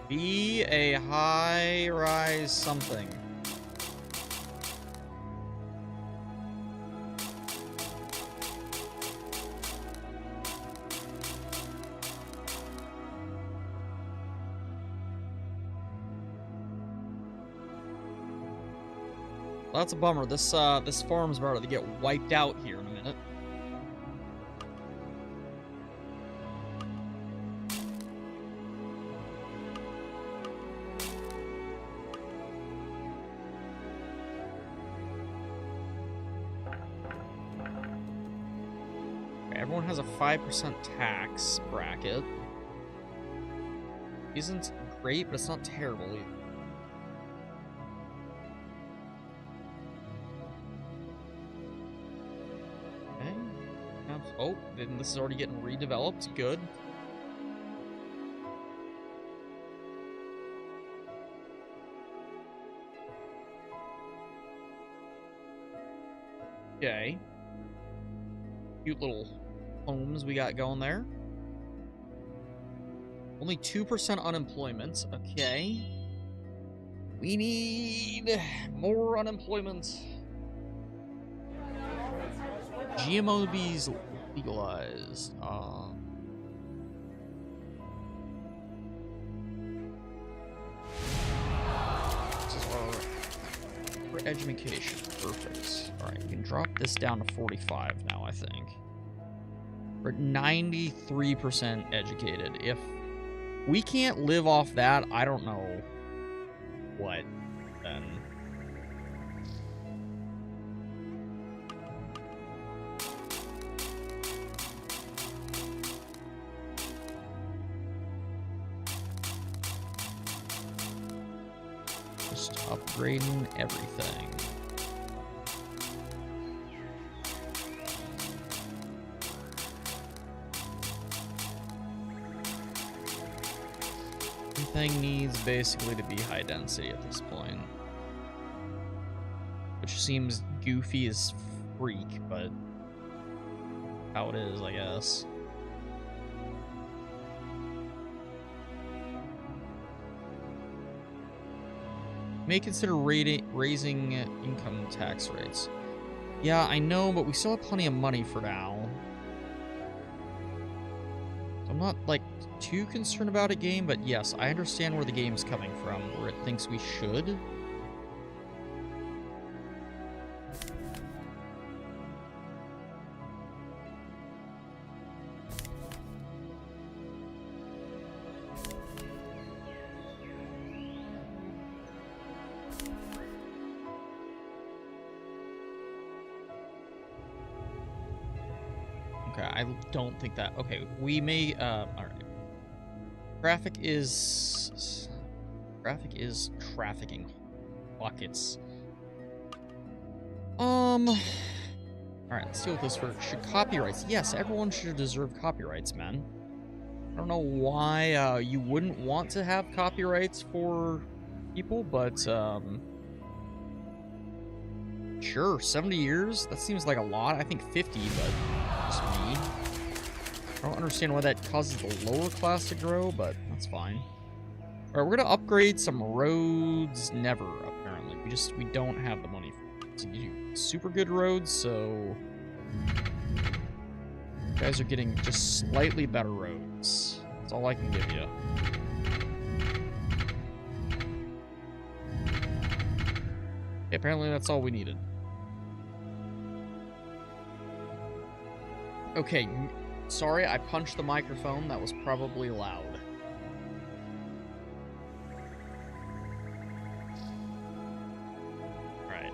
Be a high-rise something. Well, that's a bummer. This farm's about to get wiped out here in a minute. Okay, everyone has a 5% tax bracket. Isn't great, but it's not terrible either. Oh, then this is already getting redeveloped. Good. Okay. Cute little homes we got going there. Only 2% unemployment. Okay. We need more unemployment. GMO bees legalized. This is for education. Perfect. Alright, we can drop this down to 45 now, I think. We're 93% educated. If we can't live off that, I don't know what then. Upgrading everything. Everything needs basically to be high density at this point. Which seems goofy as freak, but how it is, I guess. May consider raising income tax rates. Yeah, I know, but we still have plenty of money for now. I'm not, like, too concerned about a game, but yes, I understand where the game's coming from, where it thinks we should. Okay, I don't think that... Okay, we may... Alright. Traffic is trafficking. Buckets. Alright, let's deal with this first. Should copyrights... Yes, everyone should deserve copyrights, man. I don't know why you wouldn't want to have copyrights for people, but, sure, 70 years? That seems like a lot. I think 50, but just me. I don't understand why that causes the lower class to grow, but that's fine. Alright, we're gonna upgrade some roads. Never, apparently. We don't have the money to do super good roads, so... You guys are getting just slightly better roads. That's all I can give you. Okay, apparently that's all we needed. Okay, sorry, I punched the microphone. That was probably loud. Alright.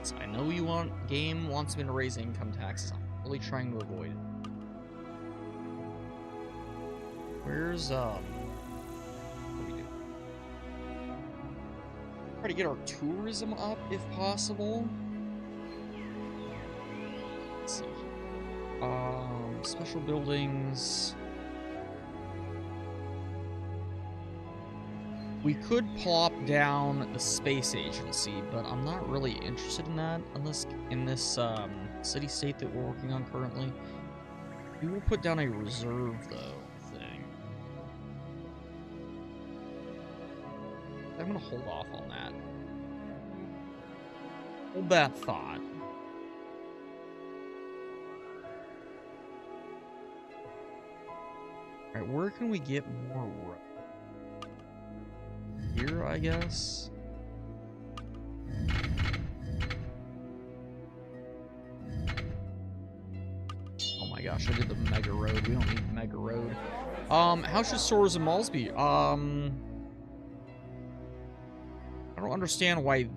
So I know game wants me to raise income taxes. I'm really trying to avoid it. Where's, what do we do? Try to get our tourism up if possible. Special buildings. We could plop down the space agency, but I'm not really interested in that in this city-state that we're working on currently. We will put down a reserve, though, thing. I'm gonna hold off on that. Hold that thought. Alright, where can we get more road? Here, I guess? Oh my gosh, I did the mega road. We don't need mega road. How should stores and malls be? I don't understand why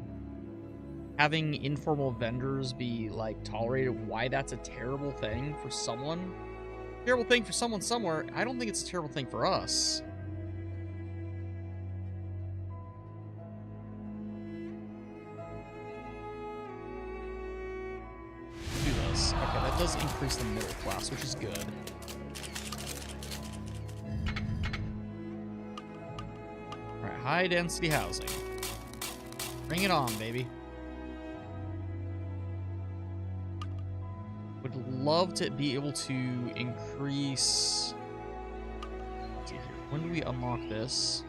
having informal vendors be, like, tolerated, why that's a terrible thing for someone. Terrible thing for someone somewhere. I don't think it's a terrible thing for us. Do this. Okay, that does increase the middle class, which is good. Alright, high density housing. Bring it on, baby. Would love to be able to increase. Let's see here. When do we unlock this?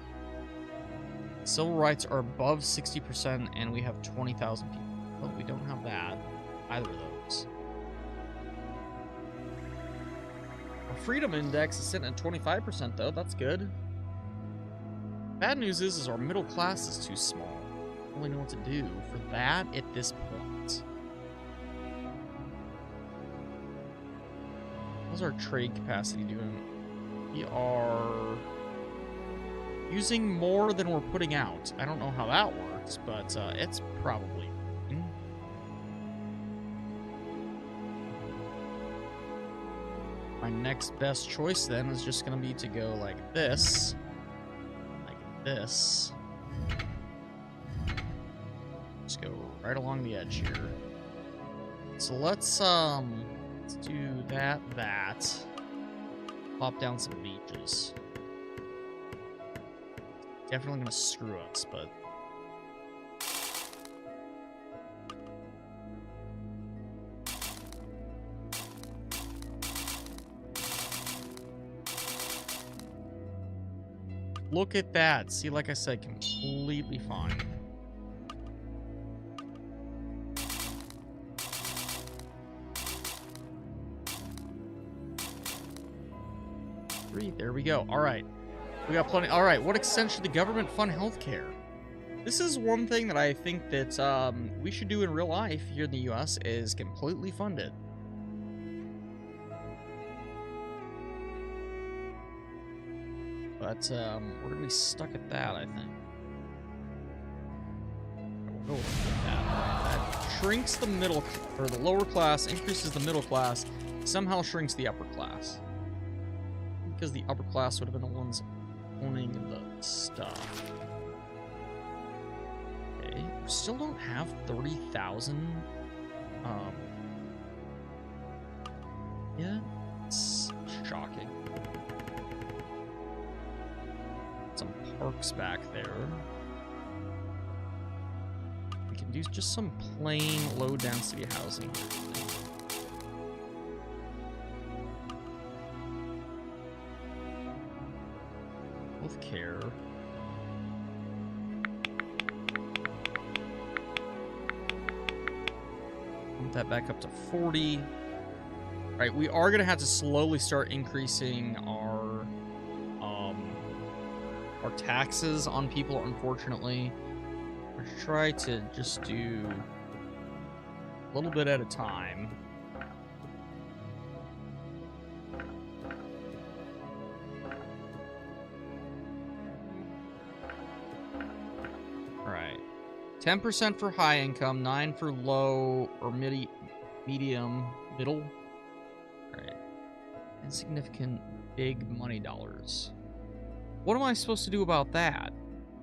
Civil rights are above 60%, and we have 20,000 people. Well, we don't have that. Either of those. Our freedom index is sitting at 25%, though. That's good. Bad news is our middle class is too small. I don't really know what to do for that at this point. How's our trade capacity doing? We are using more than we're putting out. I don't know how that works, but it's probably working. My next best choice then is just going to be to go like this. Like this. Just go right along the edge here. So let's do that. Pop down some beaches. Definitely gonna screw us, but look at that. See, like I said, completely fine. There we go. All right. We got plenty. All right. What extent should the government fund healthcare? This is one thing that I think that we should do in real life here in the U.S. is completely fund it. But we're going to be stuck at that, I think. We'll go with that. That shrinks the middle, or the lower class, increases the middle class, somehow shrinks the upper class. Because the upper class would have been the ones owning the stuff. Okay, we still don't have 30,000. Yeah, it's shocking. Some parks back there. We can do just some plain low density housing here. Care. Pump that back up to 40. All right, we are gonna have to slowly start increasing our taxes on people. Unfortunately, we're gonna try to just do a little bit at a time. Alright. 10% for high income, 9 for low or medium, middle. Alright. Insignificant big money dollars. What am I supposed to do about that?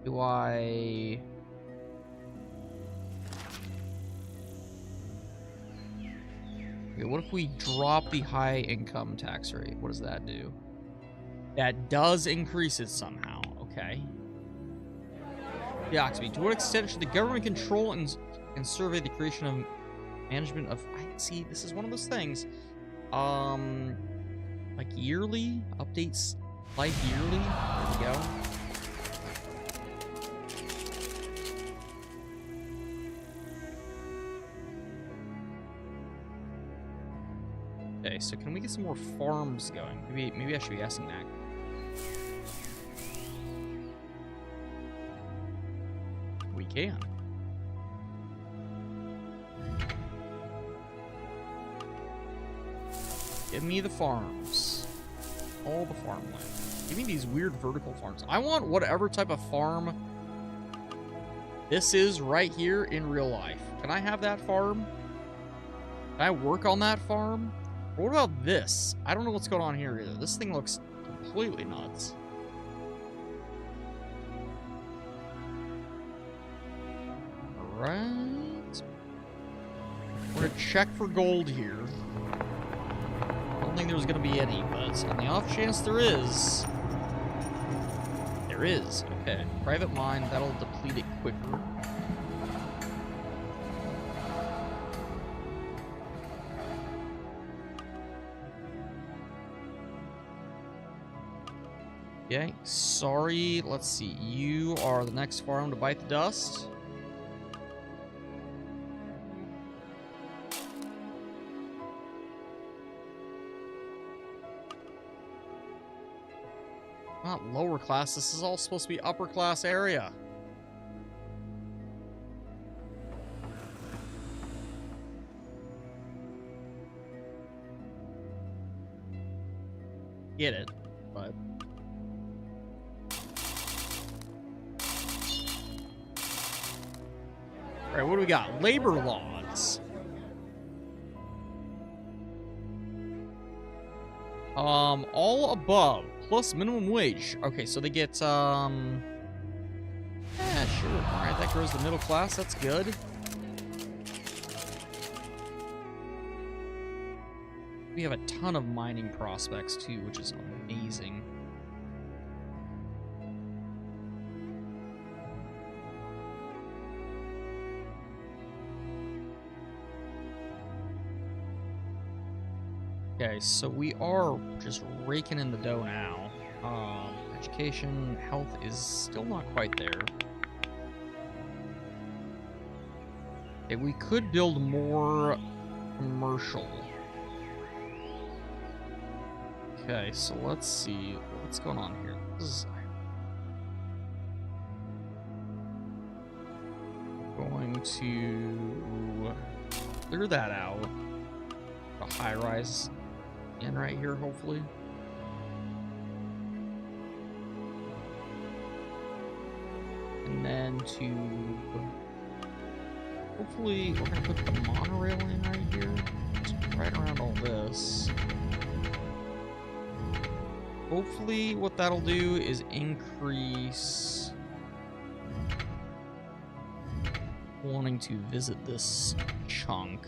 Do I... Okay, what if we drop the high income tax rate? What does that do? That does increase it somehow. Okay. Yeah, to what extent should the government control and survey the creation of management of... I see, this is one of those things. Like yearly? Updates life yearly? There we go. Okay, so can we get some more farms going? Maybe I should be asking that. We can. Give me the farms. All the farmland. Give me these weird vertical farms. I want whatever type of farm this is right here in real life. Can I have that farm? Can I work on that farm? Or what about this? I don't know what's going on here either. This thing looks completely nuts. Alright. We're gonna check for gold here. I don't think there's gonna be any, but on the off chance there is. There is. Okay. Private mine, that'll deplete it quicker. Okay, sorry. Let's see. You are the next farm to bite the dust. Not lower class. This is all supposed to be upper class area. Get it, but... Alright, what do we got? Labor laws. All above, plus minimum wage. Okay, so they get, yeah, sure. Alright, that grows the middle class. That's good. We have a ton of mining prospects, too, which is amazing. Okay, so we are just raking in the dough now. Education, health is still not quite there. Okay, we could build more commercial. Okay, so let's see what's going on here. This is going to clear that out. A high rise in right here, hopefully. And then to hopefully we're gonna put the monorail in right here. Just right around all this. Hopefully what that'll do is increase wanting to visit this chunk.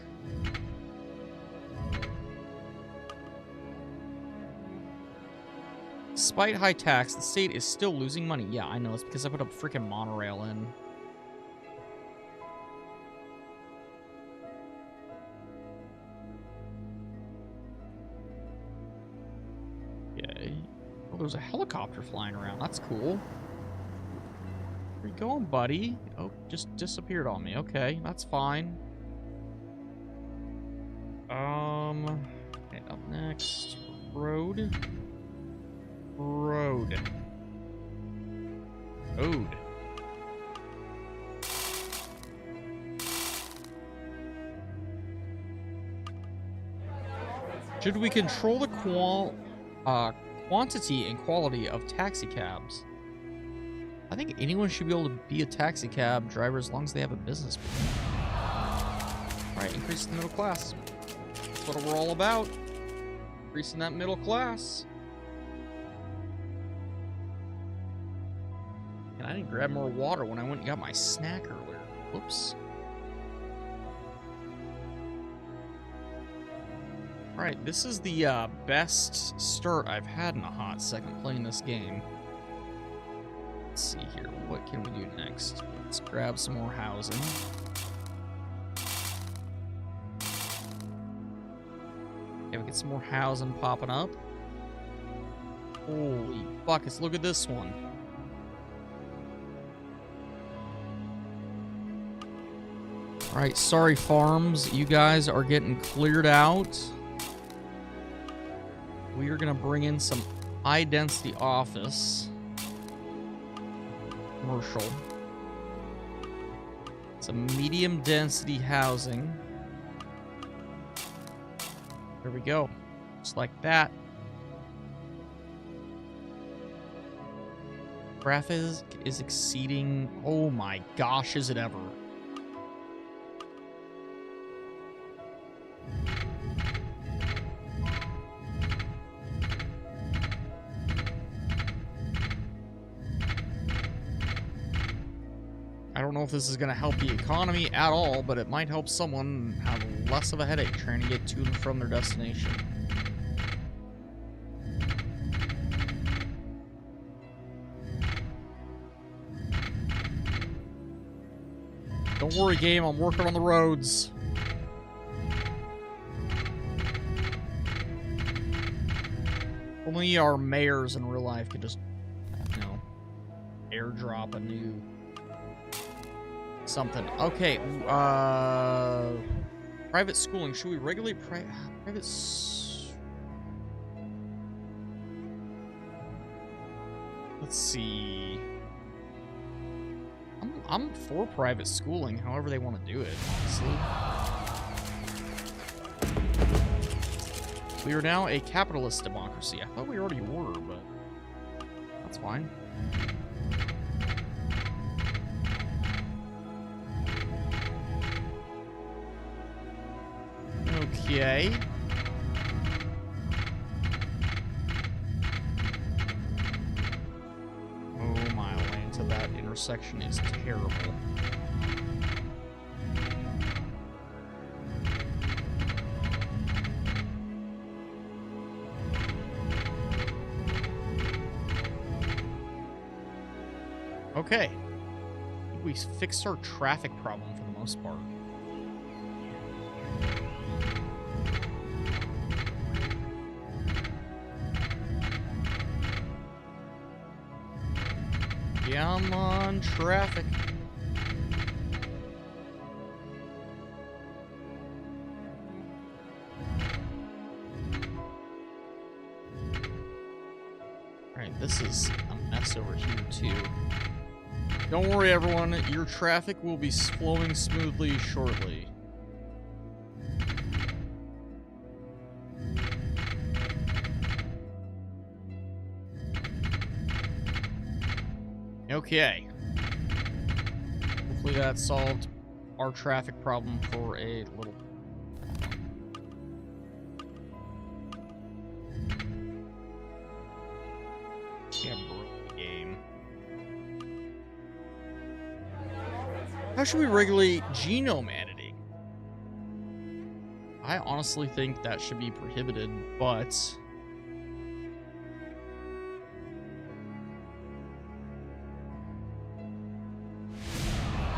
Despite high tax, the state is still losing money. Yeah, I know. It's because I put a freaking monorail in. Okay. Oh, there's a helicopter flying around. That's cool. Where you going, buddy? Oh, just disappeared on me. Okay, that's fine. Okay, up next. Road. Road. Should we control the quantity and quality of taxi cabs? I think anyone should be able to be a taxi cab driver as long as they have a business. Alright, increase the middle class. That's what we're all about. Increasing that middle class. And I didn't grab more water when I went and got my snack earlier. Whoops. Alright, this is the best start I've had in a hot second playing this game. Let's see here. What can we do next? Let's grab some more housing. Okay, we get some more housing popping up. Holy buckets, look at this one. Alright, sorry farms, you guys are getting cleared out. We are going to bring in some high-density office. Commercial. Some medium-density housing. There we go. Just like that. Traffic is exceeding... Oh my gosh, is it ever. I don't know if this is going to help the economy at all, but it might help someone have less of a headache trying to get to and from their destination. Don't worry, game, I'm working on the roads. Only our mayors in real life could just, you know, airdrop a new... something. Okay, private schooling. Should we regulate private let's see. I'm for private schooling, however they want to do it, honestly. We are now a capitalist democracy. I thought we already were, but that's fine. Okay. Oh, my lane to that intersection is terrible. Okay. I think we fixed our traffic problem for the most part. Come on, traffic. Alright, this is a mess over here, too. Don't worry, everyone. Your traffic will be flowing smoothly shortly. Okay. Hopefully that solved our traffic problem for a little... Yeah, broke the game. How should we regulate genome editing? I honestly think that should be prohibited, but...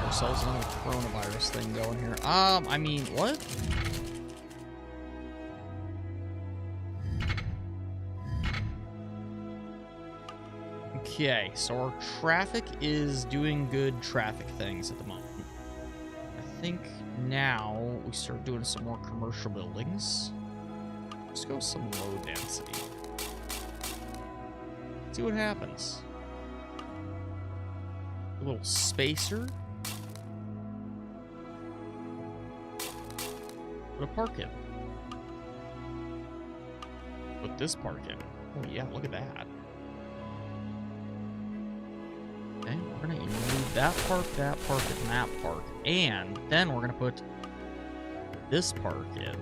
ourselves another coronavirus thing going here. I mean, what? Okay, so our traffic is doing good traffic things at the moment. I think now we start doing some more commercial buildings. Let's go some low density. See what happens. A little spacer. Put a park in. Put this park in. Oh yeah, look at that. Okay, we're gonna move that park, and that park. And then we're gonna put this park in.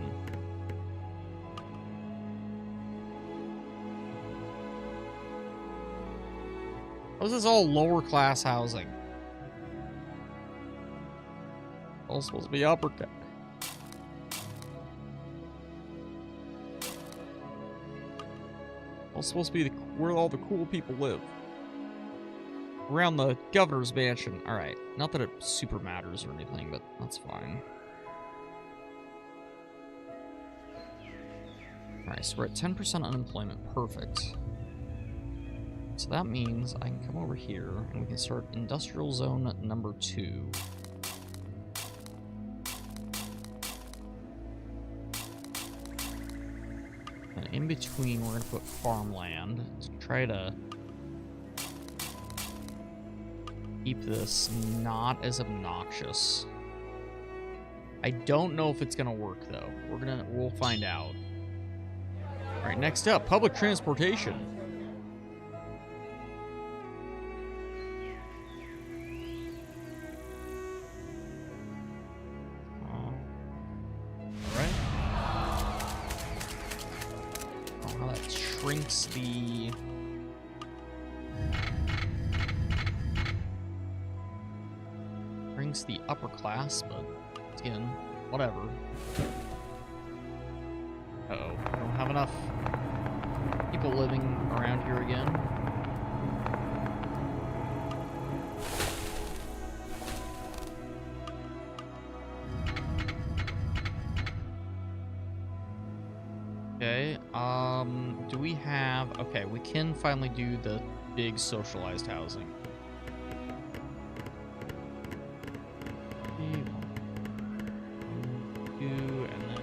How is this all lower class housing? All supposed to be upper class. It's supposed to be where all the cool people live. Around the governor's mansion. Alright. Not that it super matters or anything, but that's fine. Alright, so we're at 10% unemployment. Perfect. So that means I can come over here and we can start industrial zone number 2. And in between, we're going to put farmland to try to keep this not as obnoxious. I don't know if it's going to work, though. We'll find out. All right, next up, public transportation. Shrinks the upper class, but again, whatever. Uh-oh, I don't have enough people living around here again. Okay, do we have... Okay, we can finally do the big socialized housing. Two, and then...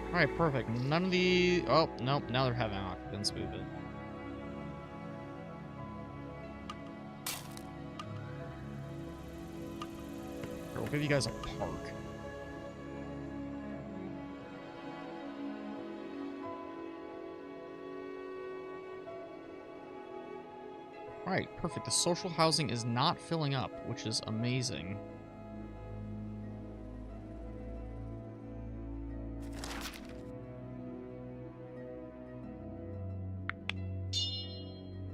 Alright, perfect. None of the... Oh, nope, now they're having occupants move it. We'll give you guys a park. Alright, perfect. The social housing is not filling up, which is amazing.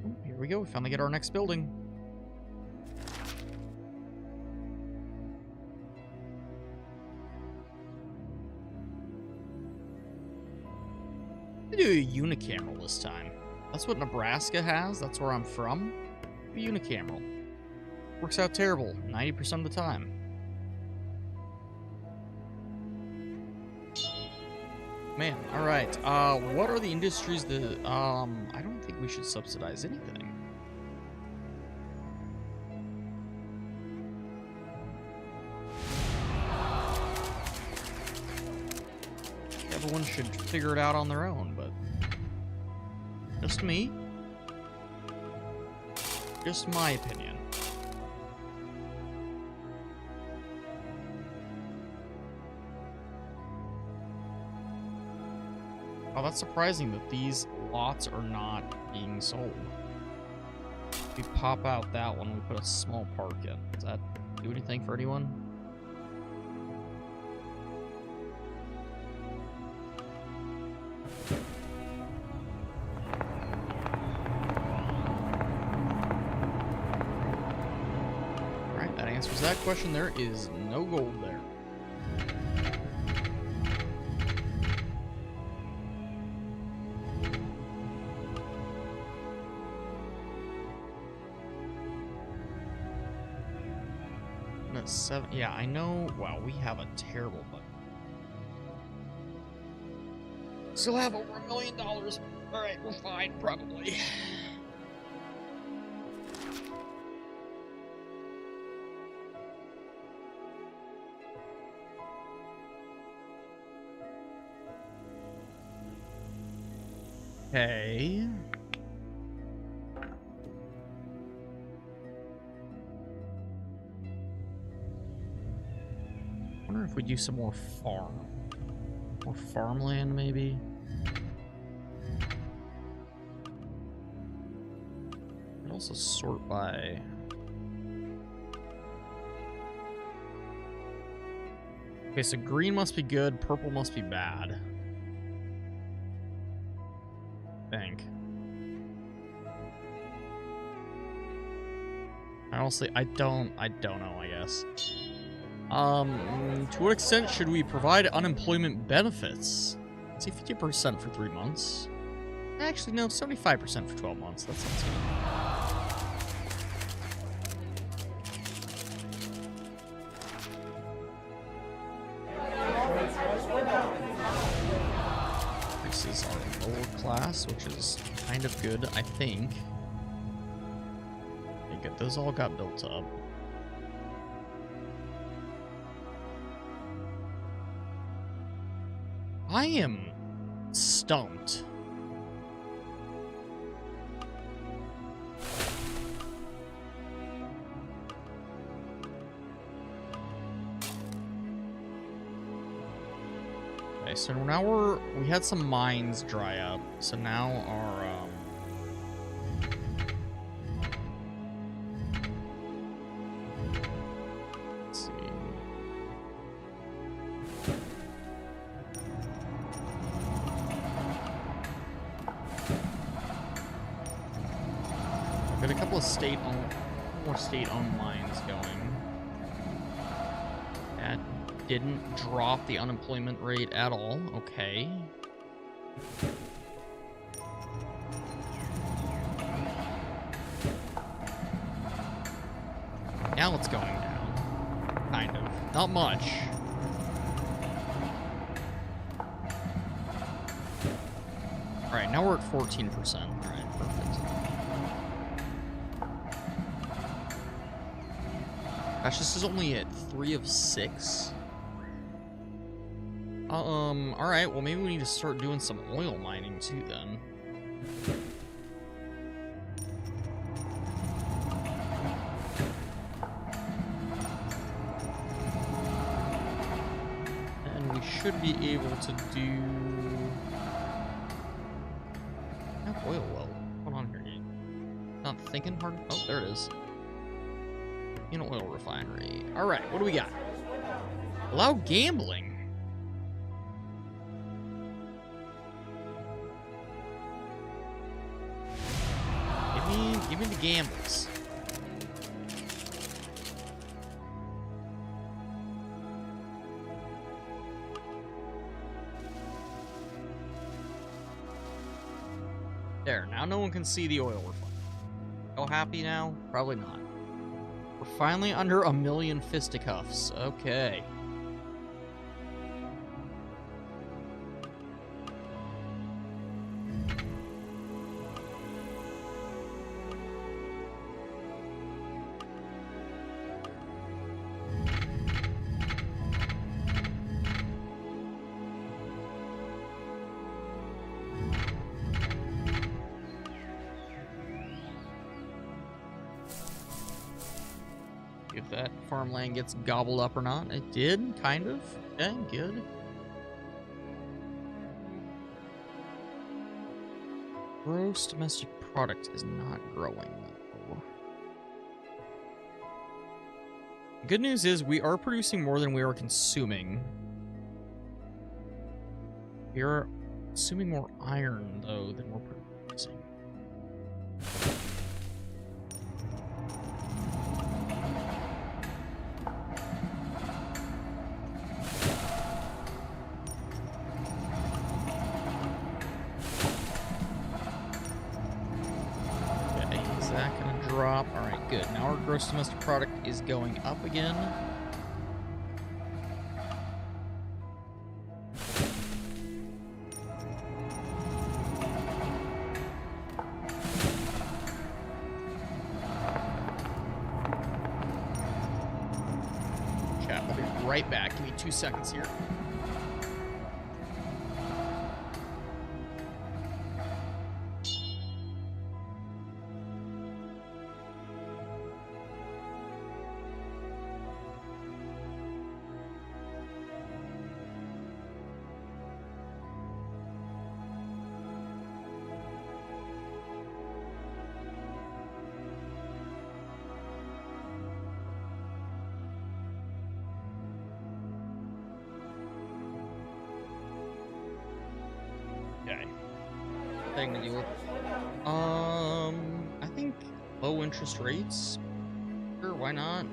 Oh, here we go. We finally get our next building. Do a unicameral this time. That's what Nebraska has. That's where I'm from. A unicameral. Works out terrible 90% of the time. Man, all right. What are the industries that I don't think we should subsidize anything. Everyone should figure it out on their own, but just me. Just my opinion. Oh, that's surprising that these lots are not being sold. If we pop out that one, we put a small park in. Does that do anything for anyone? Answers that question. There is no gold there. That's 7. Yeah, I know. Wow, we have a terrible budget. Still have over $1 million. All right, we're fine, probably. Okay. I wonder if we do some more farmland, maybe. And also sort by. Okay, so green must be good, purple must be bad. I think. I don't know, I guess. To what extent should we provide unemployment benefits? Let's say 50% for 3 months. Actually, no, 75% for 12 months. That sounds good. This is our lower class, which is kind of good, I think. Okay, good. Those all got built up. I am stumped. Okay, so now we had some mines dry up, so now our let's see. I've got a couple of more state-owned mines going. That didn't drop the unemployment rate at all. Okay. Now it's going down. Kind of. Not much. Alright, now we're at 14%. Alright, perfect. Gosh, this is only at 3 of 6. Alright, well maybe we need to start doing some oil mining too then. And we should be able to do... I have oil well. What's going on here? Not thinking hard? Oh, there it is. An oil refinery. Alright, what do we got? Allow gambling. Give me the gambles. There, now no one can see the oil refinery. All happy now? Probably not. We're finally under 1 million fisticuffs. Okay. If that farmland gets gobbled up or not. It did, kind of. Okay, good. Gross domestic product is not growing, though. The good news is we are producing more than we are consuming. We are consuming more iron, though, than we're producing. Drop. All right, good. Now our gross domestic product is going up again. Chat, I'll be right back. Give me 2 seconds here. Okay. Thing to deal with. I think low interest rates why not?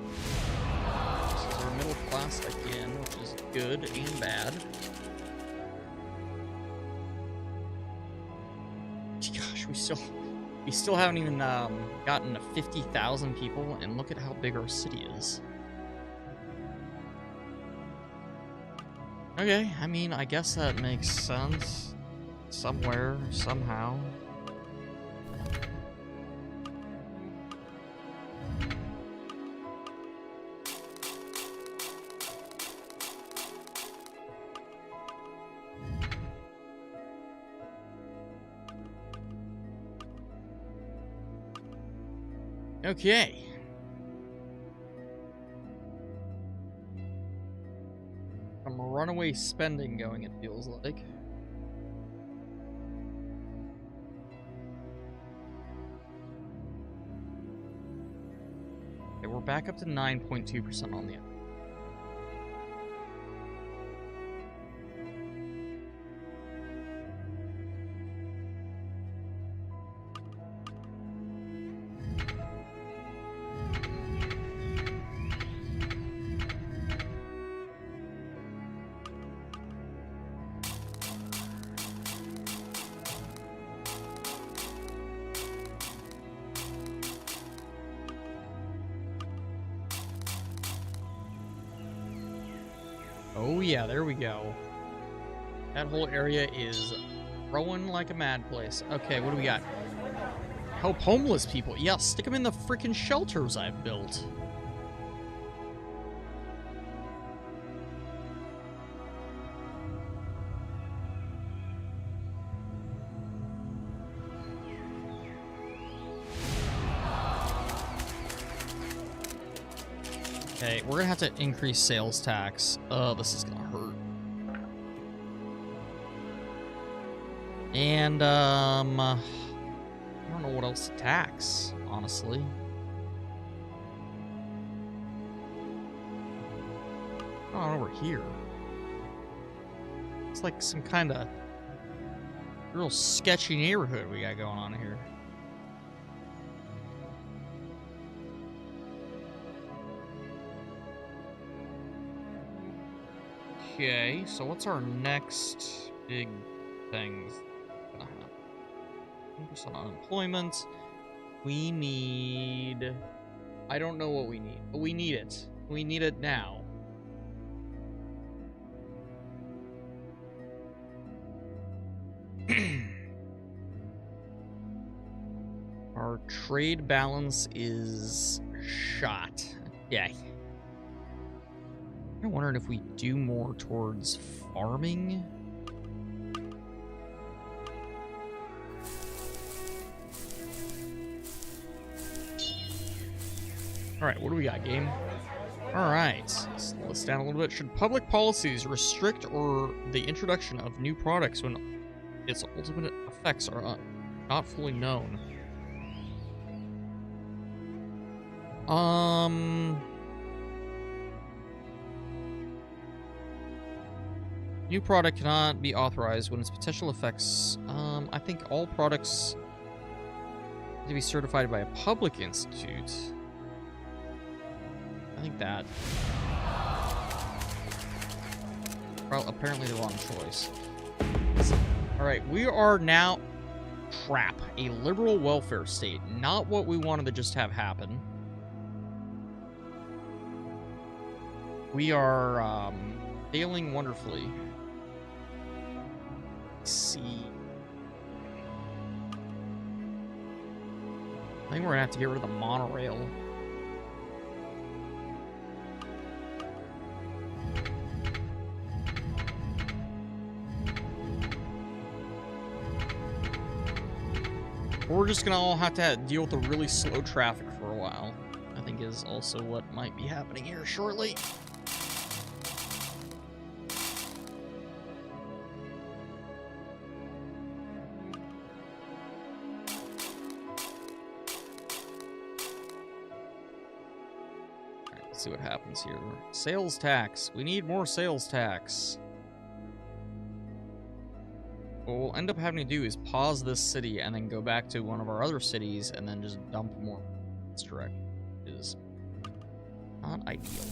This is our middle class again, which is good and bad. Gosh, we still haven't even gotten to 50,000 people, and look at how big our city is. Okay, I mean, I guess that makes sense. Somewhere, somehow. Okay. Some runaway spending going, it feels like. Okay, we're back up to 9.2% on the end. Oh yeah, there we go. That whole area is growing like a mad place. Okay, what do we got? Help homeless people. Yeah, stick them in the freaking shelters I've built. Okay, we're gonna have to increase sales tax. This is gonna hurt. And, I don't know what else to tax, honestly. Oh, over here. It's like some kind of real sketchy neighborhood we got going on here. Okay, so what's our next big thing gonna happen? 10% unemployment. We need... I don't know what we need, but we need it. We need it now. Our trade balance is shot. Yeah. I'm wondering if we do more towards farming. Alright, what do we got, game? Alright, slow this down a little bit. Should public policies restrict or the introduction of new products when its ultimate effects are not fully known? New product cannot be authorized when its potential effects... I think all products need to be certified by a public institute. I think that... Well, apparently the wrong choice. Alright, we are now... Crap. A liberal welfare state. Not what we wanted to just have happen. We are, failing wonderfully. Let's see. I think we're gonna have to get rid of the monorail. We're just gonna all have to deal with the really slow traffic for a while. I think is also what might be happening here shortly. Let's see what happens here. Sales tax. We need more sales tax. What we'll end up having to do is pause this city and then go back to one of our other cities and then just dump more. That's correct. Is ideal.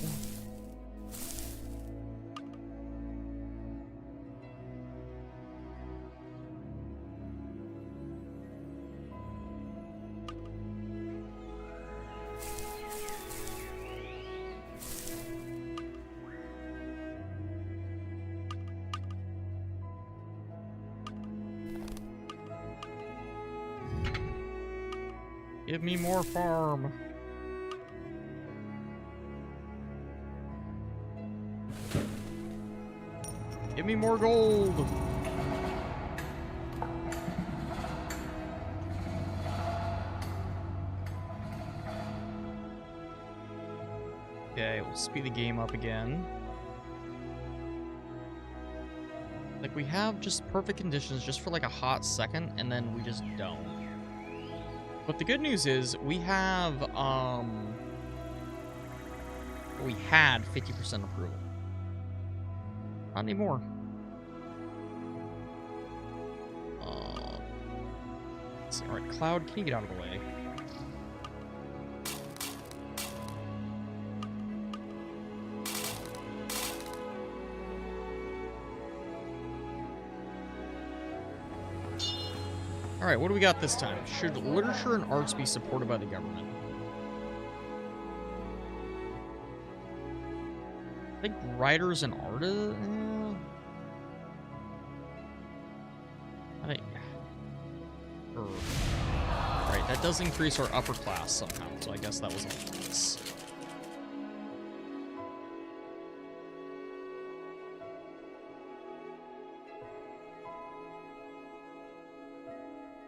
Give me more farm. Give me more gold. Okay, we'll speed the game up again. Like, we have just perfect conditions just for like a hot second, and then we just don't. But the good news is we have, we had 50% approval. Not anymore. Let's see. All right, Cloud, can you get out of the way? All right, what do we got this time? Should literature and arts be supported by the government? I think writers and artists. I think. Right, that does increase our upper class somehow, so I guess that was a plus.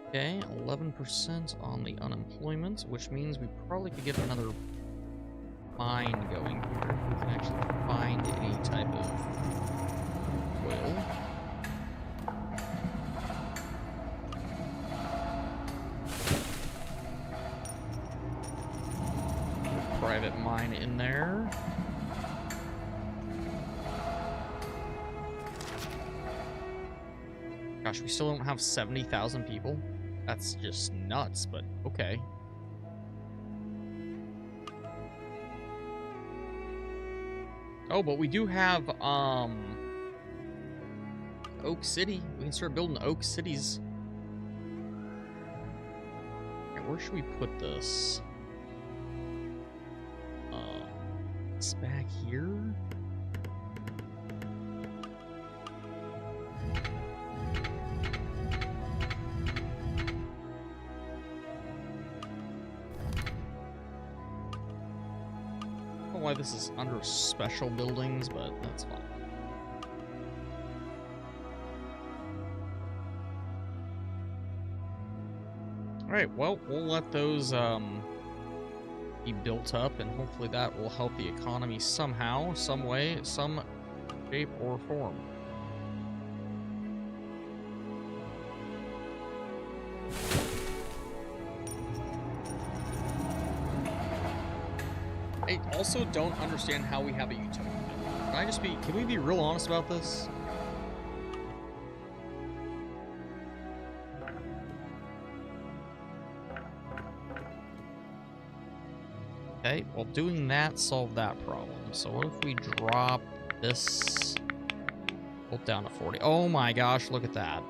Okay, 11% on the unemployment, which means we probably could get another mine going here if we can actually find any type of oil. Private mine in there. Gosh, we still don't have 70,000 people. That's just nuts, but okay. Oh, but we do have, Oak City. We can start building Oak Cities. Okay, where should we put this? It's back here? Why this is under special buildings, but that's fine. Alright, well, we'll let those be built up, and hopefully that will help the economy somehow, some way, some shape or form. I also don't understand how we have a utopia. Can we be real honest about this? Okay, well, doing that solved that problem. So what if we drop this both down to 40? Oh my gosh, look at that.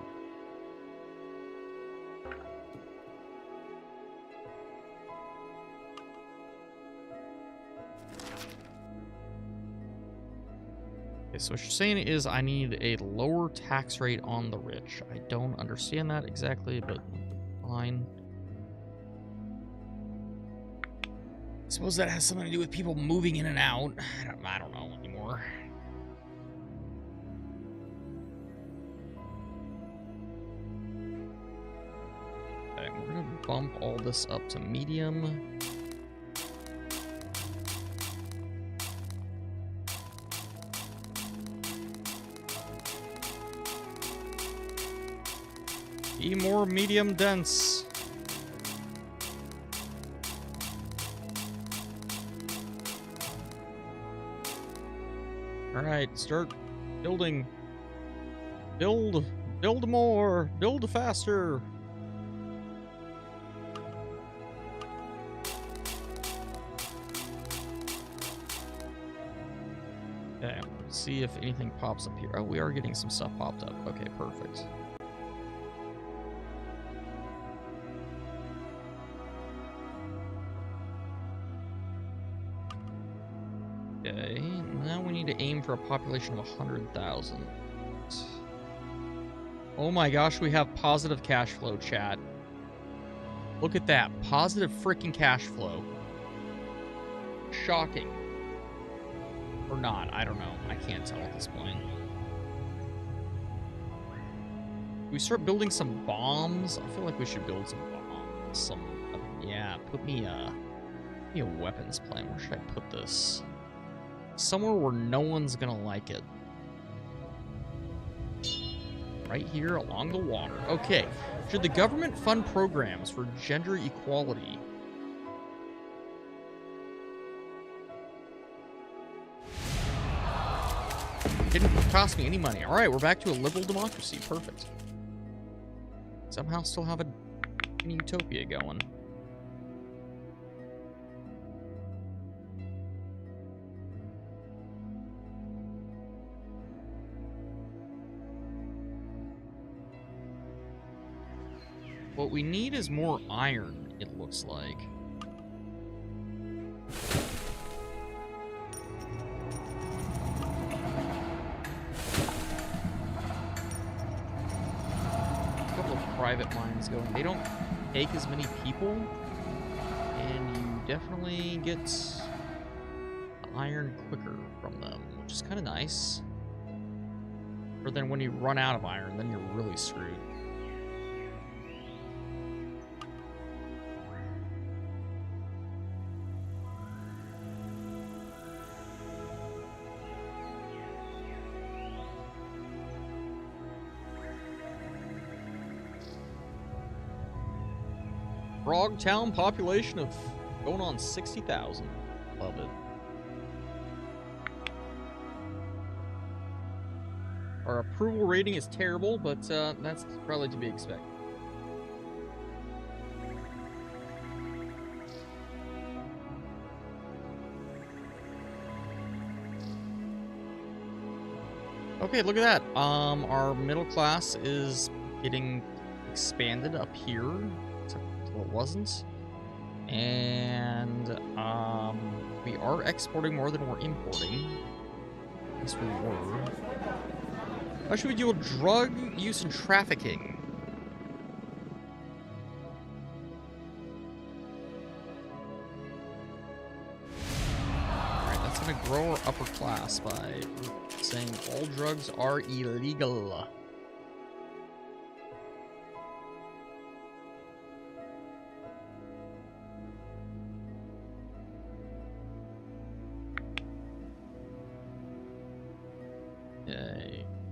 Okay, so what you're saying is I need a lower tax rate on the rich. I don't understand that exactly, but fine. I suppose that has something to do with people moving in and out. I don't know anymore. Okay, we're gonna bump all this up to medium. Be more medium dense. All right, start building. Build more, build faster. Okay, see if anything pops up here. Oh, we are getting some stuff popped up. Okay, perfect. Okay, now we need to aim for a population of 100,000. Oh my gosh, we have positive cash flow, chat. Look at that. Positive freaking cash flow. Shocking. Or not, I don't know. I can't tell at this point. We start building some bombs. I feel like we should build some bombs. Yeah, put me a weapons plan. Where should I put this? Somewhere where no one's gonna like it. Right here along the water. Okay. Should the government fund programs for gender equality? Didn't cost me any money. All right, we're back to a liberal democracy. Perfect. Somehow still have a utopia going. What we need is more iron, it looks like. A couple of private mines going. They don't take as many people, and you definitely get iron quicker from them, which is kind of nice. But then when you run out of iron, then you're really screwed. Frogtown population of going on 60,000. Love it. Our approval rating is terrible, but that's probably to be expected. Okay, look at that. Our middle class is getting expanded up here. It wasn't, and we are exporting more than we're importing. Yes, we were. How should we deal with drug use and trafficking? Alright, that's gonna grow our upper class by saying all drugs are illegal.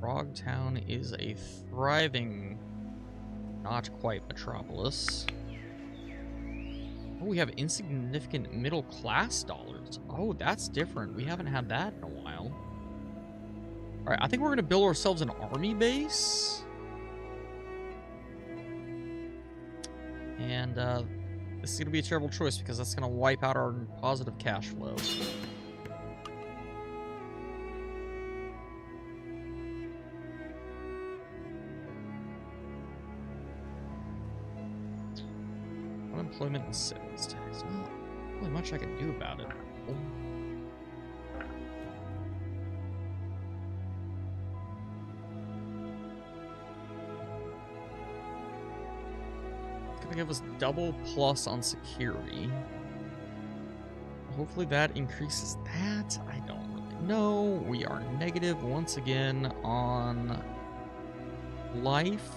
Frogtown is a thriving, not quite metropolis. Oh, we have insignificant middle class dollars. Oh, that's different. We haven't had that in a while. All right, I think we're going to build ourselves an army base. And this is going to be a terrible choice because that's going to wipe out our positive cash flow. Unemployment and sales tax. Not really much I can do about it. It's gonna give us double plus on security. Hopefully that increases that. I don't really know. We are negative once again on life.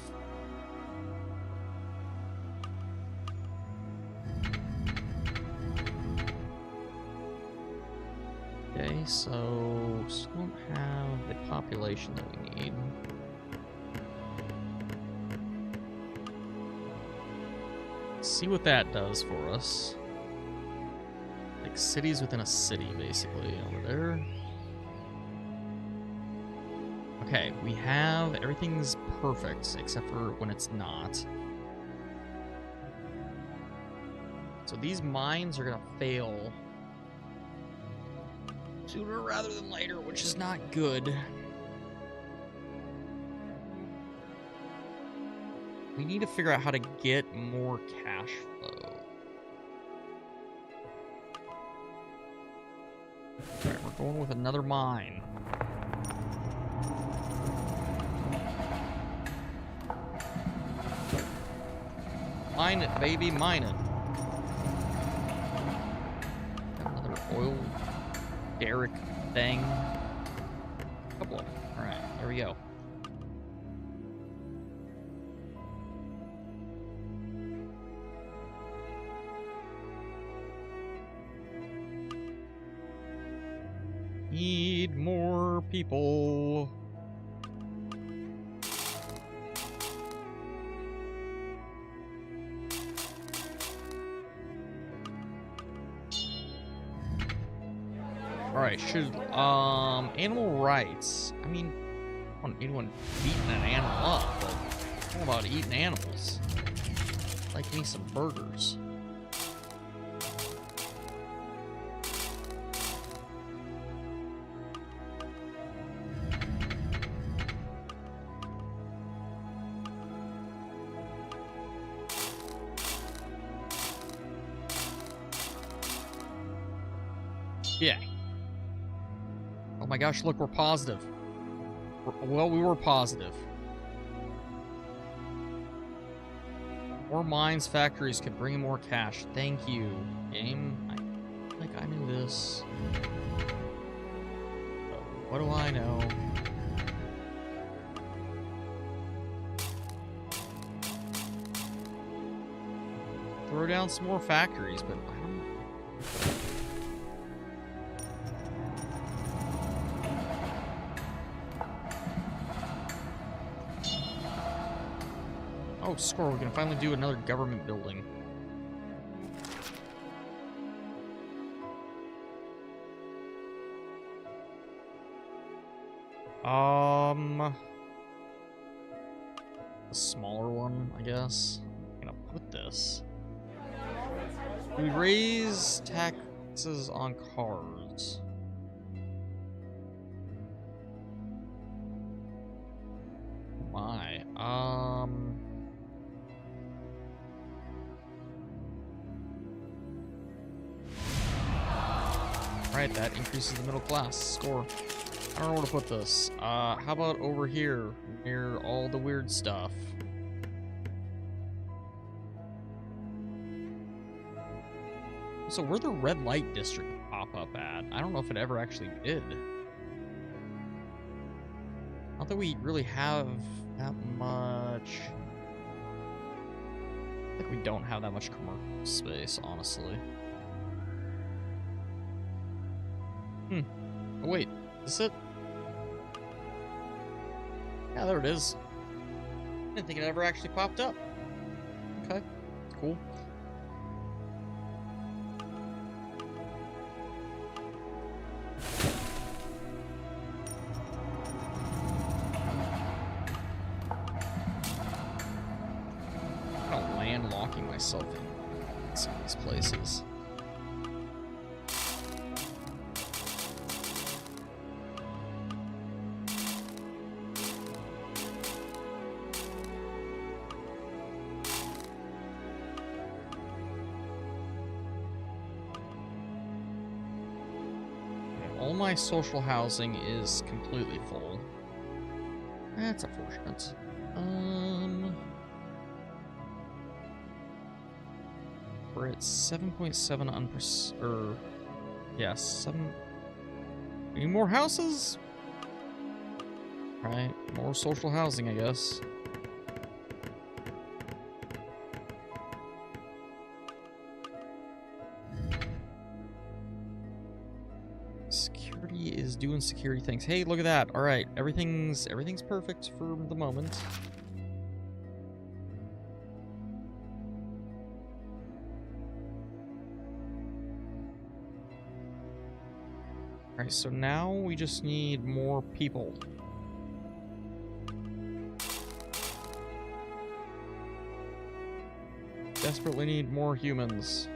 Okay, so still don't have the population that we need. Let's see what that does for us. Like cities within a city, basically, over there. Okay, we have everything's perfect except for when it's not. So these mines are gonna fail sooner rather than later, which is not good. We need to figure out how to get more cash flow. Alright, we're going with another mine. Mine it, baby, mine it. Another oil derrick thing. A couple of them. Alright, there we go. Need more people. Alright, should, animal rights. I mean, I don't want anyone beating an animal up, but I'm all about eating animals. Like me some burgers. Yeah. Oh my gosh, look, we're positive. Well, we were positive. More mines, factories could bring in more cash. Thank you, game. I feel like I knew this. But what do I know? Throw down some more factories, but I don't... Oh, score, we can finally do another government building. A smaller one, I guess. I'm gonna put this. We raise taxes on cars. My, Right, that increases the middle class score. I don't know where to put this. How about over here, near all the weird stuff? So where the red light district pop up at? I don't know if it ever actually did. Not that we really have that much. I think we don't have that much commercial space, honestly. Oh wait, is this it? Yeah, there it is. I didn't think it ever actually popped up. Okay, cool. I'm kind of landlocking myself in some of these places. All my social housing is completely full. That's unfortunate. We're at 7.7 yeah, 7. We need more houses? Right, more social housing, I guess. Security is doing security things. Hey, look at that. All right, everything's perfect for the moment. All right, so now we just need more people. Desperately need more humans.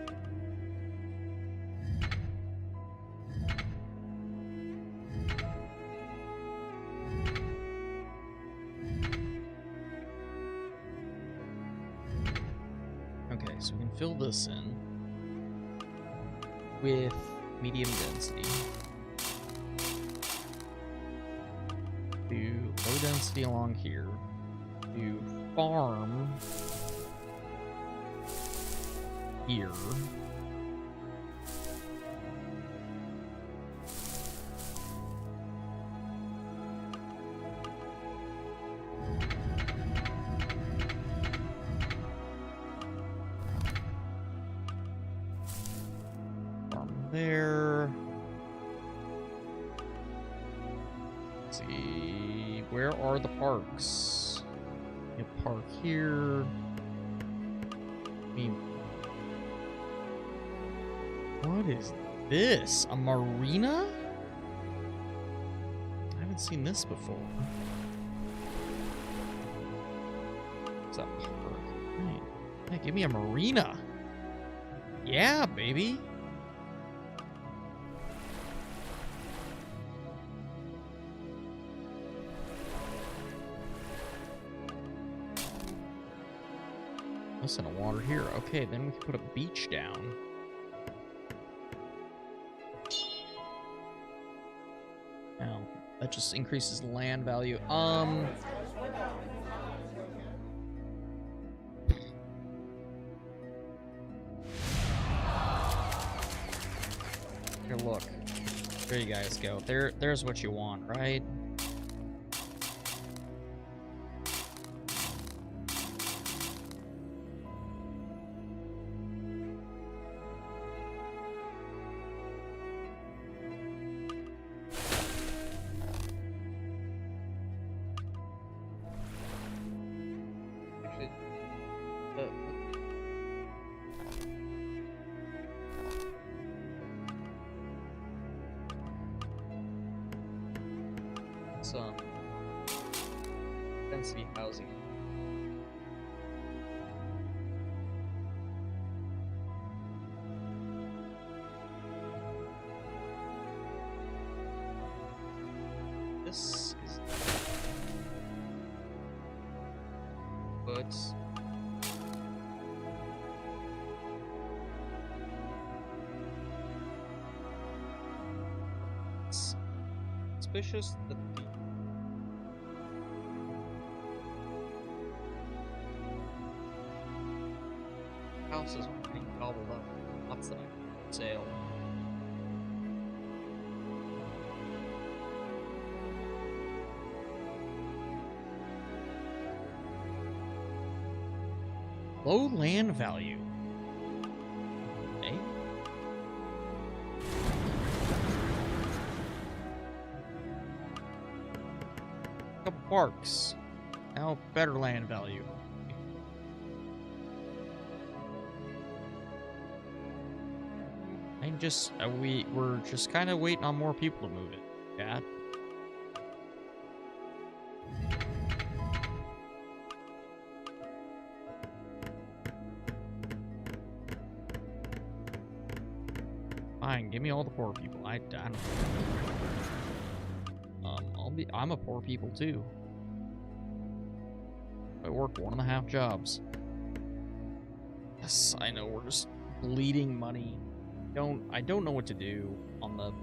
so we can fill this in with medium density. Do low density along here. Do farm here. There. Let's see, where are the parks? A park here. I mean, what is this? A marina? I haven't seen this before. What's that park? Right. Yeah, give me a marina. Yeah, baby. Listen, a water here. Okay, then we can put a beach down. Now, that just increases land value. Here, look. There you guys go. There's what you want, right? Some density housing. This is but it's suspicious that the houses are getting gobbled up. What's that? Sale. Low land value. Okay. Couple parks. Now better land value. And just we're just kind of waiting on more people to move it, Cat. Fine, give me all the poor people. I don't. I'm a poor people too. I work 1.5 jobs. Yes, I know we're just bleeding money. I don't know what to do on the.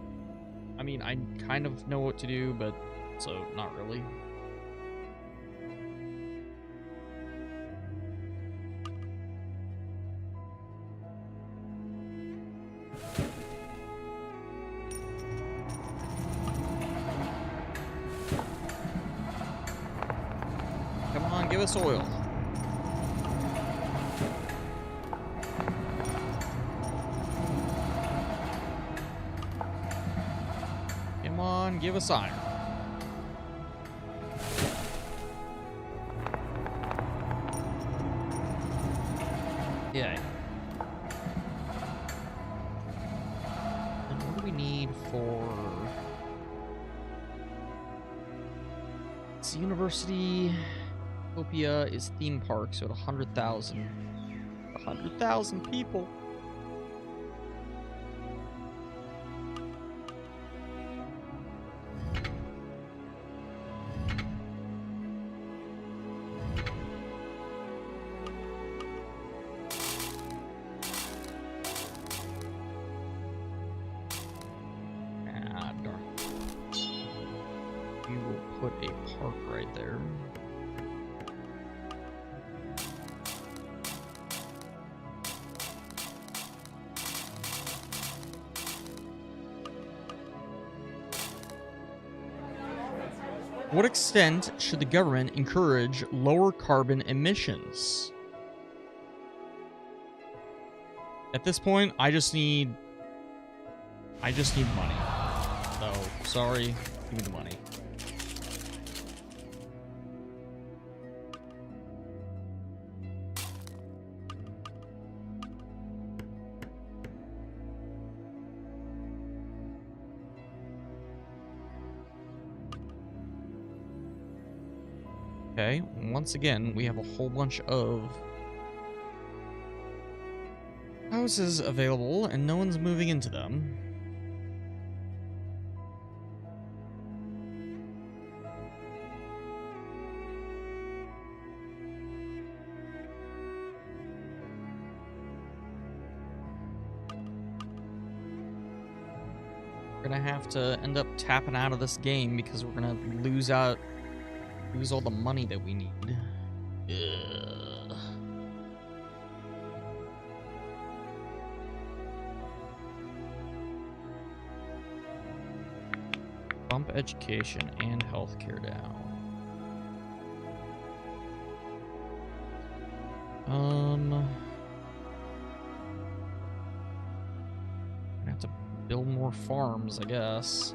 I mean, I kind of know what to do, but so not really. Come on, give us oil. Come on, give us iron. Yeah. And what do we need for... It's university. Utopia is theme park, so at 100,000. 100,000 people. we will put a park right there. What extent should the government encourage lower carbon emissions? At this point, I just need money. So, sorry, give me the money. Okay, once again, we have a whole bunch of houses available, and no one's moving into them. We're gonna have to end up tapping out of this game because we're gonna lose all the money that we need. Ugh. Bump education and healthcare down. I have to build more farms, I guess.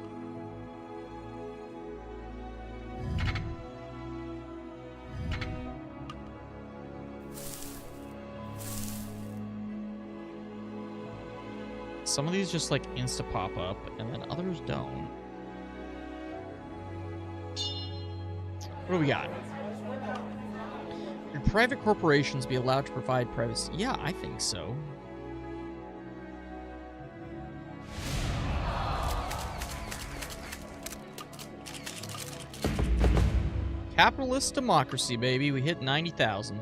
Some of these just like insta pop up, and then others don't. What do we got? Should private corporations be allowed to provide privacy? Yeah, I think so. Capitalist democracy, baby. We hit 90,000.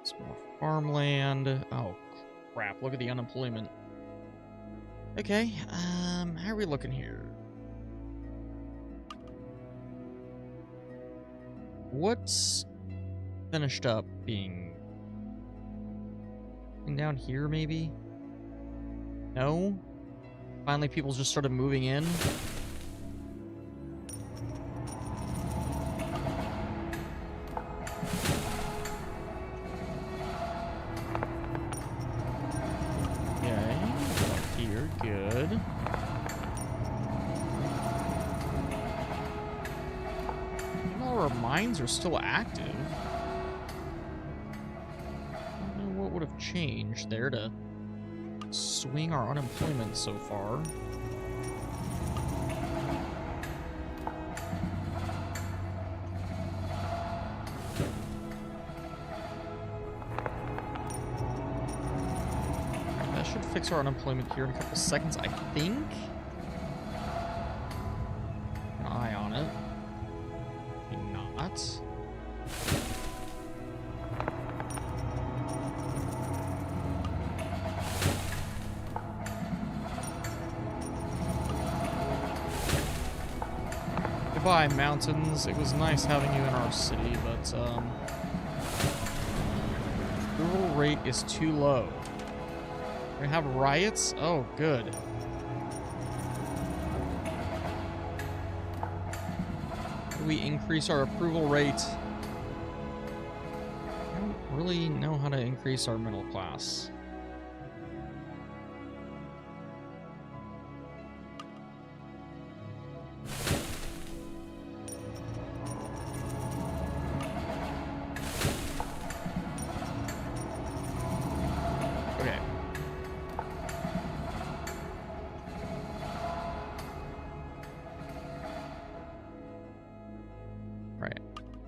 Some more farmland. Oh, crap. Look at the unemployment. Okay, how are we looking here? What's finished up being... down here, maybe? No? Finally, people just started moving in? Good. All our mines are still active. I don't know what would have changed there to swing our unemployment so far. Fix our unemployment here in a couple seconds, I think. An eye on it. Maybe not. Goodbye, mountains. It was nice having you in our city, but approval rate is too low. We have riots? Oh, good. We increase our approval rate. I don't really know how to increase our middle class.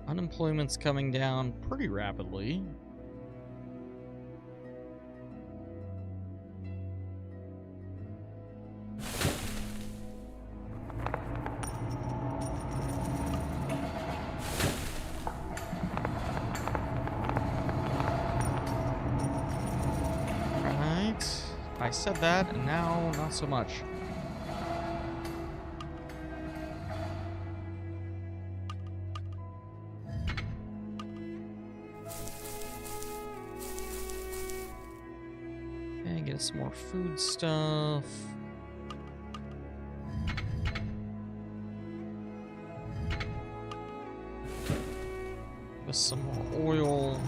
Unemployment's coming down pretty rapidly. I said that, and now not so much. Okay, get some more food stuff. With some more oil.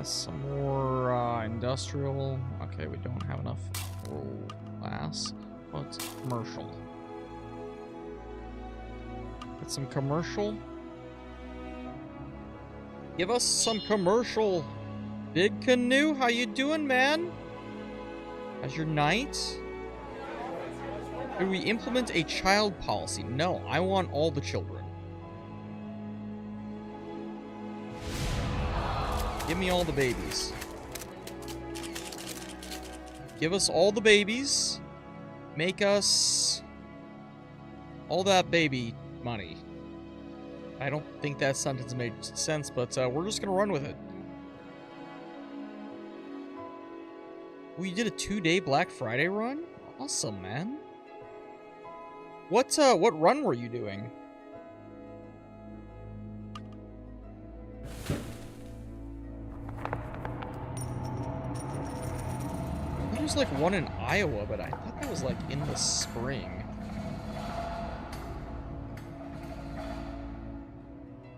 Some more industrial. Okay, we don't have enough glass. What's commercial? Get some commercial. Give us some commercial. Big Canoe, how you doing, man? How's your night? Did we implement a child policy? No, I want all the children. Give me all the babies. Give us all the babies. Make us all that baby money. I don't think that sentence made sense, but we're just gonna run with it. We did a 2-day Black Friday run? Awesome, man. What run were you doing? There's like one in Iowa, but I thought that was like in the spring.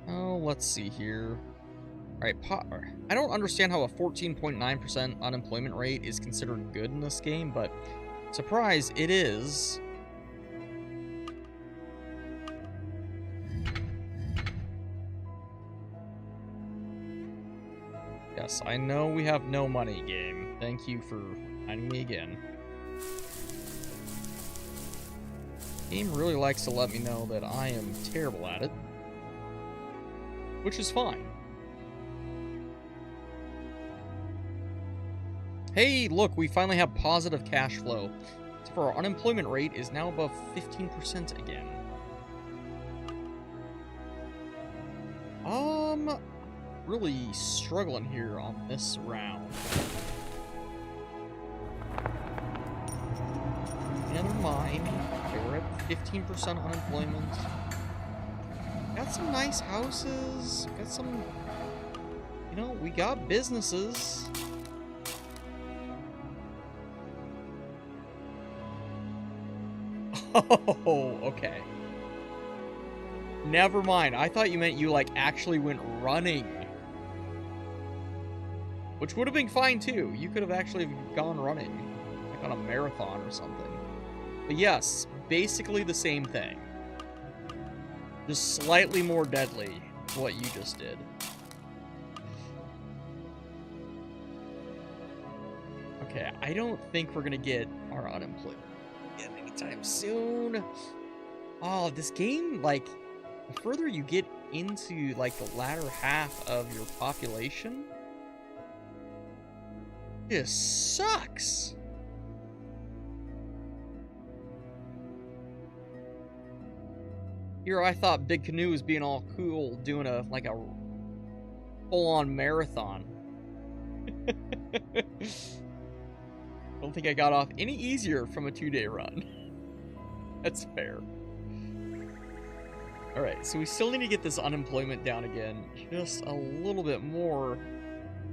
Oh, let's see here. Alright, I don't understand how a 14.9% unemployment rate is considered good in this game, but surprise, it is. Yes, I know we have no money, game. Thank you for reminding me again. Game really likes to let me know that I am terrible at it, which is fine. Hey, look, we finally have positive cash flow. Except for our unemployment rate is now above 15% again. Really struggling here on this round. Never mind. Okay, we're at 15% unemployment. Got some nice houses. Got some, you know, we got businesses. Oh, okay. Never mind. I thought you meant you, like, actually went running. Which would have been fine, too. You could have actually gone running. Like on a marathon or something. But yes, basically the same thing. Just slightly more deadly, what you just did. Okay, I don't think we're gonna get our unemployment anytime soon. Oh, this game, like, the further you get into, like, the latter half of your population, this sucks. Here, I thought Big Canoe was being all cool, doing a full-on marathon. Don't think I got off any easier from a 2-day run. That's fair. Alright, so we still need to get this unemployment down again. Just a little bit more.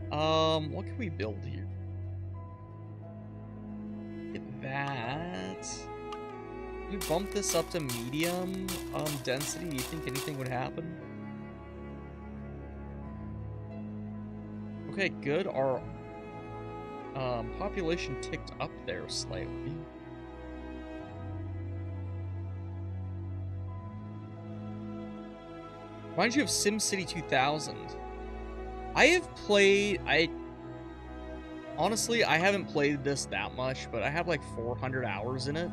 What can we build here? Get that. Can we bump this up to medium density? Do you think anything would happen? Okay, good. Our population ticked up there slightly. Reminds you of SimCity 2000. Honestly, I haven't played this that much, but I have like 400 hours in it.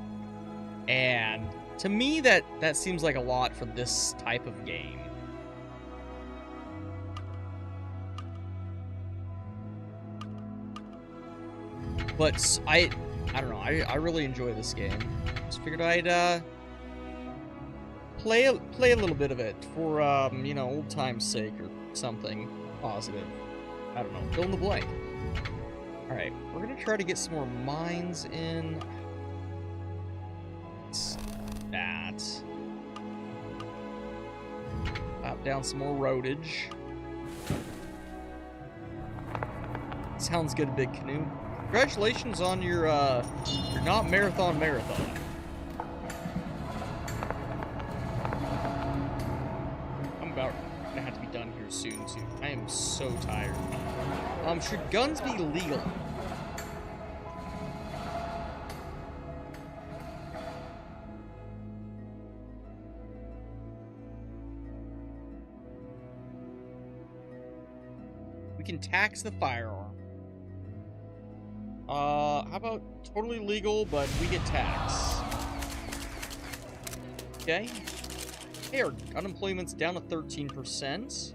And to me, that seems like a lot for this type of game. But I don't know. I really enjoy this game. Just figured I'd play a little bit of it for you know, old time's sake or something positive. I don't know. Fill in the blank. All right, we're gonna try to get some more mines in. That. Pop down some more roadage. Sounds good, Big Canoe. Congratulations on your not marathon. I'm about gonna have to be done here soon too. I am so tired. Should guns be legal? We can tax the firearm. How about totally legal, but we get taxed? Okay. Hey, our unemployment's down to 13%.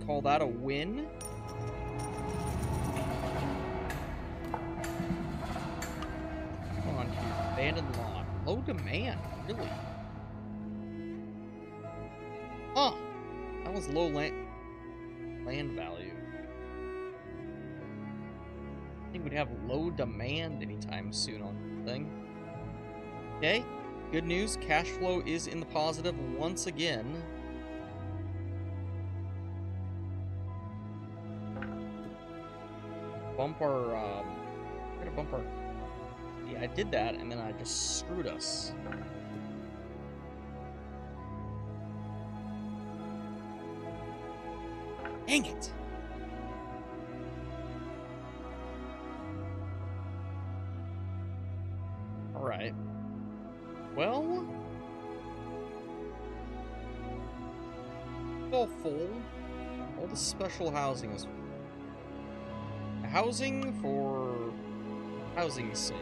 Call that a win. Come on here. Abandoned lot. Low demand, really? Huh. That was low land value. I think we'd have low demand anytime soon on the thing. Okay, good news. Cash flow is in the positive once again. Bump our, we're gonna bump our, yeah, I did that and then I just screwed us. Dang it! Alright. Well... it's all full. All the special housing is... housing for... housing's sake.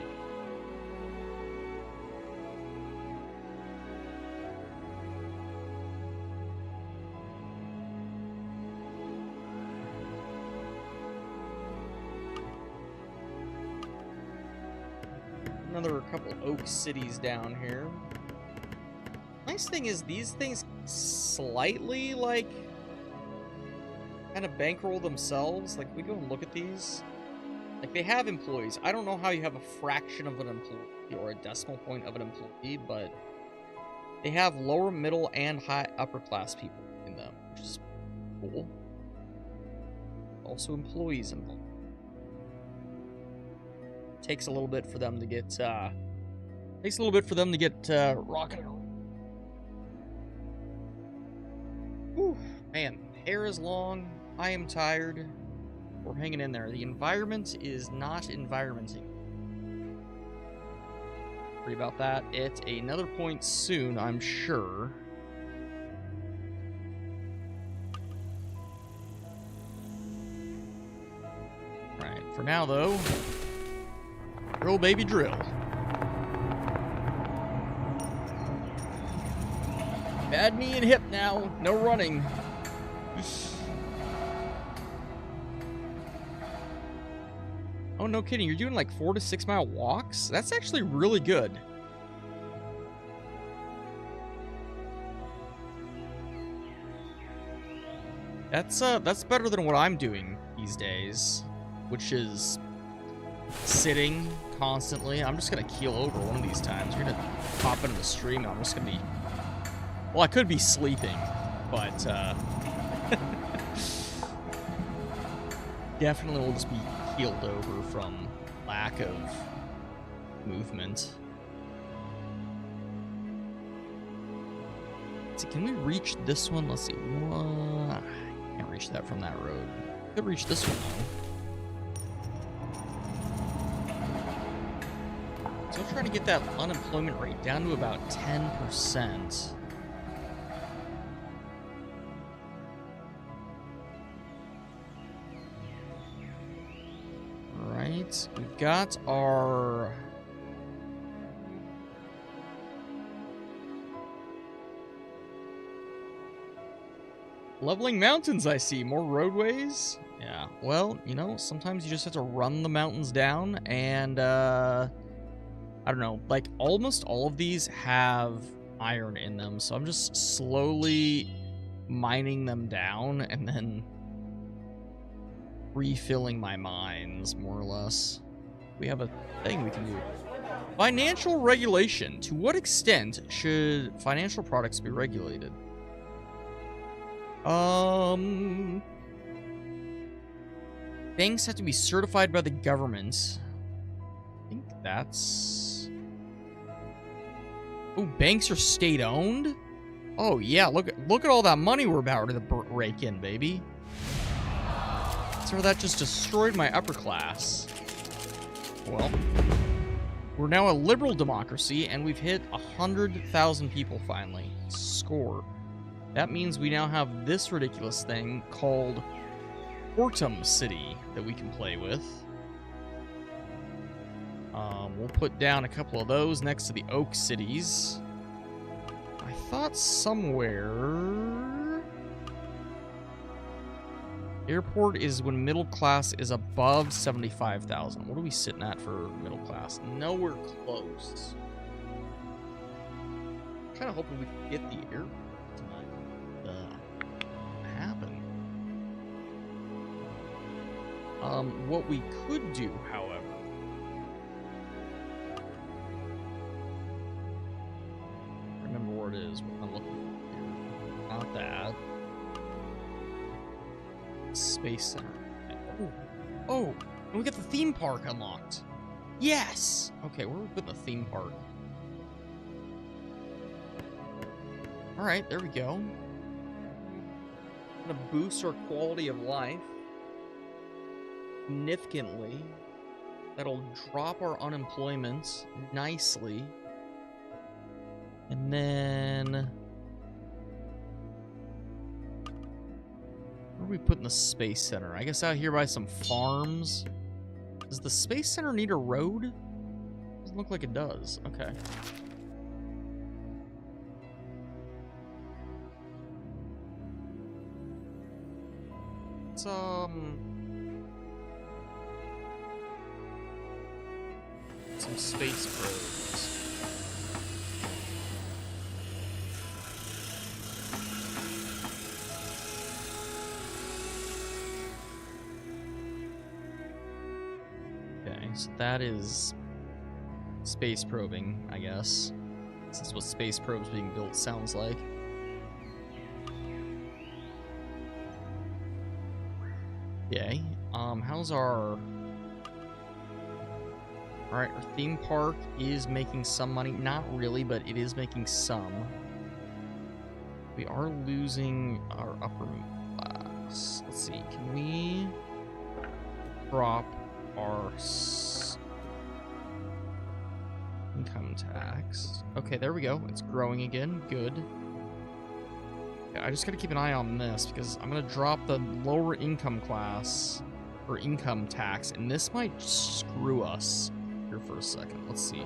Another couple oak cities down here. Nice thing is these things slightly like kind of bankroll themselves. Like we go and look at these. Like they have employees. I don't know how you have a fraction of an employee or a decimal point of an employee, but they have lower, middle, and high upper class people in them, which is cool. Also employees involved. Takes a little bit for them to get rocking. Whew, man, hair is long. I am tired. We're hanging in there. The environment is not environmenting. Worry about that at another point soon, I'm sure. Alright, for now though, drill baby drill. Bad knee and hip now, no running. Oh, no kidding. You're doing like 4 to 6 mile walks? That's actually really good. That's better than what I'm doing these days, which is sitting constantly. I'm just gonna keel over one of these times. We're gonna pop into the stream and I'm just gonna be... well, I could be sleeping, but definitely will just be keeled over from lack of movement. Let's see, can we reach this one? Let's see. What? Can't reach that from that road. Could reach this one though. Still trying to get that unemployment rate down to about 10%. Right, we've got our... Leveling mountains, I see. More roadways. Yeah. Well, you know, sometimes you just have to run the mountains down, and I don't know. Like almost all of these have iron in them, so I'm just slowly mining them down and then refilling my mines, more or less. We have a thing we can do. Financial regulation. To what extent should financial products be regulated? Banks have to be certified by the government. I think that's... Oh, banks are state-owned? Oh, yeah, look at all that money we're about to rake in, baby. So that just destroyed my upper class. Well, we're now a liberal democracy, and we've hit 100,000 people finally. Score. That means we now have this ridiculous thing called Hortum City that we can play with. We'll put down a couple of those next to the Oak Cities. I thought somewhere... Airport is when middle class is above 75,000. What are we sitting at for middle class? Nowhere close. I'm kind of hoping we can get the airport tonight. Happen. What we could do, however... Remember where it is. What I'm looking for here. Not that. Space Center. Oh, and we got the theme park unlocked. Yes. Okay, where are we putting the theme park? All right, there we go. Gonna boost our quality of life significantly. That'll drop our unemployment nicely. And then... where are we putting the Space Center? I guess out here by some farms. Does the Space Center need a road? Doesn't look like it does. Okay. It's, some space probes. Okay, so that is space probing, I guess. This is what space probes being built sounds like. Okay, how's our... Alright, our theme park is making some money. Not really, but it is making some. We are losing our upper class. Let's see, can we drop our income tax? Okay, there we go. It's growing again. Good. Okay, I just gotta keep an eye on this because I'm gonna drop the lower income class or income tax, and this might screw us here for a second. Let's see.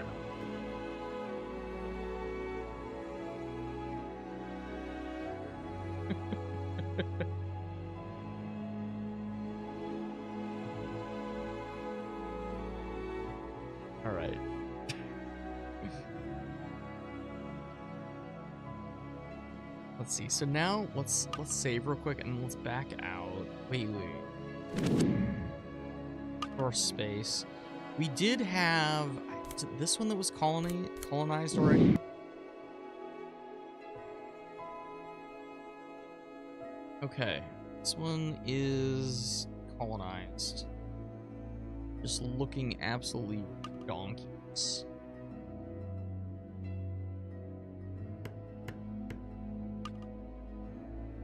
All right. Let's see. So now let's save real quick and let's back out. Wait. For space. We did have... is it this one that was colonized already? Okay. This one is colonized. Just looking absolutely donkeys.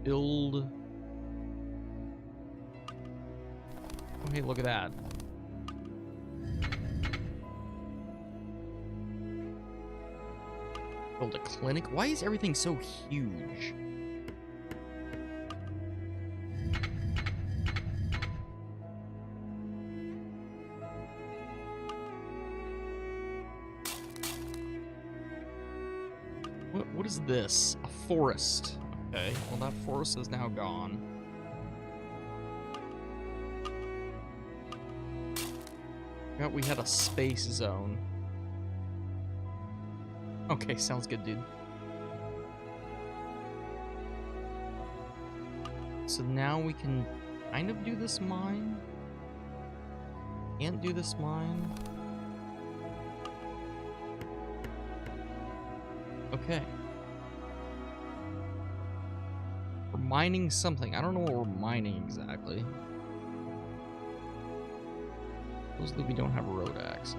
Build... oh, hey, look at that. Build a clinic? Why is everything so huge? What is this? A forest. Okay, well that forest is now gone. Forgot we had a space zone. Okay, sounds good, dude. So now we can kind of do this mine. Can't do this mine. Okay. We're mining something. I don't know what we're mining exactly. Supposedly we don't have a road access.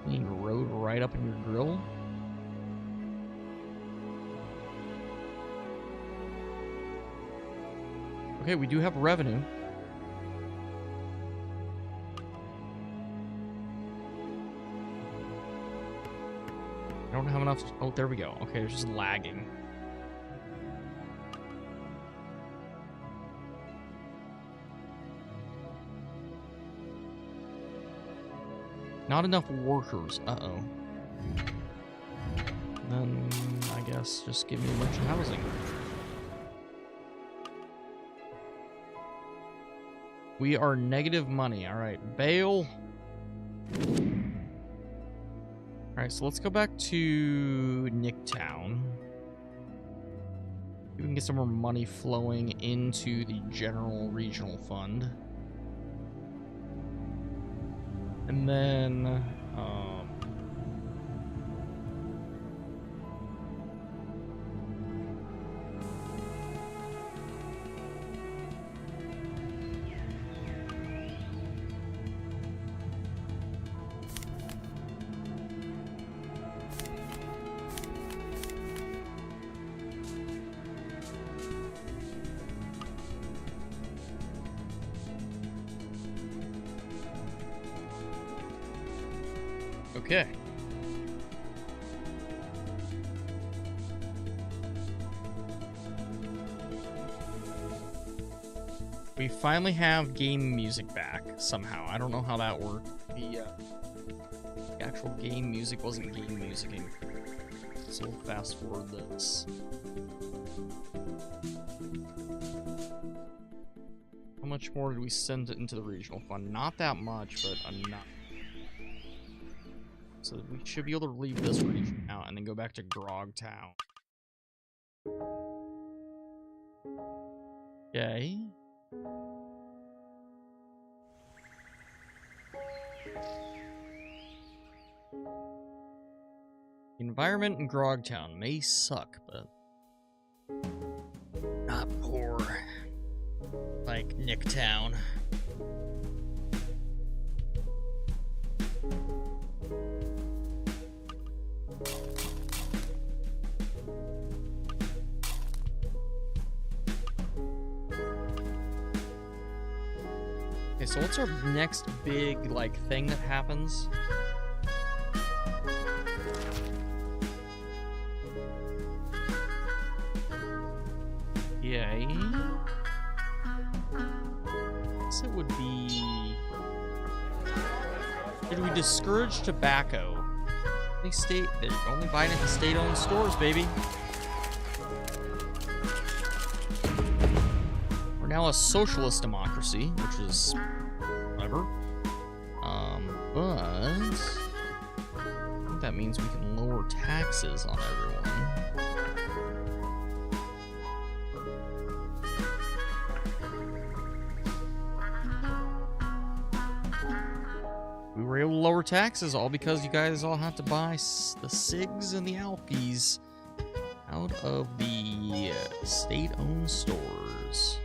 You need a road right up in your grill? Okay, we do have revenue. I don't have enough. Oh, there we go. Okay, it's just lagging. Not enough workers. Uh-oh. Then, I guess, just give me merchant housing. We are negative money. All right, bail. All right, so let's go back to Nicktown. We can get some more money flowing into the general regional fund. And then, okay. We finally have game music back somehow. I don't know how that worked. The actual game music wasn't game musicing. So we'll fast forward this. How much more did we send into the regional fund? Not that much, but enough. So we should be able to leave this region out and then go back to Grogtown. Okay. The environment in Grogtown may suck, but not poor like Nicktown. Okay, so what's our next big, like, thing that happens? Yay. I guess it would be... Did we discourage tobacco? They're only buying it in state-owned stores, baby. We're now a socialist democracy, which is whatever. But I think that means we can lower taxes on everyone. We were able to lower taxes all because you guys all have to buy the SIGs and the Alkies out of the state-owned stores.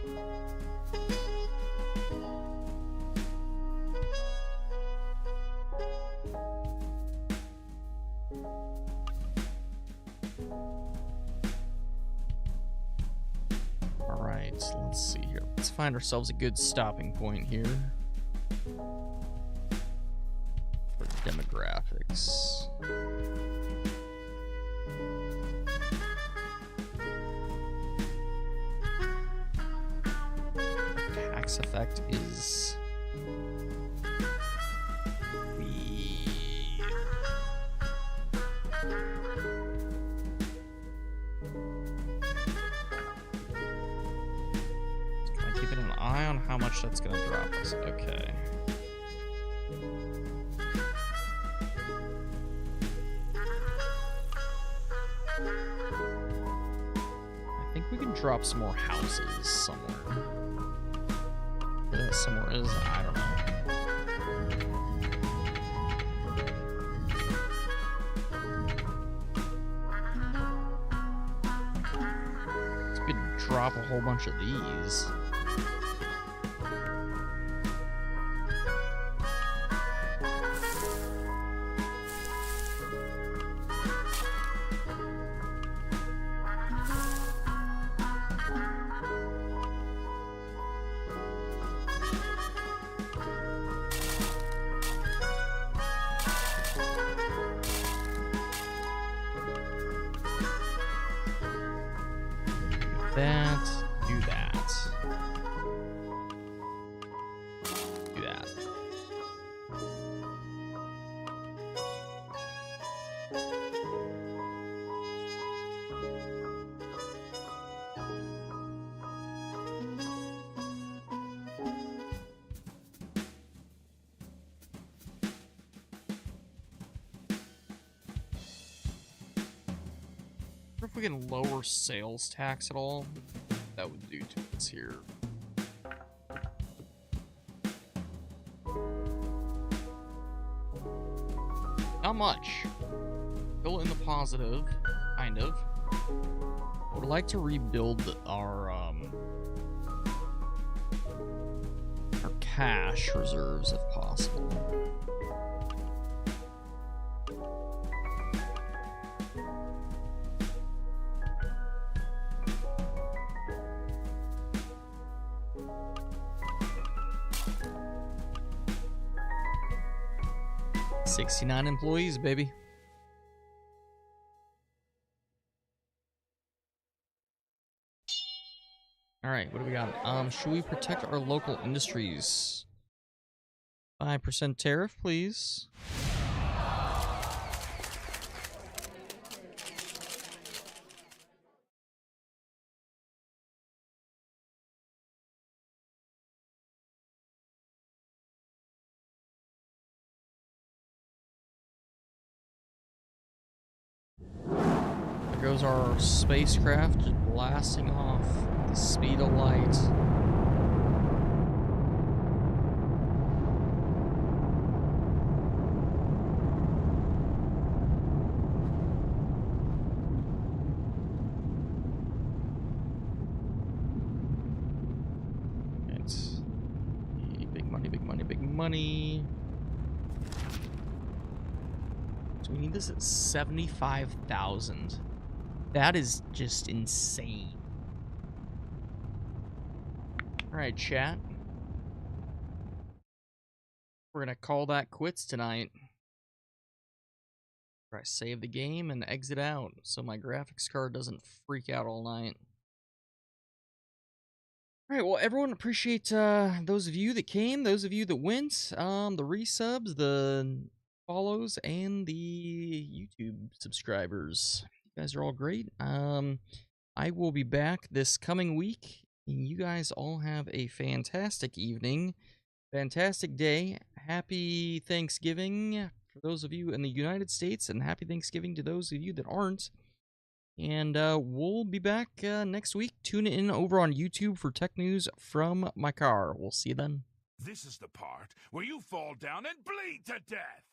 Alright, let's see here. Let's find ourselves a good stopping point here. For demographics. Tax effect is eye on how much that's gonna drop us. Okay. I think we can drop some more houses somewhere. Where that somewhere is, I don't know. We could drop a whole bunch of these. Do that. If we can lower sales tax at all, that would do to us here. Not much. Still in the positive, kind of. I would like to rebuild our cash reserves if possible. $69 employees, baby. All right, what do we got? Should we protect our local industries? 5% tariff, please. There goes our spacecraft just blasting off at the speed of light. It's big money, big money, big money. So we need this at 75,000. That is just insane. All right, chat. We're gonna call that quits tonight. I save the game and exit out so my graphics card doesn't freak out all night. All right, well, everyone, appreciate those of you that came, those of you that went, the resubs, the follows, and the YouTube subscribers. You guys are all great. I will be back this coming week, and you guys all have a fantastic evening, fantastic day. Happy Thanksgiving for those of you in the United States, and happy Thanksgiving to those of you that aren't. And we'll be back next week. Tune in over on YouTube for tech news from my car. We'll see you then. This is the part where you fall down and bleed to death.